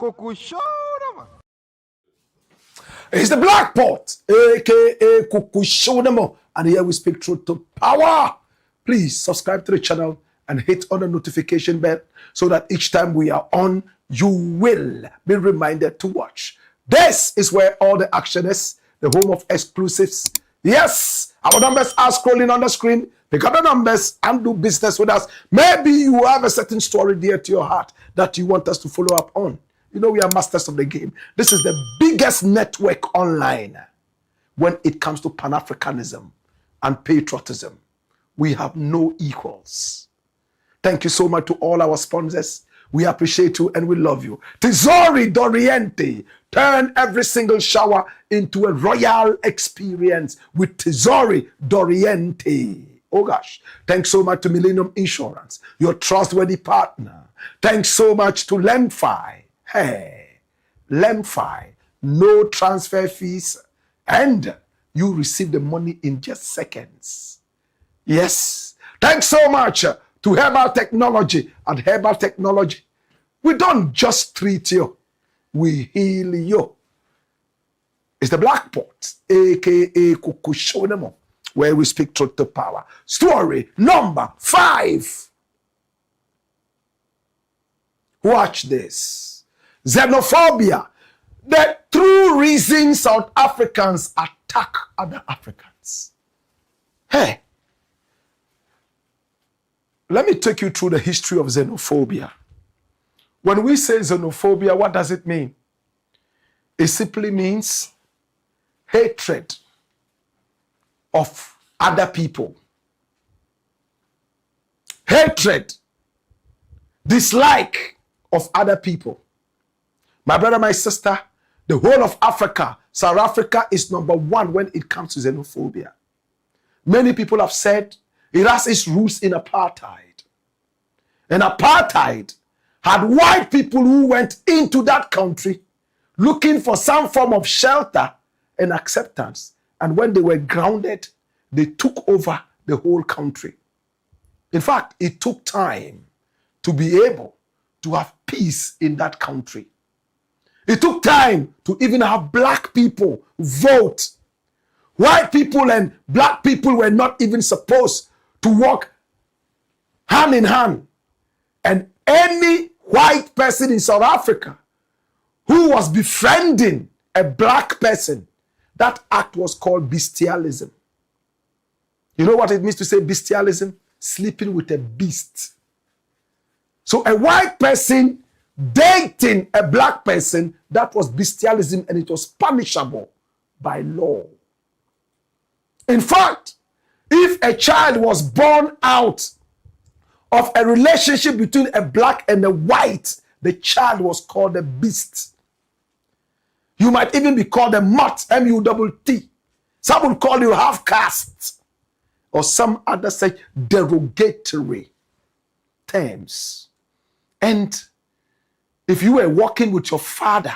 Speaker 5: Kukushodemo.
Speaker 1: It's the Blakk Pot, aka Kukushodemo, and here we speak truth to power. Please subscribe to the channel and hit on the notification bell so that each time we are on, you will be reminded to watch. This is where all the action is, the home of exclusives. Yes, our numbers are scrolling on the screen. Pick up the numbers and do business with us. Maybe you have a certain story dear to your heart that you want us to follow up on. You know, we are masters of the game. This is the biggest network online when it comes to Pan-Africanism and patriotism. We have no equals. Thank you so much to all our sponsors. We appreciate you and we love you. Tesori Doriente. Turn every single shower into a royal experience with Tesori Doriente. Oh gosh. Thanks so much to Millennium Insurance, your trustworthy partner. Thanks so much to Lemfi. Hey, Lemfi. No transfer fees. And you receive the money in just seconds. Yes. Thanks so much to Herbal Technology. At Herbal Technology, we don't just treat you, we heal you. It's the Black Pot, aka Kukushonemo, where we speak truth to power. Story number 5. Watch this. Xenophobia. The true reason South Africans attack other Africans. Hey, let me take you through the history of xenophobia. When we say xenophobia, what does it mean? It simply means hatred of other people. Hatred, dislike of other people. My brother, my sister, the whole of Africa, South Africa is number 1 when it comes to xenophobia. Many people have said it has its roots in apartheid. And apartheid had white people who went into that country looking for some form of shelter and acceptance. And when they were grounded, they took over the whole country. In fact, it took time to be able to have peace in that country. It took time to even have black people vote. White people and black people were not even supposed to walk hand in hand. And any white person in South Africa who was befriending a black person, that act was called bestialism. You know what it means to say bestialism? Sleeping with a beast. So a white person dating a black person, that was bestialism, and it was punishable by law. In fact, if a child was born out of a relationship between a black and a white, the child was called a beast. You might even be called a mutt, M-U-T-T. Some will call you half caste or some other such derogatory terms. And if you were walking with your father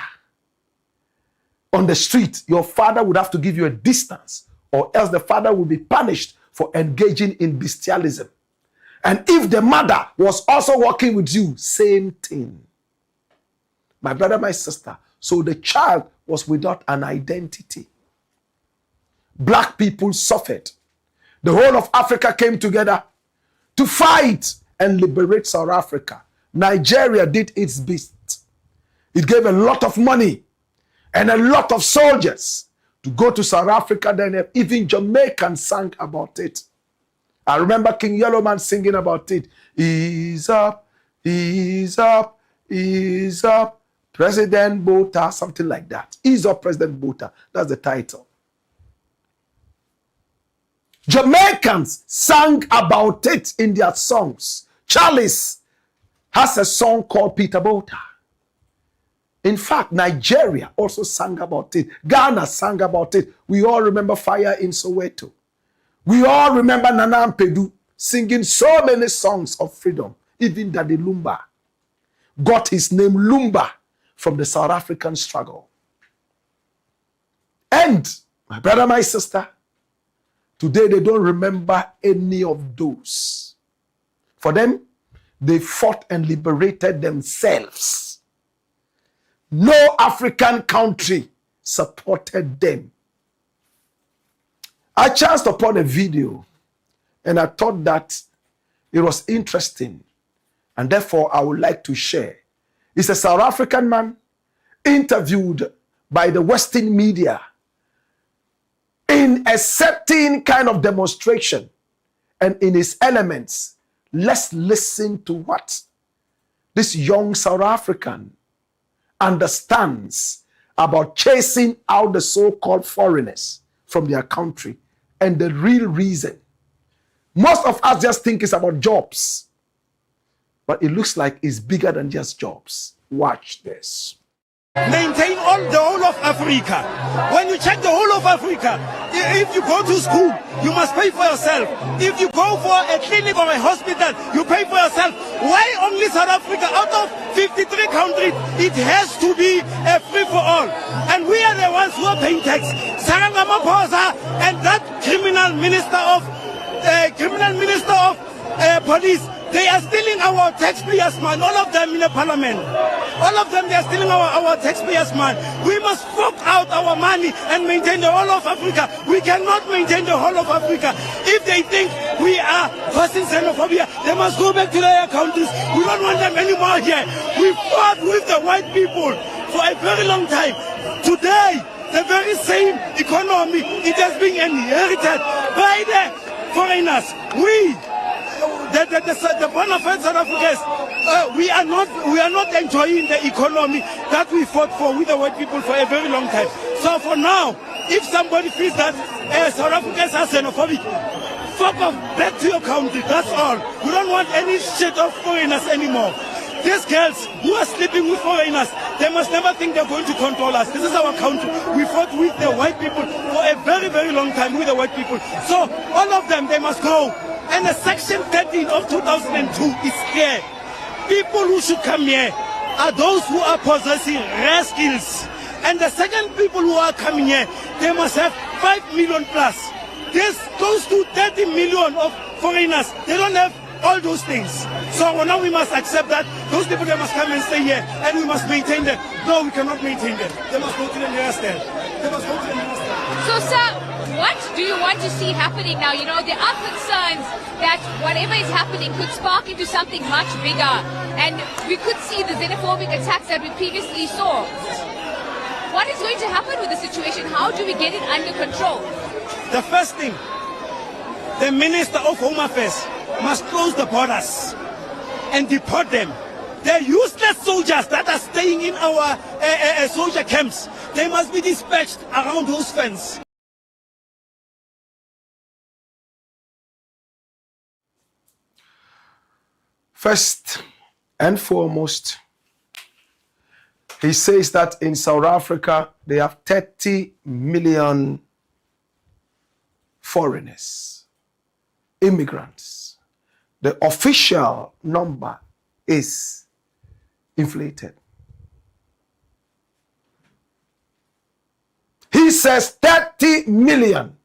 Speaker 1: on the street, your father would have to give you a distance, or else the father would be punished for engaging in bestialism. And if the mother was also walking with you, same thing. My brother, my sister. So the child was without an identity. Black people suffered. The whole of Africa came together to fight and liberate South Africa. Nigeria did its best. It gave a lot of money and a lot of soldiers to go to South Africa. Then even Jamaicans sang about it. I remember King Yellowman singing about it. Ease up, ease up, ease up. President Volta, something like that. Ease up, President Volta. That's the title. Jamaicans sang about it in their songs. Charles has a song called Peter Volta. In fact, Nigeria also sang about it. Ghana sang about it. We all remember Fire in Soweto. We all remember Nana Mpedu singing so many songs of freedom. Even Daddy Lumba got his name Lumba from the South African struggle. And my brother, my sister, today they don't remember any of those. For them, they fought and liberated themselves. No African country supported them. I chanced upon a video and I thought that it was interesting, and therefore I would like to share. is a South African man interviewed by the Western media in a certain kind of demonstration and in his elements. Let's listen to what this young South African understands about chasing out the so-called foreigners from their country and the real reason. Most of us just think it's about jobs, but it looks like it's bigger than just jobs. Watch this.
Speaker 17: Maintain the whole of Africa. When you check the whole of Africa, if you go to school, you must pay for yourself. If you go for a clinic or a hospital, you pay for yourself. Why only South Africa? Out of 53 countries, it has to be a free for all. And we are the ones who are paying tax. Sarah Ramaphosa and that criminal minister of police, they are stealing our taxpayers' money. All of them in the parliament. All of them, they are stealing our taxpayers' money. We must fork out our money and maintain the whole of Africa. We cannot maintain the whole of Africa. If they think we are causing xenophobia, they must go back to their countries. We don't want them anymore here. We fought with the white people for a very long time. Today, the very same economy, it has been inherited by the foreigners. The bona fide South Africans, we are not enjoying the economy that we fought for with the white people for a very long time. So for now, if somebody feels that South Africans are xenophobic, fuck off, back to your country, that's all. We don't want any shit of foreigners anymore. These girls who are sleeping with foreigners, they must never think they're going to control us. This is our country. We fought with the white people for a very, very long time with the white people. So all of them, they must go. And the Section 13 of 2002 is clear. People who should come here are those who are possessing rare skills. And the second people who are coming here, they must have 5 million plus. There's close to 30 million of foreigners. They don't have all those things. So now we must accept that those people, they must come and stay here and we must maintain them. No, we cannot maintain them. They must go to the nearest land. They must go to the nearest land.
Speaker 18: So, sir, what do you want to see happening now? You know, there are concerns that whatever is happening could spark into something much bigger. And we could see the xenophobic attacks that we previously saw. What is going to happen with the situation? How do we get it under control?
Speaker 17: The first thing, the Minister of Home Affairs must close the borders and deport them. The useless soldiers that are staying in our soldier camps, they must be dispatched around those fences.
Speaker 1: First and foremost, he says that in South Africa, they have 30 million foreigners, immigrants. The official number is inflated. He says 30 million,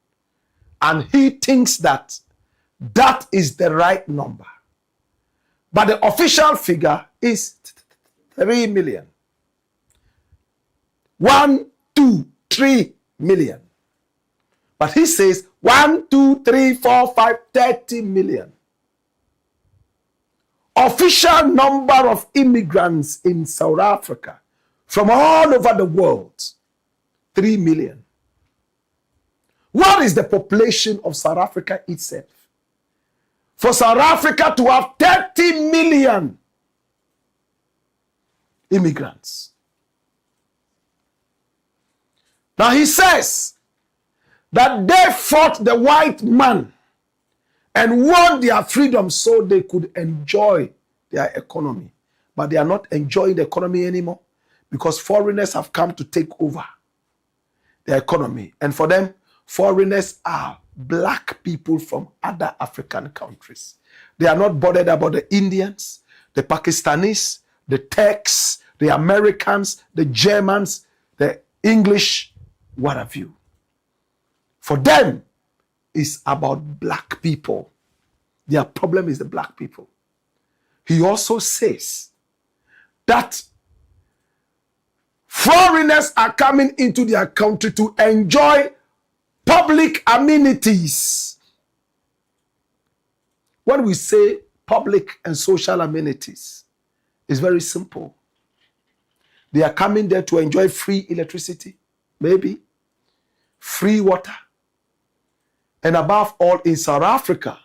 Speaker 1: and he thinks that that is the right number. But the official figure is 3 million. 1, 2, 3 million. But he says 1, 2, 3, 4, 5, 30 million. Official number of immigrants in South Africa from all over the world, 3 million. What is the population of South Africa itself? For South Africa to have 30 million immigrants. Now he says that they fought the white man and won their freedom so they could enjoy their economy. But they are not enjoying the economy anymore because foreigners have come to take over their economy. And for them, foreigners are black people from other African countries. They are not bothered about the Indians, the Pakistanis, the Turks, the Americans, the Germans, the English, what have you. For them, it's about black people. Their problem is the black people. He also says that foreigners are coming into their country to enjoy public amenities. When we say public and social amenities, it's very simple. They are coming there to enjoy free electricity, maybe, free water. And above all, in South Africa,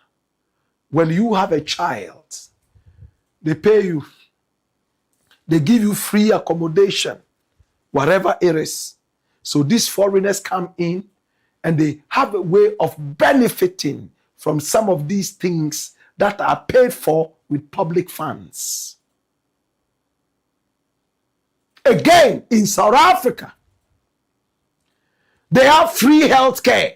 Speaker 1: when you have a child, they pay you. They give you free accommodation, whatever it is. So these foreigners come in and they have a way of benefiting from some of these things that are paid for with public funds. Again, in South Africa, they have free health care.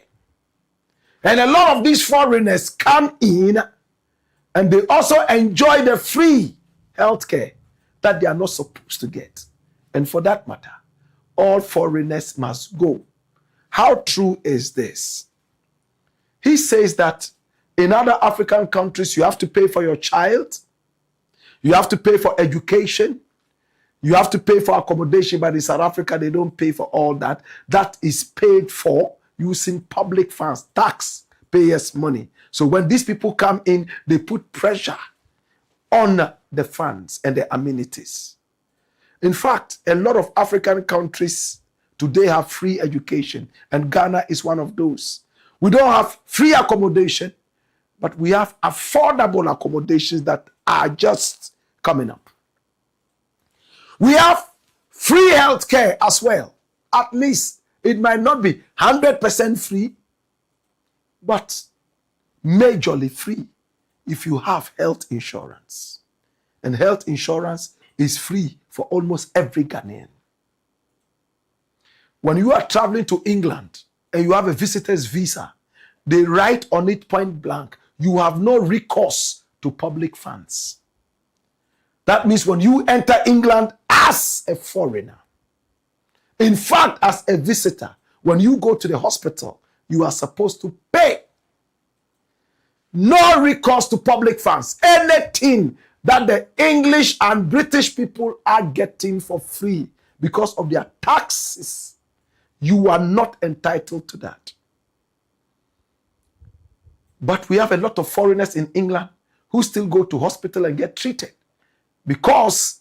Speaker 1: And a lot of these foreigners come in and they also enjoy the free health care that they are not supposed to get. And for that matter, all foreigners must go. How true is this? He says that in other African countries, you have to pay for your child, you have to pay for education, you have to pay for accommodation, but in South Africa, they don't pay for all that. That is paid for using public funds, taxpayers' money. So when these people come in, they put pressure on the funds and the amenities. In fact, a lot of African countries today have free education, and Ghana is one of those. We don't have free accommodation, but we have affordable accommodations that are just coming up. We have free health care as well. At least it might not be 100% free, but majorly free if you have health insurance. And health insurance is free for almost every Ghanaian. When you are traveling to England and you have a visitor's visa, they write on it point blank, you have no recourse to public funds. That means when you enter England as a foreigner, in fact, as a visitor, when you go to the hospital, you are supposed to pay. No recourse to public funds. Anything that the English and British people are getting for free because of their taxes, you are not entitled to that. But we have a lot of foreigners in England who still go to hospital and get treated. Because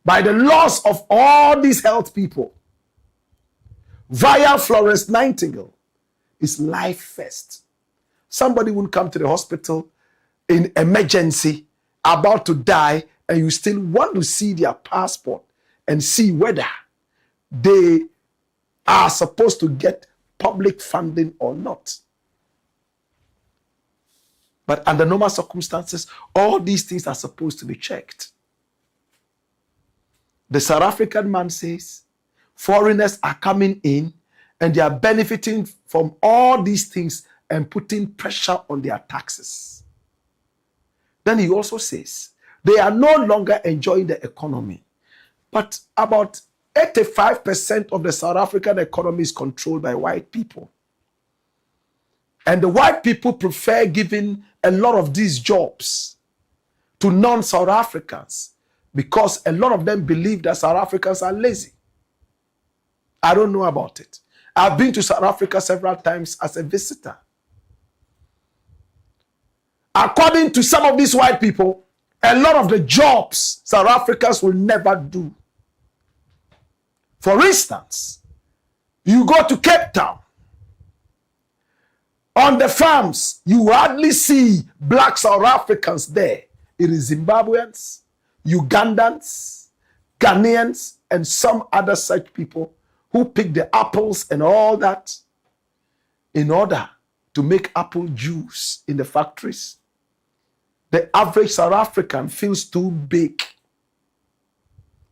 Speaker 1: by the laws of all these health people, via Florence Nightingale, is life first. Somebody will come to the hospital in emergency, about to die, and you still want to see their passport and see whether they are supposed to get public funding or not. But under normal circumstances, all these things are supposed to be checked. The South African man says, foreigners are coming in and they are benefiting from all these things and putting pressure on their taxes. Then he also says, they are no longer enjoying the economy, but about 85% of the South African economy is controlled by white people. And the white people prefer giving a lot of these jobs to non-South Africans because a lot of them believe that South Africans are lazy. I don't know about it. I've been to South Africa several times as a visitor. According to some of these white people, a lot of the jobs South Africans will never do. For instance, you go to Cape Town. On the farms, you hardly see black South Africans there. It is Zimbabweans, Ugandans, Ghanaians, and some other such people who pick the apples and all that in order to make apple juice in the factories. The average South African feels too big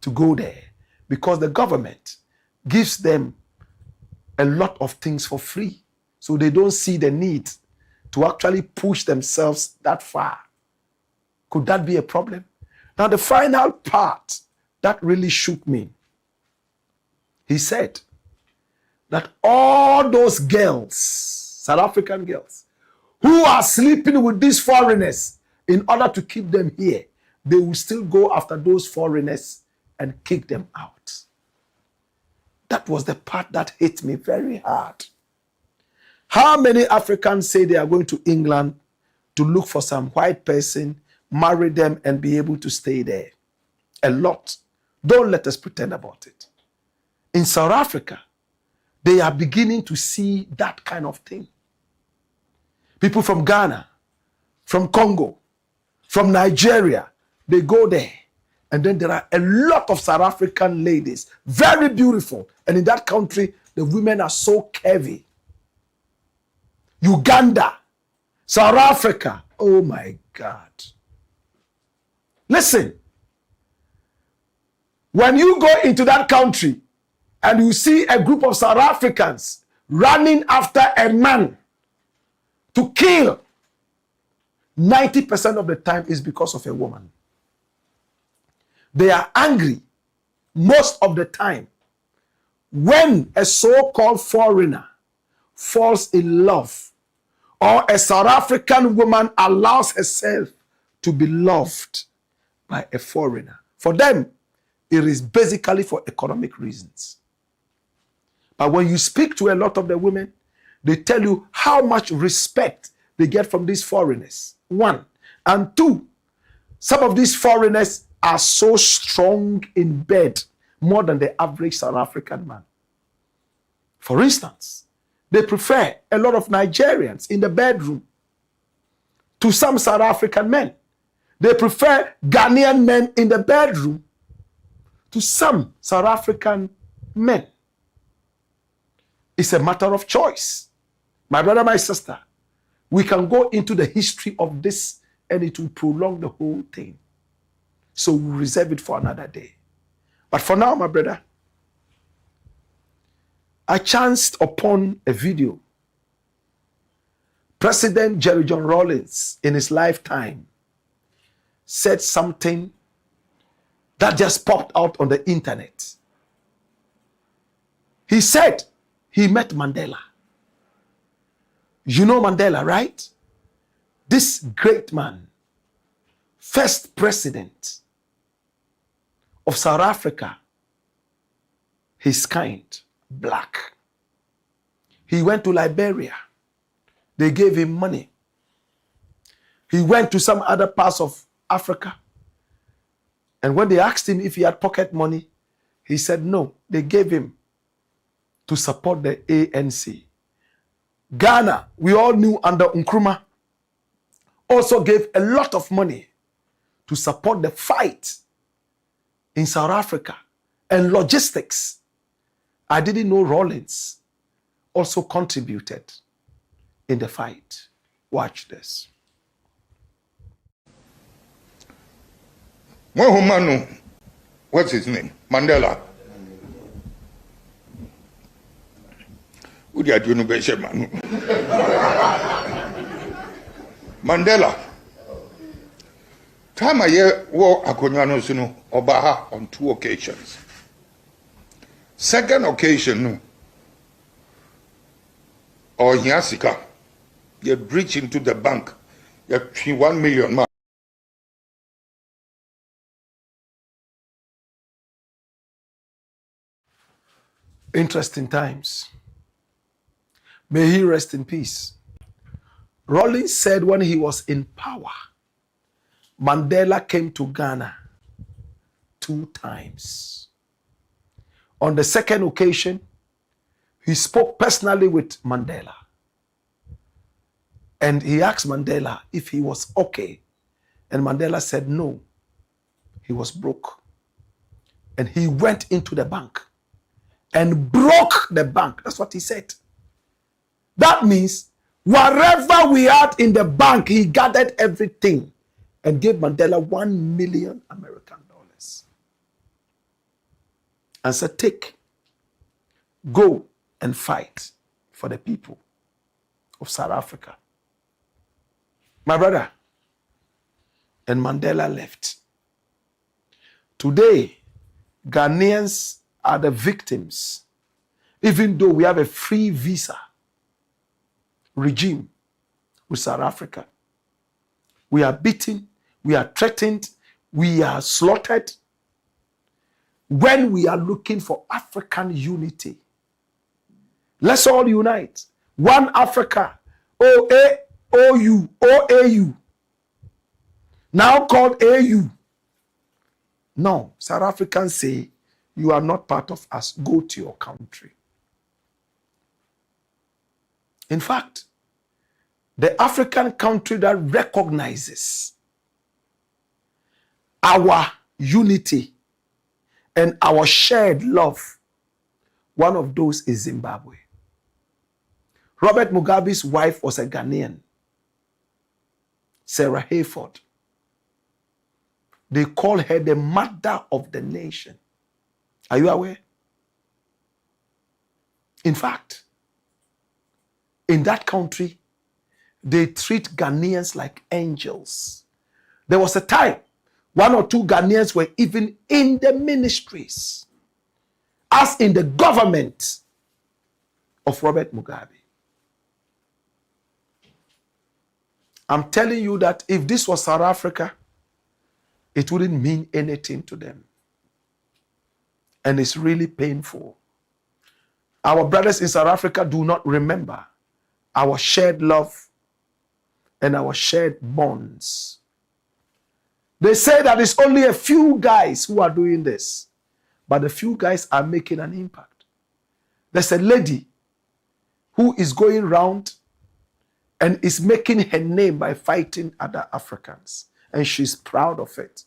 Speaker 1: to go there because the government gives them a lot of things for free. So they don't see the need to actually push themselves that far. Could that be a problem? Now, the final part that really shook me, he said that all those girls, South African girls, who are sleeping with these foreigners in order to keep them here, they will still go after those foreigners and kick them out. That was the part that hit me very hard. How many Africans say they are going to England to look for some white person, marry them, and be able to stay there? A lot. Don't let us pretend about it. In South Africa, they are beginning to see that kind of thing. People from Ghana, from Congo, from Nigeria, they go there. And then there are a lot of South African ladies, very beautiful. And in that country, the women are so curvy. Uganda, South Africa, oh my God. Listen, when you go into that country and you see a group of South Africans running after a man to kill, 90% of the time is because of a woman. They are angry most of the time when a so-called foreigner falls in love or a South African woman allows herself to be loved by a foreigner. For them, it is basically for economic reasons. But when you speak to a lot of the women, they tell you how much respect they get from these foreigners. One. And two, some of these foreigners are so strong in bed more than the average South African man. For instance, they prefer a lot of Nigerians in the bedroom to some South African men. They prefer Ghanaian men in the bedroom to some South African men. It's a matter of choice. My brother, my sister, we can go into the history of this and it will prolong the whole thing. So we'll reserve it for another day. But for now, my brother, I chanced upon a video. President Jerry John Rawlings, in his lifetime, said something that just popped out on the internet. He said he met Mandela. You know Mandela, right? This great man, first president of South Africa, his kind, Blakk. He went to Liberia. They gave him money. He went to some other parts of Africa. And when they asked him if he had pocket money, he said no. They gave him to support the ANC. Ghana, we all knew under Nkrumah, also gave a lot of money to support the fight in South Africa and logistics. I didn't know Rawlings also contributed in the fight. Watch this.
Speaker 19: Manu, what's his name? Mandela. Mandela. Time I hear war Akonyano Sino Obaha on 2 occasions. Second occasion, no. Or Yasika, you breach into the bank, you 1 million mark.
Speaker 1: Interesting times. May he rest in peace. Rawlings said when he was in power, Mandela came to Ghana 2 times. On the second occasion, he spoke personally with Mandela. And he asked Mandela if he was okay. And Mandela said no. He was broke. And he went into the bank and broke the bank. That's what he said. That means whatever we had in the bank, he gathered everything and gave Mandela $1 million American dollars. And said, take, go and fight for the people of South Africa. My brother, and Mandela left. Today, Ghanaians are the victims, even though we have a free visa regime with South Africa. We are beaten, we are threatened, we are slaughtered when we are looking for African unity. Let's all unite. One Africa, OAU, now called AU. No, South Africans say, you are not part of us. Go to your country. In fact, the African country that recognizes our unity and our shared love, one of those is Zimbabwe. Robert Mugabe's wife was a Ghanaian, Sarah Hayford. They call her the mother of the nation. Are you aware? In fact, in that country, they treat Ghanaians like angels. There was a time, 1 or 2 Ghanaians were even in the ministries, as in the government of Robert Mugabe. I'm telling you that if this was South Africa, it wouldn't mean anything to them. And it's really painful. Our brothers in South Africa do not remember our shared love and our shared bonds. They say that it's only a few guys who are doing this, but the few guys are making an impact. There's a lady who is going around and is making her name by fighting other Africans, and she's proud of it.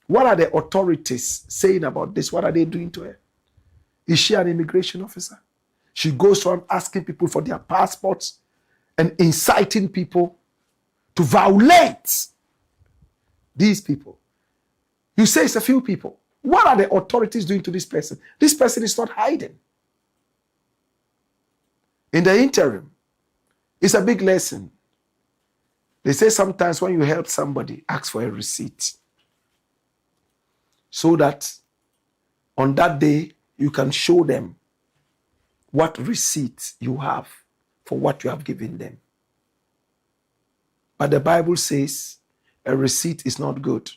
Speaker 1: What are the authorities saying about this? What are they doing to her? Is she an immigration officer? She goes around asking people for their passports and inciting people to violate these people. You say it's a few people. What are the authorities doing to this person? This person is not hiding. In the interim, it's a big lesson. They say sometimes when you help somebody, ask for a receipt, so that on that day you can show them what receipt you have for what you have given them. But the Bible says a receipt is not good.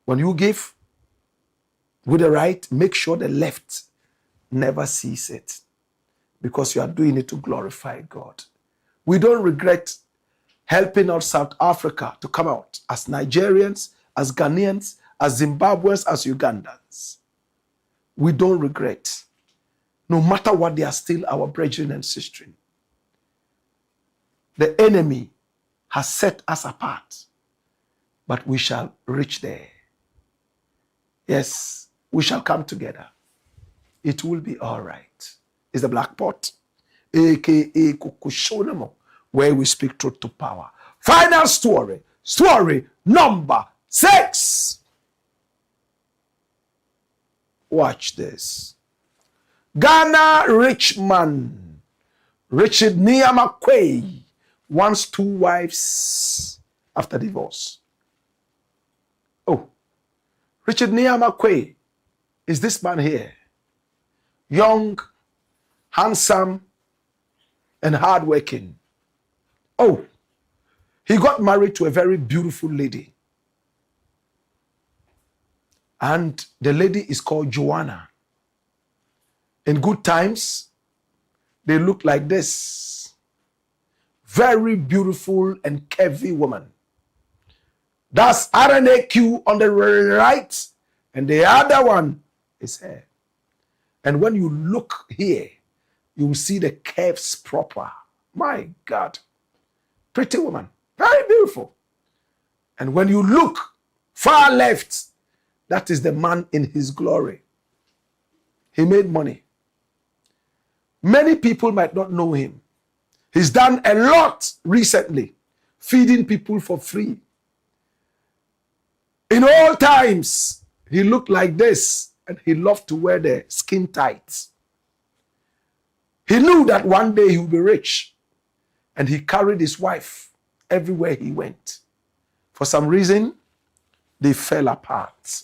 Speaker 1: When you give with the right, make sure the left never sees it, because you are doing it to glorify God. We don't regret helping out South Africa to come out as Nigerians, as Ghanaians, as Zimbabweans, as Ugandans. We don't regret. No matter what, they are still our brethren and sisters. The enemy has set us apart, but we shall reach there. Yes, we shall come together. It will be all right. It's the Black Pot, aka Kukushonamo, where we speak truth to power. Final story. Story number 6. Watch this. Ghana rich man, Richard Niamakwe, wants 2 wives after divorce. Oh, Richard Niamakwe is this man here. Young, handsome, and hardworking. Oh, he got married to a very beautiful lady. And the lady is called Joanna. In good times, they look like this. Very beautiful and curvy woman. That's RNAQ on the right, and the other one is her. And when you look here, you will see the curves proper. My God. Pretty woman. Very beautiful. And when you look far left, that is the man in his glory. He made money. Many people might not know him. He's done a lot recently, feeding people for free. In all times, he looked like this, and he loved to wear the skin tights. He knew that one day he would be rich, and he carried his wife everywhere he went. For some reason, they fell apart.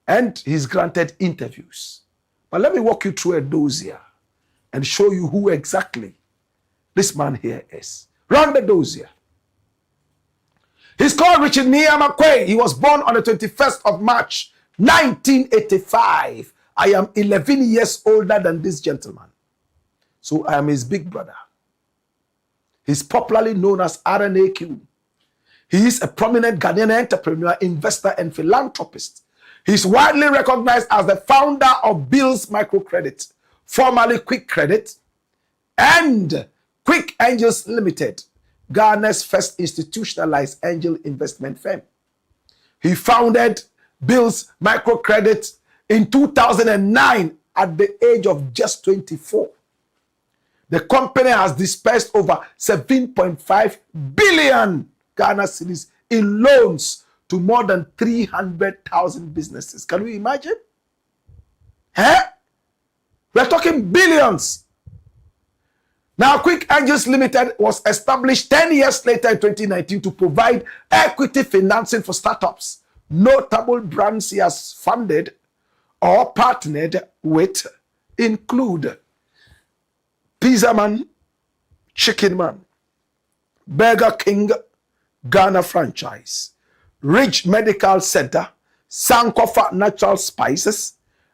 Speaker 1: And he's granted interviews. But let me walk you through a dossier and show you who exactly this man here is. Run the dossier. He's called Richard Niamakwe. He was born on the 21st of March, 1985. I am 11 years older than this gentleman. So I am his big brother. He's popularly known as RNAQ. He is a prominent Ghanaian entrepreneur, investor, and philanthropist. He is widely recognized as the founder of Bills Microcredit, formerly Quick Credit, and Quick Angels Limited, Ghana's first institutionalized angel investment firm. He founded Bills Microcredit in 2009 at the age of just 24. The company has dispersed over 7.5 billion Ghana cedis in loans to more than 300,000 businesses. Can we imagine? We're talking billions. Now, Quick Angels Limited was established 10 years later in 2019 to provide equity financing for startups. Notable brands he has funded or partnered with include Pizza Man, Chicken Man, Burger King, Ghana Franchise, Rich Medical Center, Sankofa Natural Spices,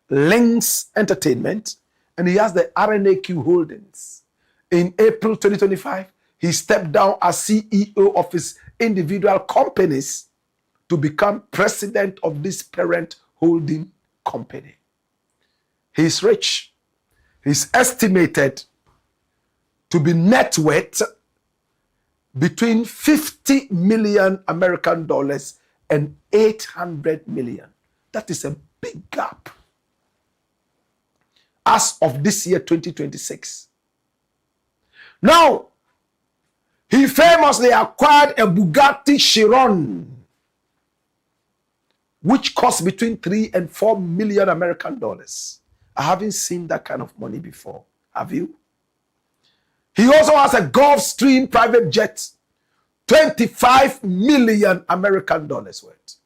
Speaker 1: Links Entertainment, and he has the RNAQ Holdings. In April 2025, he stepped down as CEO of his individual companies to become president of this parent holding company. He is rich. He's estimated to be net worth between 50 million American dollars and 800 million. That is a big gap. As of this year, 2026. Now, he famously acquired a Bugatti Chiron, which costs between 3 and 4 million American dollars. I haven't seen that kind of money before. Have you? He also has a Gulfstream private jet, 25 million American dollars worth,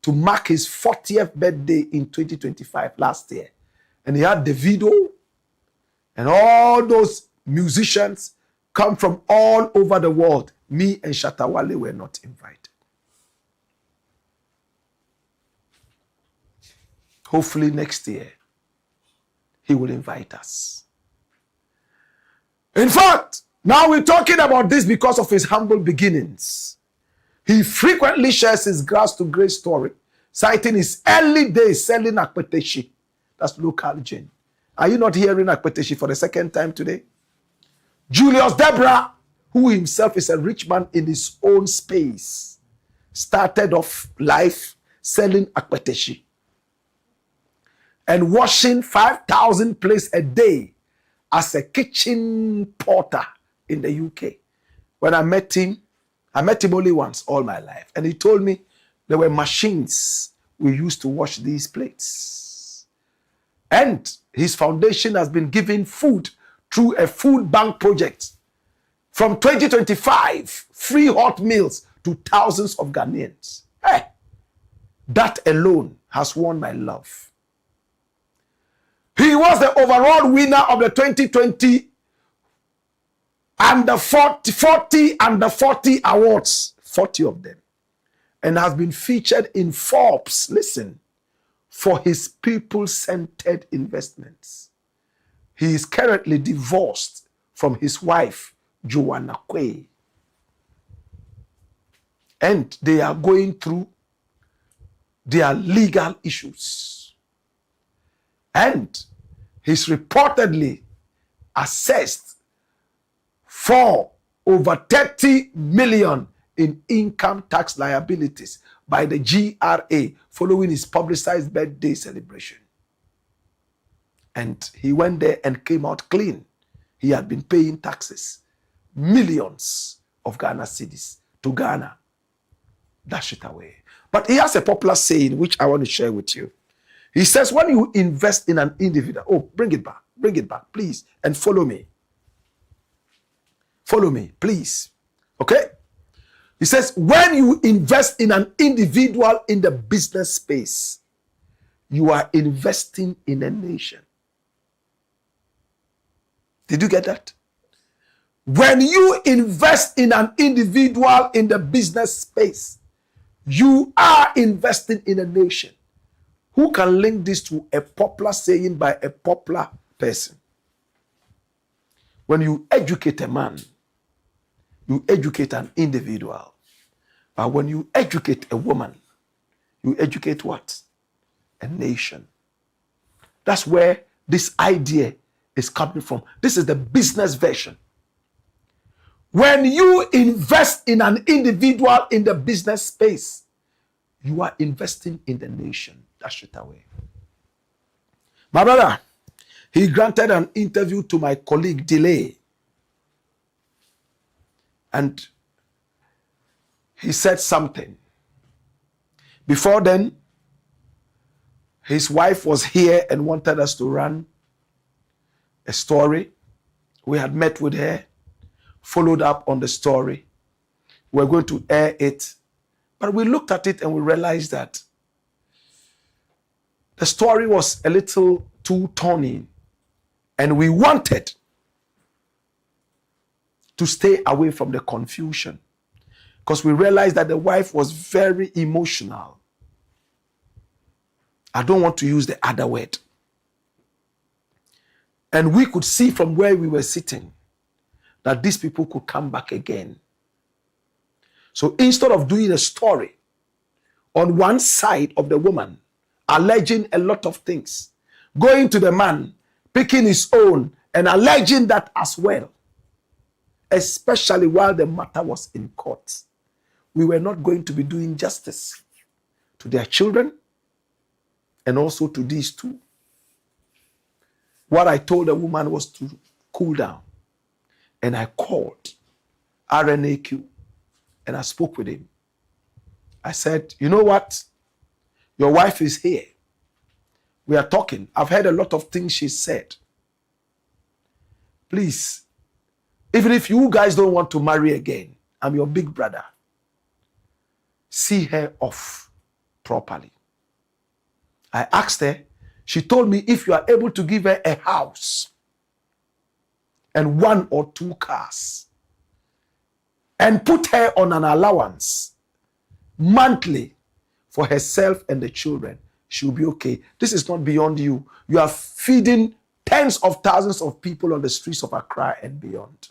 Speaker 1: to mark his 40th birthday in 2025 last year. And he had Davido and all those musicians come from all over the world. Me and Shatawale were not invited. Hopefully next year, he will invite us. In fact, now we're talking about this because of his humble beginnings. He frequently shares his grass to grace story, citing his early days selling akpeteshi. That's local gin. Are you not hearing akpeteshi for the second time today? Julius Debrah, who himself is a rich man in his own space, started off life selling akpeteshi and washing 5,000 plates a day as a kitchen porter in the UK. When I met him only once all my life. And he told me there were machines we used to wash these plates. And his foundation has been giving food through a food bank project. From 2025, free hot meals to thousands of Ghanaians. Hey, that alone has won my love. He was the overall winner of the 2020 Under 40 awards, 40 of them, and has been featured in Forbes, listen, for his people-centered investments. He is currently divorced from his wife, Joanna Quay, and they are going through their legal issues. And he's reportedly assessed for over 30 million in income tax liabilities by the GRA following his publicized birthday celebration. And he went there and came out clean. He had been paying taxes, millions of Ghana cedis to Ghana. Dash it away. But he has a popular saying which I want to share with you. He says, when you invest in an individual, bring it back, please, and follow me. Follow me, please. Okay? He says, when you invest in an individual in the business space, you are investing in a nation. Did you get that? When you invest in an individual in the business space, you are investing in a nation. Who can link this to a popular saying by a popular person? When you educate a man, you educate an individual. But when you educate a woman, you educate what? A nation. That's where this idea is coming from. This is the business version. When you invest in an individual in the business space, you are investing in the nation. That's it away. My brother, he granted an interview to my colleague Delay. And he said something. Before then, his wife was here and wanted us to run a story. We had met with her, followed up on the story. We're going to air it. But we looked at it and we realized that the story was a little too thorny. And we wanted to stay away from the confusion. Because we realized that the wife was very emotional. I don't want to use the other word. And we could see from where we were sitting that these people could come back again. So instead of doing a story on one side of the woman, alleging a lot of things, going to the man, picking his own, and alleging that as well, especially while the matter was in court, we were not going to be doing justice to their children and also to these two. What I told the woman was to cool down. And I called RNAQ and I spoke with him. I said, you know what? Your wife is here. We are talking. I've heard a lot of things she said. Please, even if you guys don't want to marry again, I'm your big brother. See her off properly. I asked her, she told me if you are able to give her a house and 1 or 2 cars and put her on an allowance monthly for herself and the children, she will be okay. This is not beyond you. You are feeding tens of thousands of people on the streets of Accra and beyond.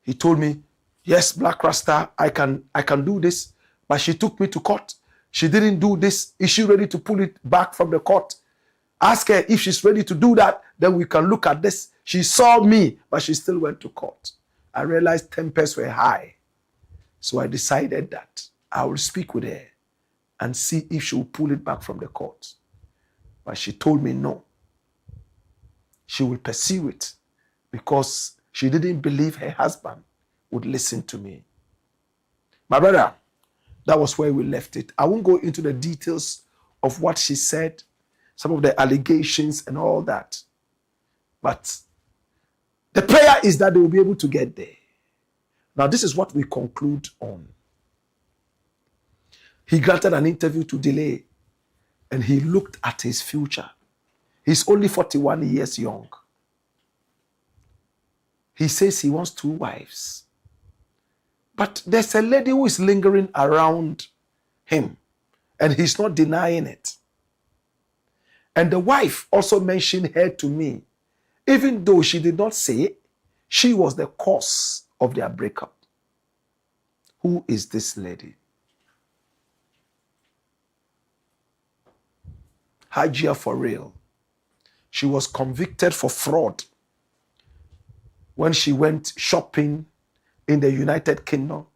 Speaker 1: He told me, yes, Blakk Rasta, I can do this, but she took me to court. She didn't do this. Is she ready to pull it back from the court? Ask her if she's ready to do that, then we can look at this. She saw me, but she still went to court. I realized tempers were high. So I decided that I will speak with her and see if she will pull it back from the court. But she told me no. She will pursue it because she didn't believe her husband would listen to me. My brother, that was where we left it. I won't go into the details of what she said, some of the allegations and all that. But the prayer is that they will be able to get there. Now, this is what we conclude on. He granted an interview to Delay, and he looked at his future. He's only 41 years young. He says he wants 2 wives. But there's a lady who is lingering around him, and he's not denying it. And the wife also mentioned her to me, even though she did not say it, she was the cause of their breakup. Who is this lady? Hajia for real. She was convicted for fraud when she went shopping in the United Kingdom.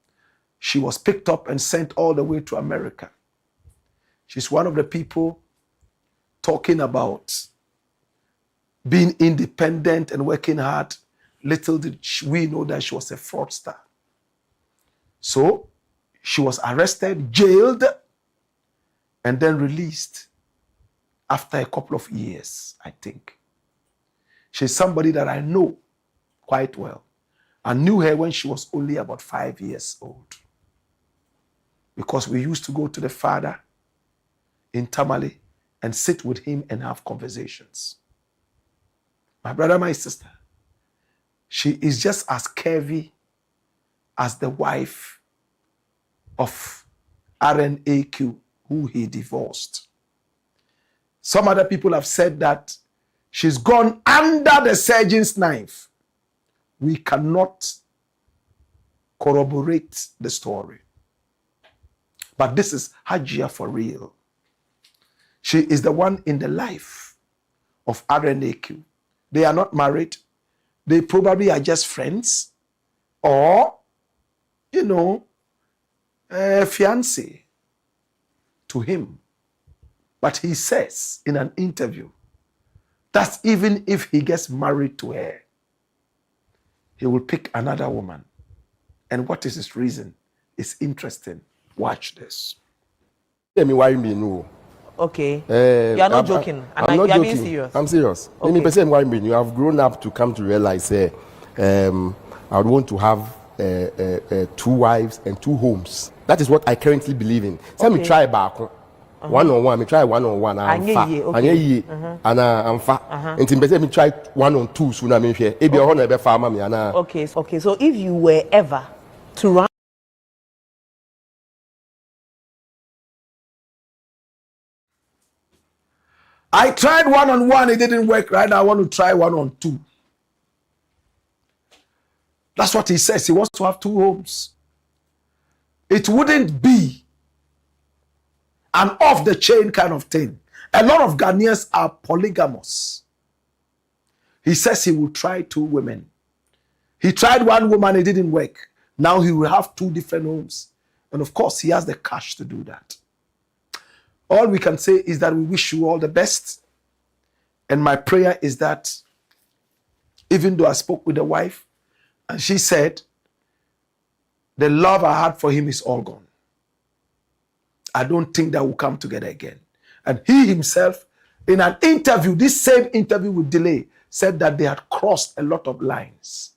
Speaker 1: She was picked up and sent all the way to America. She's one of the people talking about being independent and working hard. Little did we know that she was a fraudster. So she was arrested, jailed, and then released after a couple of years, I think. She's somebody that I know quite well. I knew her when she was only about 5 years old. Because we used to go to the father in Tamale and sit with him and have conversations. My brother, my sister, she is just as curvy as the wife of RNAQ, who he divorced. Some other people have said that she's gone under the surgeon's knife. We cannot corroborate the story. But this is Hajia for real. She is the one in the life of RNAQ. They are not married. They probably are just friends or, you know, fiancé to him. But he says in an interview that even if he gets married to her, he will pick another woman. And what is his reason? It's interesting. Watch this.
Speaker 20: Tell me why you mean. Okay. You are not joking. I'm not joking. Being serious. I'm serious. Okay. Let me say why you have grown up to come to realize I would want to have 2 wives and 2 homes. That is what I currently believe in. So me try back. One-on-one, me try one-on-one. I'm fat. I'm fat. And me try 1-on-2 soon. I'm here. Okay. Okay. So if you were ever to run.
Speaker 1: I tried 1-on-1, it didn't work. Right now, I want to try 1-on-2. That's what he says. He wants to have 2 homes. It wouldn't be an off-the-chain kind of thing. A lot of Ghanaians are polygamous. He says he will try 2 women. He tried 1 woman, it didn't work. Now he will have 2 different homes. And of course, he has the cash to do that. All we can say is that we wish you all the best. And my prayer is that even though I spoke with the wife and she said, the love I had for him is all gone. I don't think that we'll come together again. And he himself, in an interview, this same interview with Delay, said that they had crossed a lot of lines.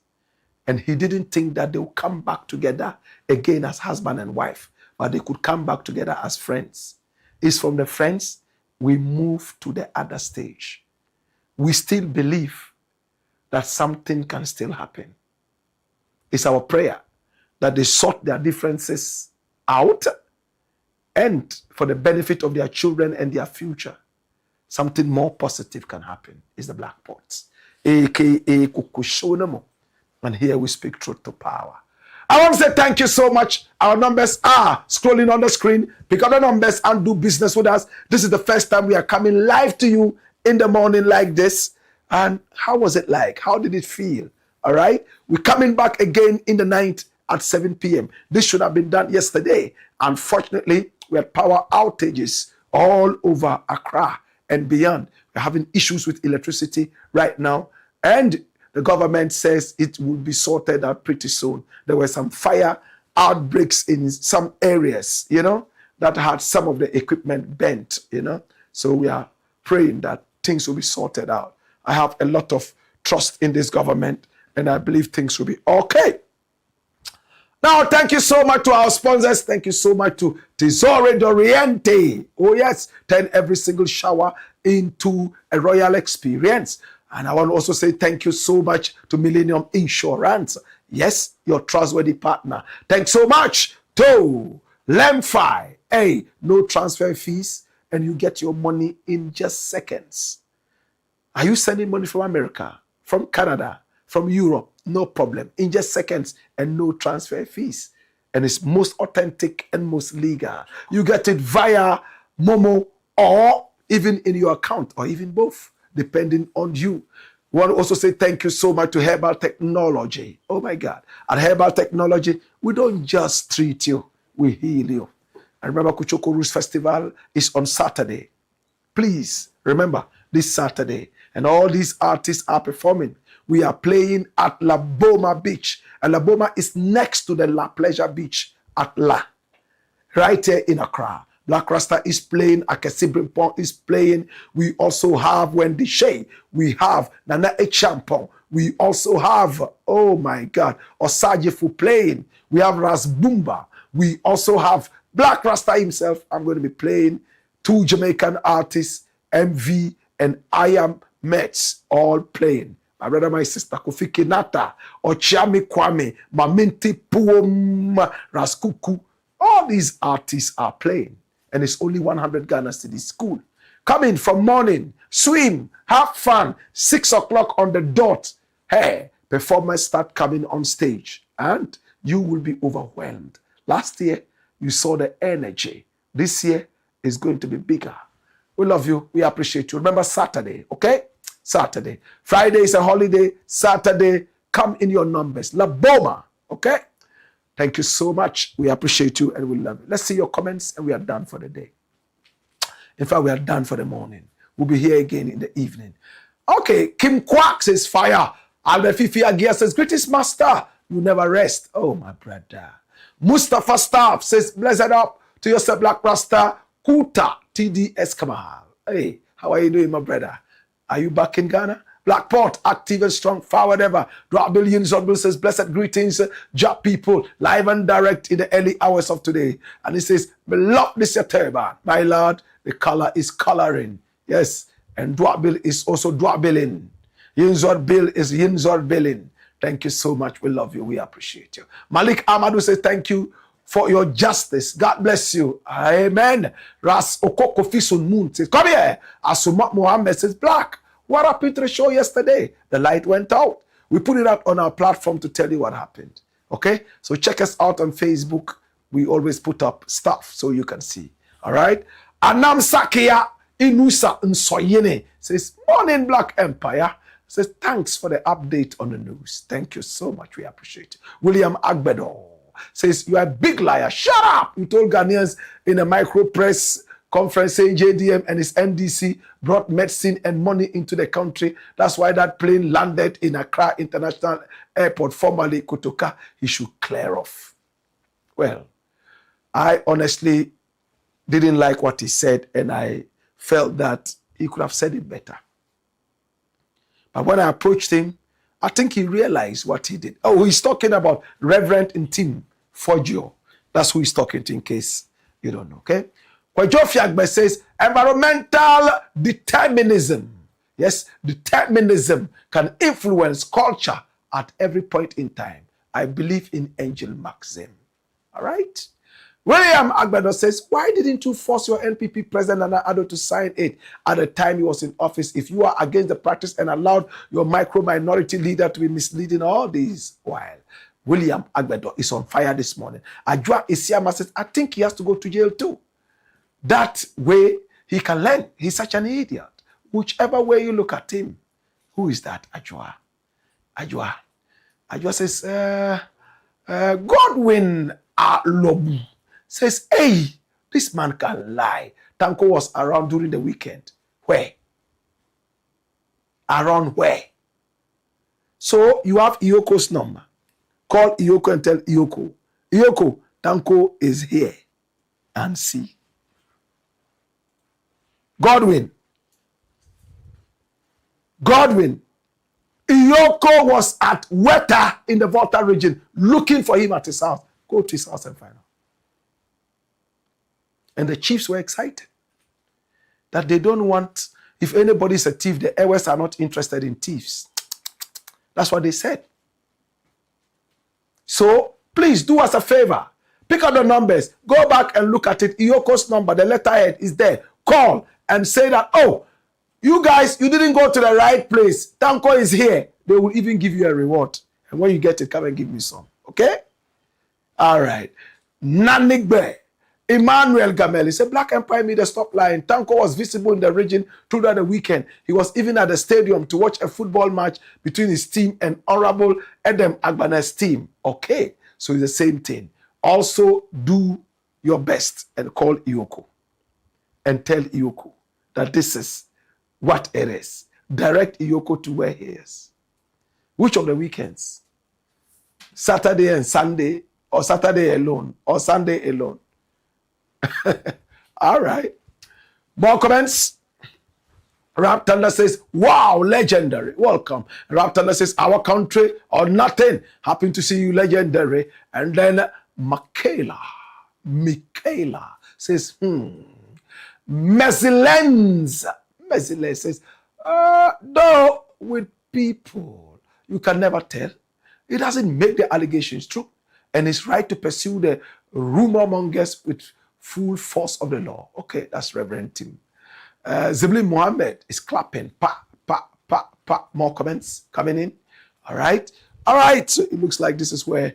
Speaker 1: And he didn't think that they would come back together again as husband and wife, but they could come back together as friends. It's from the friends we move to the other stage. We still believe that something can still happen. It's our prayer that they sort their differences out and for the benefit of their children and their future, something more positive can happen. Is the Black Pots, aka Kukushonamo. And here we speak truth to power. I want to say thank you so much. Our numbers are scrolling on the screen. Pick up the numbers and do business with us. This is the first time we are coming live to you in the morning like this. And how was it like? How did it feel? All right. We're coming back again in the night at 7 p.m. This should have been done yesterday. Unfortunately, we had power outages all over Accra and beyond. We're having issues with electricity right now. And the government says it will be sorted out pretty soon. There were some fire outbreaks in some areas, you know, that had some of the equipment bent, you know. So we are praying that things will be sorted out. I have a lot of trust in this government, and I believe things will be okay. Now, thank you so much to our sponsors. Thank you so much to Tesoro Doriente. Oh, yes, turn every single shower into a royal experience. And I want to also say thank you so much to Millennium Insurance. Yes, your trustworthy partner. Thanks so much to Lemfi. Hey, no transfer fees, and you get your money in just seconds. Are you sending money from America, from Canada, from Europe? No problem. In just seconds and no transfer fees. And it's most authentic and most legal. You get it via Momo or even in your account or even both, depending on you. We want to also say thank you so much to Herbal Technology. Oh my God. At Herbal Technology, we don't just treat you, we heal you. And remember, Kuchoko Roots Festival is on Saturday. Please remember this Saturday. And all these artists are performing. We are playing at La Boma Beach. And La Boma is next to the La Pleasure Beach at La. Right here in Accra. Black Rasta is playing, Akesibrimpong is playing. We also have Wendy Shea. We have Nana Echampong. We also have, oh my God, Osajifu playing. We have Ras Bumba. We also have Black Rasta himself. I'm going to be playing 2 Jamaican artists, MV and I Am Mets, all playing. My brother, my sister, Kofi Kinata, Ochiami Kwame, Maminti Puom, Raskuku. All these artists are playing. And it's only 100 Ghana to this school. Come in from morning, swim, have fun, 6 o'clock on the dot. Hey, performers start coming on stage. And you will be overwhelmed. Last year, you saw the energy. This year is going to be bigger. We love you. We appreciate you. Remember Saturday, okay? Saturday. Friday is a holiday. Saturday, come in your numbers. La Boma, okay? Thank you so much. We appreciate you and we love you. Let's see your comments and we are done for the day. In fact, we are done for the morning. We'll be here again in the evening. Okay, Kim Kwak says fire. Albert Fifi Agia says, greatest master, you never rest. Oh, my brother. Mustafa Staff says, blessed up to yourself, Black Rasta. Kuta TDS Kamal. Hey, how are you doing, my brother? Are you back in Ghana? Blackport, active and strong, forward ever. Drop billions of says, blessed greetings, job people, live and direct in the early hours of today. And he says, beloved this your turban. My lord, the color is coloring. Yes, and drop bill is also drop billing. Yinzor bill is Yinzor billing. Thank you so much. We love you. We appreciate you. Malik Amadou says, thank you for your justice. God bless you. Amen. Ras Okoko Fisun Moon says, come here. Asumat Mohammed says, Blakk. What happened to the show yesterday? The light went out. We put it out on our platform to tell you what happened. Okay? So check us out on Facebook. We always put up stuff so you can see. All right? Anam Sakia Inusa Nsoyene says, morning Black Empire. Says, thanks for the update on the news. Thank you so much. We appreciate it. William Agbedo says, you are a big liar. Shut up. You told Ghanaians in a micro press conference saying JDM and his NDC brought medicine and money into the country. That's why that plane landed in Accra International Airport, formerly Kotoka. He should clear off. Well, I honestly didn't like what he said, and I felt that he could have said it better. But when I approached him, I think he realized what he did. Oh, he's talking about Reverend NTIM-FORDJOUR. That's who he's talking to, in case you don't know, okay? Kwajofiagbe says, environmental determinism. Yes, determinism can influence culture at every point in time. I believe in Angel Maxim. All right? William Agbedo says, why didn't you force your NPP president Nana Addo to sign it at the time he was in office if you are against the practice and allowed your micro-minority leader to be misleading all these while? William Agbedo is on fire this morning. Ajua Isiama says, I think he has to go to jail too. That way he can learn. He's such an idiot. Whichever way you look at him. Who is that? Ajua. Ajua says, Godwin Alobu says, hey, this man can lie. Tanko was around during the weekend. Where? Around where? So you have Ioko's number. Call Ioko and tell Ioko, Ioko, Tanko is here. And see. Godwin, Ioko was at Weta in the Volta region looking for him at his house. Go to his house and find out. And the chiefs were excited that they don't want, if anybody is a thief, the Airways are not interested in thieves. That's what they said. So please do us a favor. Pick up the numbers. Go back and look at it. Ioko's number, the letterhead is there. Call and say that, oh, you guys, you didn't go to the right place. Tanko is here. They will even give you a reward. And when you get it, come and give me some. Okay? All right. Nanigbe. Emmanuel Gamel. Said Black Empire made a stop line. Tanko was visible in the region throughout the weekend. He was even at the stadium to watch a football match between his team and Honorable Edem Agbane's team. Okay. So it's the same thing. Also, do your best and call Ioko. And tell Ioko that this is what it is. Direct Ioko to where he is. Which of the weekends? Saturday and Sunday, or Saturday alone, or Sunday alone? All right. More comments? Rap Thunder says, wow, legendary. Welcome. Rap Thunder says, our country or nothing. Happy to see you, legendary. And then Michaela says, Mesilens says, though with people, you can never tell. It doesn't make the allegations true. And it's right to pursue the rumor mongers with full force of the law. Okay, that's Reverend Tim. Zibli Mohammed is clapping. Pa. More comments coming in. All right. So it looks like this is where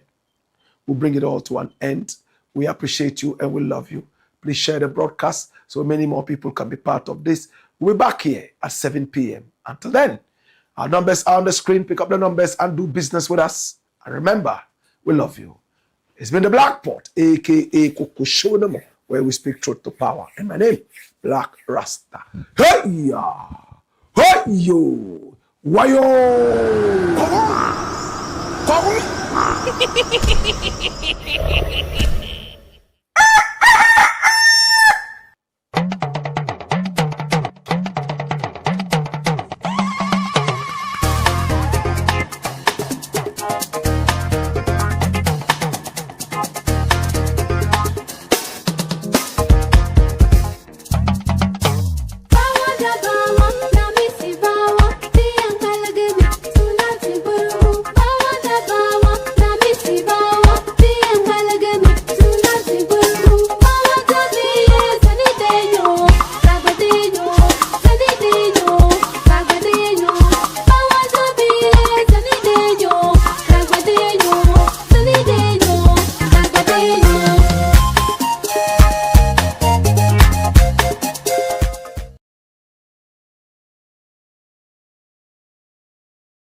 Speaker 1: we'll bring it all to an end. We appreciate you and we love you. Please share the broadcast so many more people can be part of this. We'll be back here at 7 p.m. Until then, our numbers are on the screen. Pick up the numbers and do business with us. And remember, we love you. It's been the Blakk Pot, a.k.a. Kokoshonamo, where we speak truth to power. And my name, Blakk Rasta. Hey-ya! Hey-yo! Wayo! Power! Power!